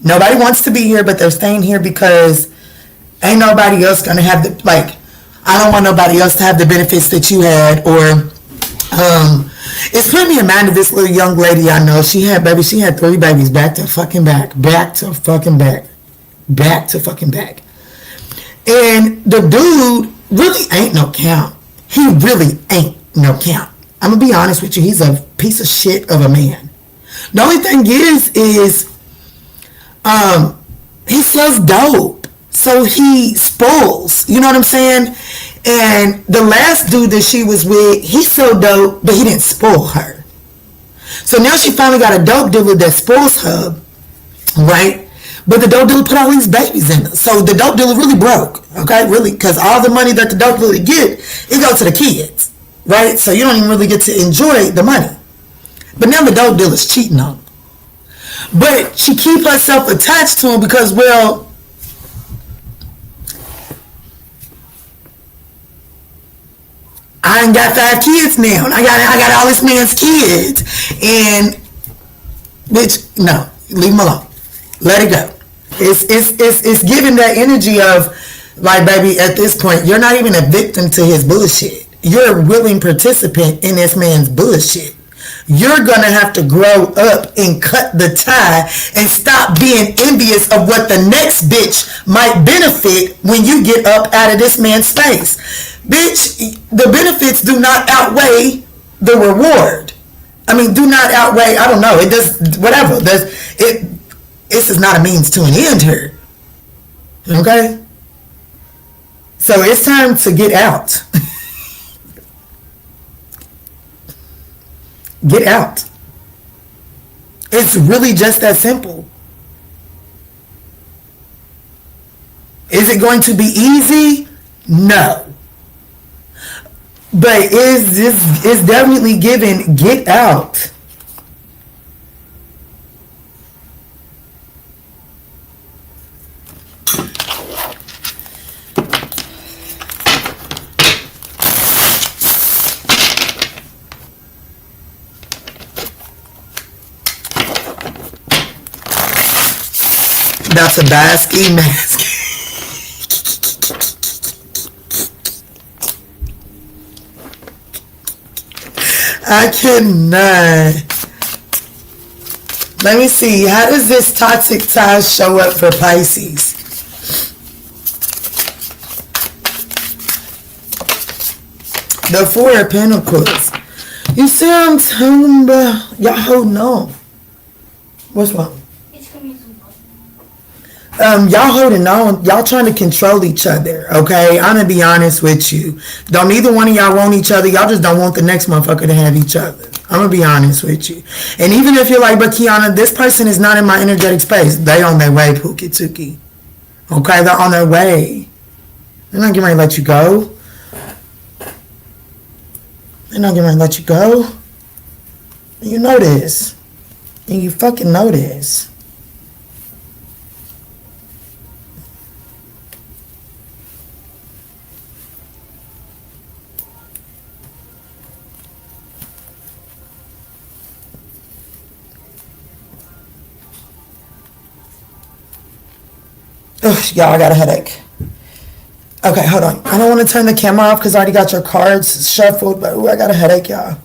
Nobody wants to be here, but they're staying here because ain't nobody else going to have the, like, I don't want nobody else to have the benefits that you had, or it's putting me in mind of this little young lady I know. She had 3 babies back to fucking back. And the dude really ain't no count. He really ain't no count. I'm gonna be honest with you, he's a piece of shit of a man. The only thing is he sells dope. So he spoils, you know what I'm saying? And the last dude that she was with, he sold dope, but he didn't spoil her. So now she finally got a dope dealer that spoils her, right? But the dope dealer put all these babies in her. So the dope dealer really broke, okay? Really, because all the money that the dope dealer get, it goes to the kids, right? So you don't even really get to enjoy the money. But now the dope dealer's cheating on her. But she keep herself attached to him because, well, I ain't got 5 kids now. I got all this man's kids. And, bitch, no. Leave him alone. Let it go. It's giving that energy of, like, baby, at this point, you're not even a victim to his bullshit. You're a willing participant in this man's bullshit. You're going to have to grow up and cut the tie and stop being envious of what the next bitch might benefit when you get up out of this man's face. Bitch, the benefits do not outweigh the reward. I mean, do not outweigh, I don't know, it does, whatever. This is not a means to an end here. Okay? So it's time to get out. Get out. It's really just that simple. Is it going to be easy? No. But it's definitely given, get out. That's a bad ski mask. I cannot. Let me see. How does this toxic tie show up for Pisces? The 4 of Pentacles. You see what I'm talking about? Y'all holding on. What's wrong? Y'all holding on. Y'all trying to control each other, okay? I'm gonna be honest with you. Don't neither one of y'all want each other. Y'all just don't want the next motherfucker to have each other. I'm gonna be honest with you. And even if you're like, but Kiana, this person is not in my energetic space. They on their way, Pookie Tookie. Okay, they're on their way. They're not getting ready to let you go. They're not getting ready to let you go. And you know this. And you fucking know this. Ugh, y'all, I got a headache. Okay, hold on. I don't want to turn the camera off because I already got your cards shuffled, but ooh, I got a headache, y'all.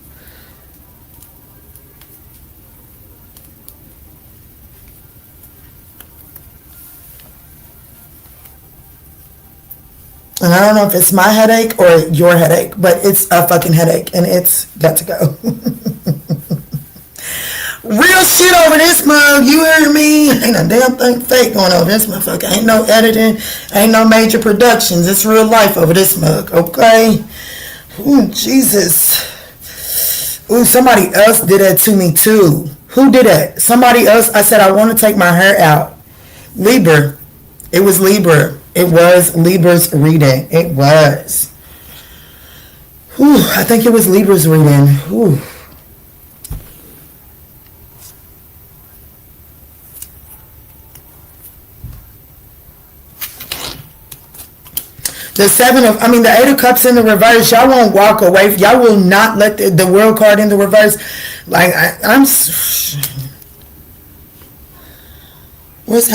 And I don't know if it's my headache or your headache, but it's a fucking headache, and it's got to go. Real shit over this mug. You heard me? Ain't a damn thing fake going over this motherfucker. Ain't no editing. Ain't no major productions. It's real life over this mug. Okay? Ooh, Jesus. Ooh, somebody else did that to me too. Who did that? Somebody else. I said I want to take my hair out. Libra. It was Libra. It was Libra's reading. It was. Ooh, I think it was Libra's reading. Ooh. The Eight of Cups in the reverse. Y'all won't walk away. Y'all will not let the World card in the reverse. Like, how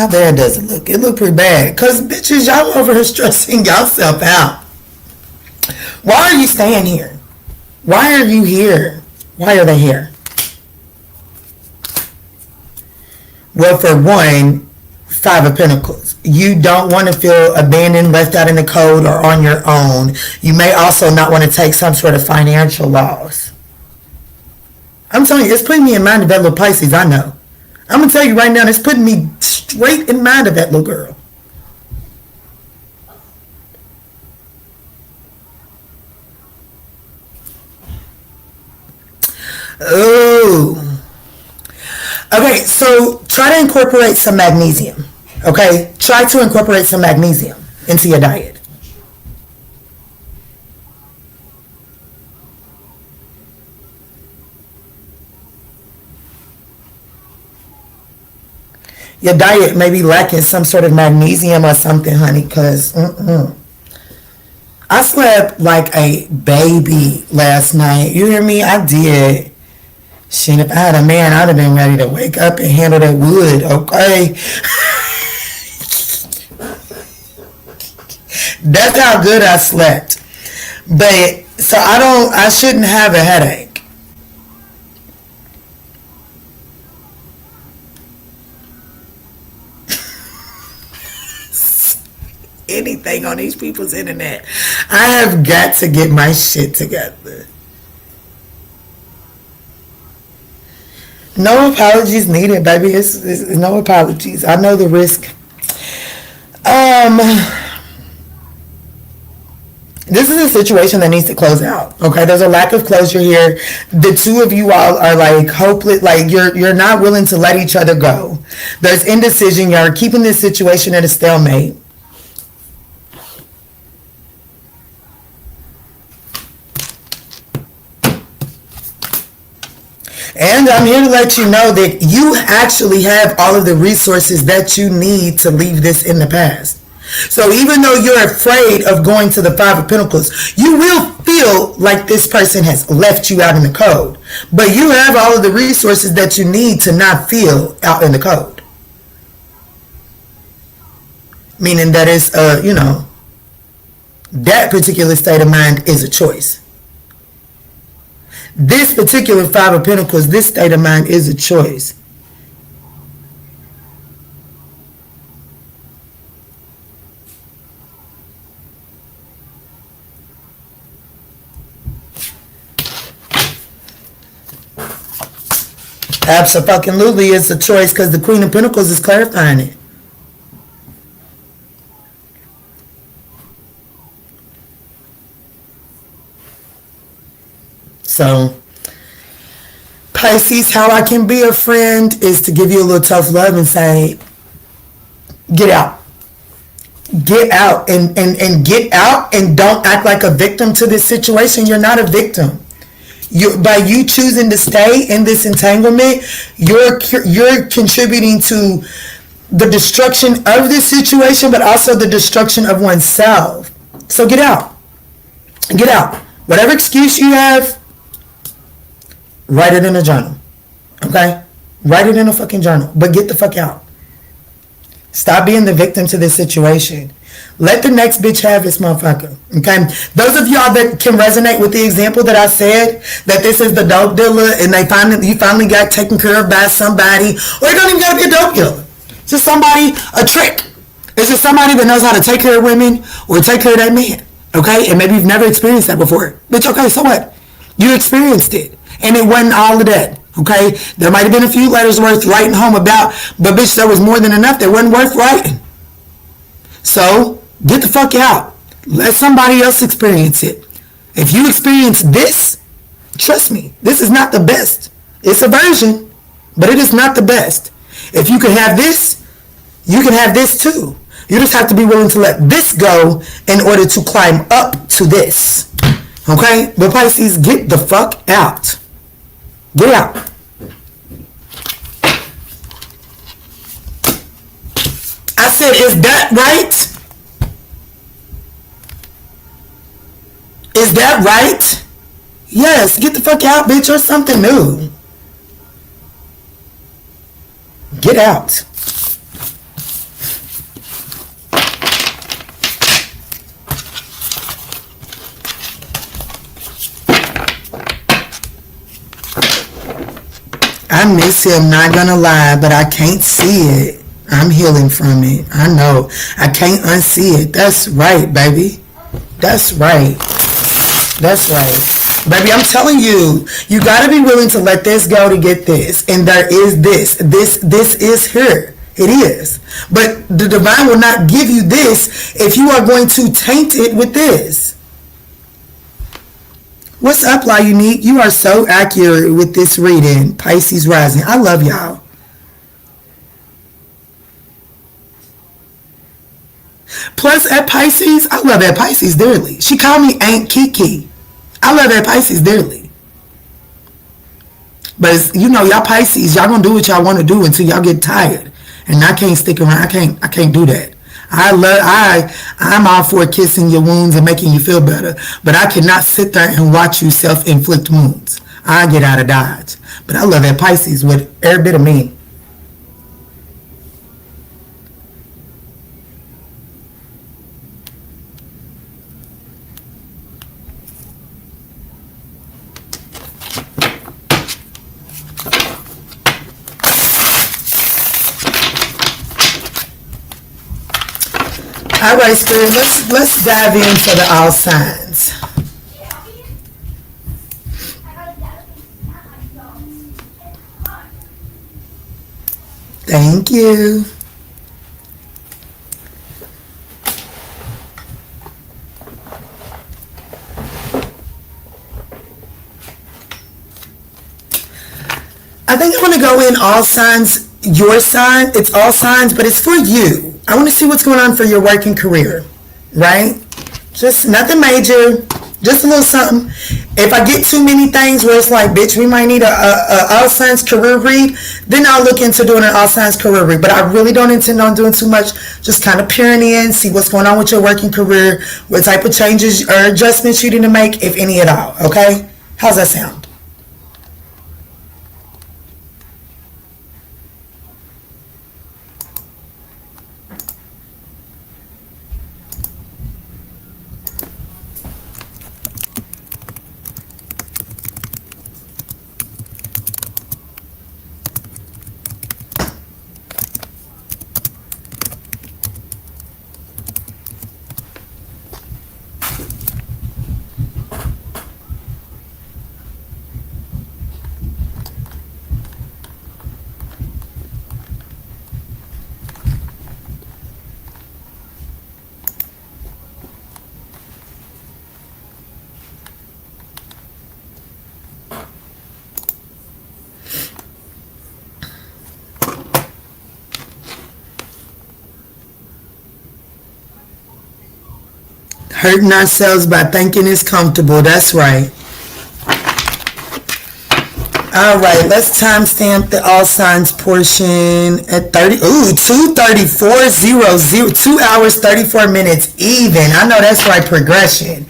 bad does it look? It look pretty bad. Because, bitches, y'all over here stressing yourself out. Why are you staying here? Why are you here? Why are they here? Well, for one, Five of Pentacles. You don't want to feel abandoned, left out in the cold, or on your own. You may also not want to take some sort of financial loss. I'm telling you, it's putting me in mind of that little Pisces, I know. I'm going to tell you right now, it's putting me straight in mind of that little girl. Oh. Okay, so try to incorporate some magnesium. Okay? Try to incorporate some magnesium into your diet. Your diet may be lacking some sort of magnesium or something, honey, because I slept like a baby last night. You hear me? I did. Shit, if I had a man, I'd have been ready to wake up and handle that wood, okay? That's how good I slept. But, so I shouldn't have a headache. Anything on these people's internet. I have got to get my shit together. No apologies needed, baby. It's no apologies. I know the risk. This is a situation that needs to close out. Okay, there's a lack of closure here. The two of you all are like hopeless. Like you're not willing to let each other go. There's indecision. You're keeping this situation at a stalemate. And I'm here to let you know that you actually have all of the resources that you need to leave this in the past. So even though you're afraid of going to the Five of Pentacles, you will feel like this person has left you out in the cold. But you have all of the resources that you need to not feel out in the cold. Meaning that it's, that particular state of mind is a choice. This particular Five of Pentacles, this state of mind is a choice. Absolutely, it's a choice because the Queen of Pentacles is clarifying it. So, Pisces, how I can be a friend is to give you a little tough love and say, get out. Get out and get out and don't act like a victim to this situation. You're not a victim. By you choosing to stay in this entanglement, you're contributing to the destruction of this situation, but also the destruction of oneself. So get out. Get out. Whatever excuse you have, write it in a journal. Okay? Write it in a fucking journal. But get the fuck out. Stop being the victim to this situation. Let the next bitch have this motherfucker. Okay? Those of y'all that can resonate with the example that I said, that this is the dope dealer and you finally got taken care of by somebody, or it don't even gotta be a dope dealer. It's just somebody, a trick. It's just somebody that knows how to take care of women or take care of that man. Okay? And maybe you've never experienced that before. Bitch, okay, so what? You experienced it. And it wasn't all of that. Okay? There might have been a few letters worth writing home about, but bitch, there was more than enough that wasn't worth writing. So, get the fuck out. Let somebody else experience it. If you experience this, trust me, this is not the best. It's a version, but it is not the best. If you can have this, you can have this too. You just have to be willing to let this go in order to climb up to this. Okay? But Pisces, get the fuck out. Get out. I said, is that right? Is that right? Yes, get the fuck out, bitch, or something new. Get out. I miss him, not gonna lie, but I can't see it. I'm healing from it. I know. I can't unsee it. That's right, baby. That's right. That's right. Baby, I'm telling you, you gotta be willing to let this go to get this. And there is this. This is here. It is. But the divine will not give you this if you are going to taint it with this. What's up, La Unique? You are so accurate with this reading. Pisces rising. I love y'all. Plus, at Pisces, I love at Pisces dearly. She called me Aunt Kiki. I love at Pisces dearly. But, you know, y'all Pisces, y'all gonna do what y'all want to do until y'all get tired. And I can't stick around. I can't do that. I'm all for kissing your wounds and making you feel better, but I cannot sit there and watch you self-inflict wounds. I get out of Dodge. But I love that Pisces with every bit of me. All right, Spirit, let's dive in for the all signs. Thank you. I think I want to go in all signs, your sign. It's all signs, but it's for you. I want to see what's going on for your working career, right? Just nothing major, just a little something. If I get too many things where it's like, bitch, we might need a all signs career read, then I'll look into doing an all signs career read. But I really don't intend on doing too much. Just kind of peering in, see what's going on with your working career, what type of changes or adjustments you need to make, if any at all, okay? How's that sound? Hurting ourselves by thinking it's comfortable. That's right. All right, let's timestamp the all signs portion at 2:34:00, 2 hours 34 minutes even. I know that's right, progression.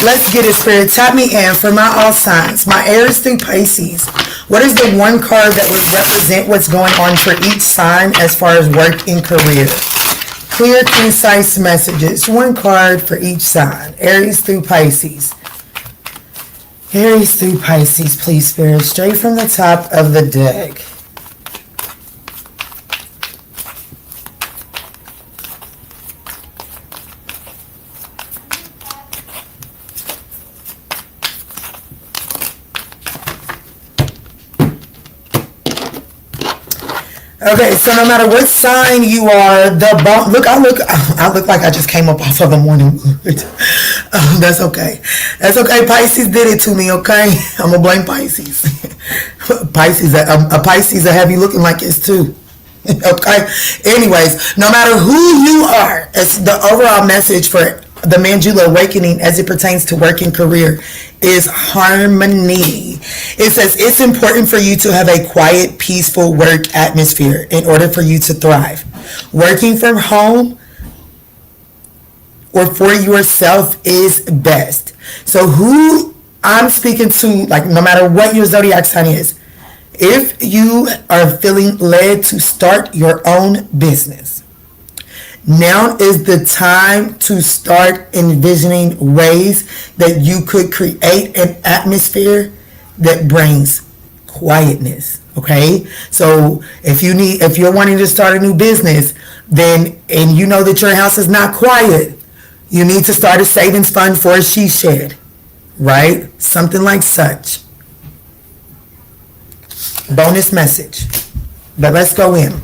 Let's get it, Spirit. Tap me in for my all signs. My Aries through Pisces. What is the one card that would represent what's going on for each sign as far as work and career? Clear, concise messages. One card for each sign. Aries through Pisces. Aries through Pisces, please, Spirit. Straight from the top of the deck. Okay, so no matter what sign you are, I look like I just came up off of a morning wood. That's okay. That's okay. Pisces did it to me, okay? I'm going to blame Pisces. Pisces, a Pisces, I have you looking like it's too. Okay? Anyways, no matter who you are, it's the overall message for the Manjula Awakening as it pertains to work and career is harmony. It says it's important for you to have a quiet, peaceful work atmosphere in order for you to thrive. Working from home or for yourself is best. So who I'm speaking to, like no matter what your zodiac sign is, if you are feeling led to start your own business, now is the time to start envisioning ways that you could create an atmosphere that brings quietness. Okay, so if you're wanting to start a new business, then and you know that your house is not quiet, you need to start a savings fund for a she shed, right? Something like such. Bonus message, but let's go in.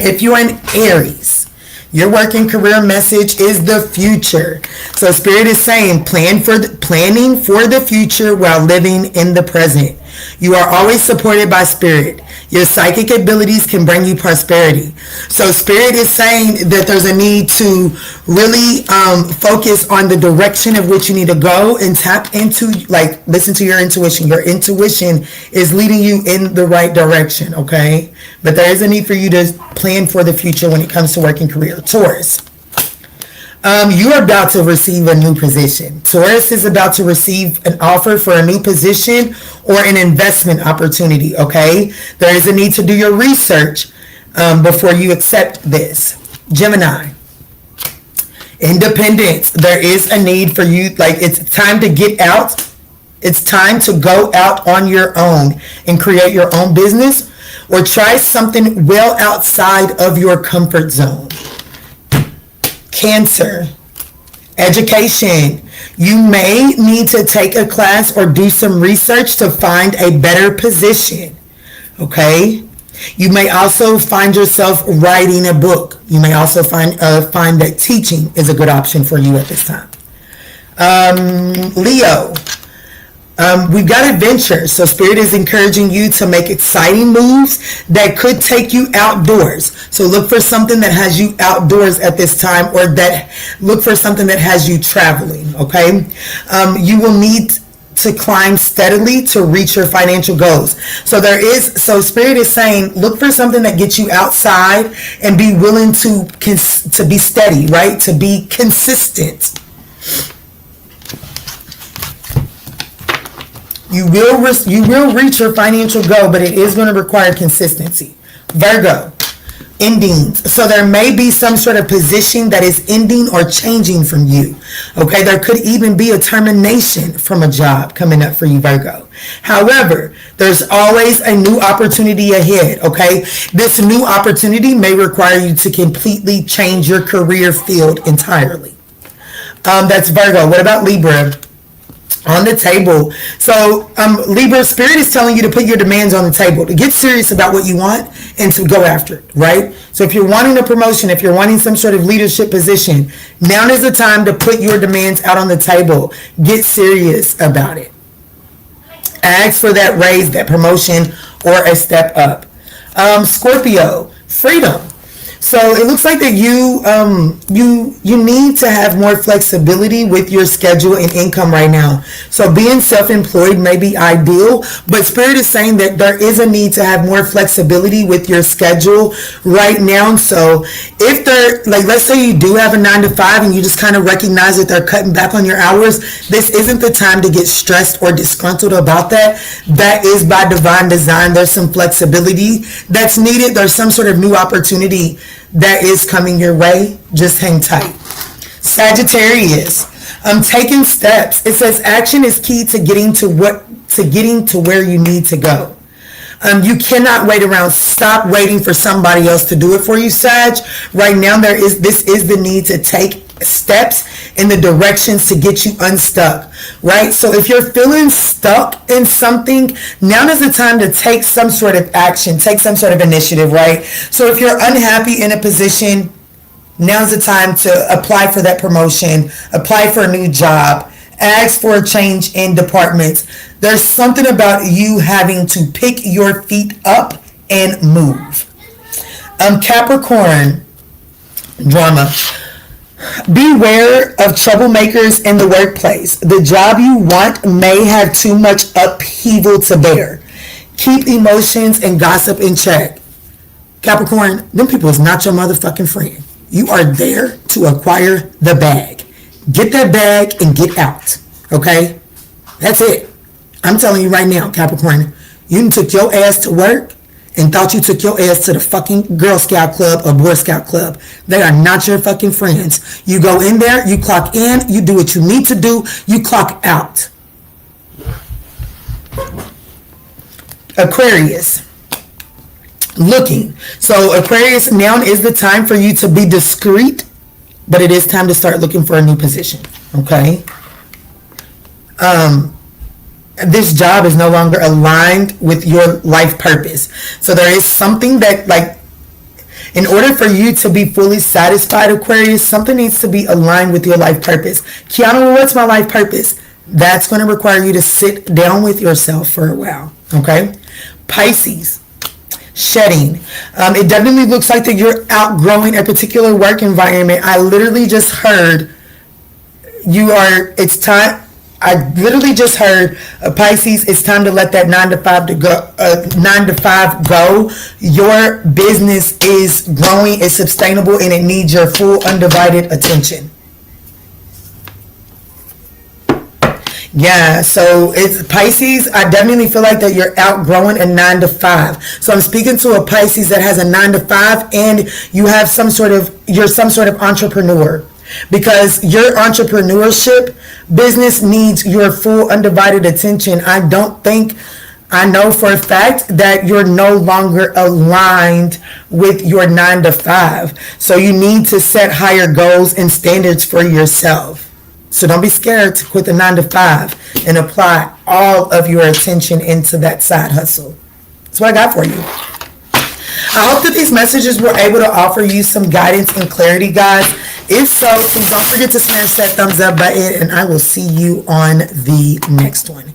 If you're an Aries, your working career message is the future. So Spirit is saying planning for the future while living in the present. You are always supported by Spirit. Your psychic abilities can bring you prosperity. So Spirit is saying that there's a need to really focus on the direction of which you need to go and tap into, like, listen to your intuition. Your intuition is leading you in the right direction, okay? But there is a need for you to plan for the future when it comes to work and career. Taurus. You are about to receive a new position. Taurus is about to receive an offer for a new position or an investment opportunity, okay? There is a need to do your research before you accept this. Gemini. Independence. There is a need for you, like it's time to get out. It's time to go out on your own and create your own business or try something well outside of your comfort zone. Cancer, education. You may need to take a class or do some research to find a better position. Okay? You may also find yourself writing a book. You may also find that teaching is a good option for you at this time. Leo. We've got adventure, so Spirit is encouraging you to make exciting moves that could take you outdoors. So look for something that has you outdoors at this time, or look for something that has you traveling, okay? You will need to climb steadily to reach your financial goals. So Spirit is saying, look for something that gets you outside and be willing to be steady, right? To be consistent. You will reach your financial goal, but it is going to require consistency. Virgo, endings. So there may be some sort of position that is ending or changing from you. Okay, there could even be a termination from a job coming up for you, Virgo. However, there's always a new opportunity ahead, okay? This new opportunity may require you to completely change your career field entirely. That's Virgo. What about Libra? On the table. So Libra, Spirit is telling you to put your demands on the table, to get serious about what you want and to go after it, right? So if you're wanting a promotion, if you're wanting some sort of leadership position, now is the time to put your demands out on the table. Get serious about it. Ask for that raise, that promotion, or a step up. Scorpio, freedom. So it looks like that you need to have more flexibility with your schedule and income right now. So being self-employed may be ideal, but Spirit is saying that there is a need to have more flexibility with your schedule right now. So if let's say you do have a 9-to-5 and you just kind of recognize that they're cutting back on your hours, this isn't the time to get stressed or disgruntled about that. That is by divine design. There's some flexibility that's needed. There's some sort of new opportunity that is coming your way. Just hang tight. Sagittarius, taking steps. It says action is key to getting to where you need to go. You cannot wait around. Stop waiting for somebody else to do it for you, Sag. Right now, this is the need to take steps in the directions to get you unstuck, right? So if you're feeling stuck in something, now is the time to take some sort of action, take some sort of initiative, right? So if you're unhappy in a position, now's the time to apply for that promotion, apply for a new job, ask for a change in departments. There's something about you having to pick your feet up and move. Capricorn, drama. Beware of troublemakers in the workplace. The job you want may have too much upheaval to bear. Keep emotions and gossip in check. Capricorn, them people is not your motherfucking friend. You are there to acquire the bag. Get that bag and get out. Okay? That's it. I'm telling you right now, Capricorn, you took your ass to work and thought you took your ass to the fucking Girl Scout Club or Boy Scout Club. They are not your fucking friends. You go in there, you clock in, you do what you need to do, you clock out. Aquarius. Looking. So Aquarius, now is the time for you to be discreet, but it is time to start looking for a new position. Okay? This job is no longer aligned with your life purpose. So there is something that, like, in order for you to be fully satisfied, Aquarius, something needs to be aligned with your life purpose. Kiana, what's my life purpose? That's going to require you to sit down with yourself for a while. Okay? Pisces. Shedding. It definitely looks like that you're outgrowing a particular work environment. I literally just heard it's time. I literally just heard, Pisces, it's time to let that 9 to 5 go. Your business is growing, it's sustainable, and it needs your full undivided attention. Yeah, so it's Pisces. I definitely feel like that you're outgrowing a 9 to 5. So I'm speaking to a Pisces that has a 9 to 5, and you're some sort of entrepreneur. Because your entrepreneurship business needs your full undivided attention. I know for a fact that you're no longer aligned with your 9 to 5. So you need to set higher goals and standards for yourself. So don't be scared to quit the 9 to 5 and apply all of your attention into that side hustle. That's what I got for you. I hope that these messages were able to offer you some guidance and clarity, guys. If so, please don't forget to smash that thumbs up button, and I will see you on the next one.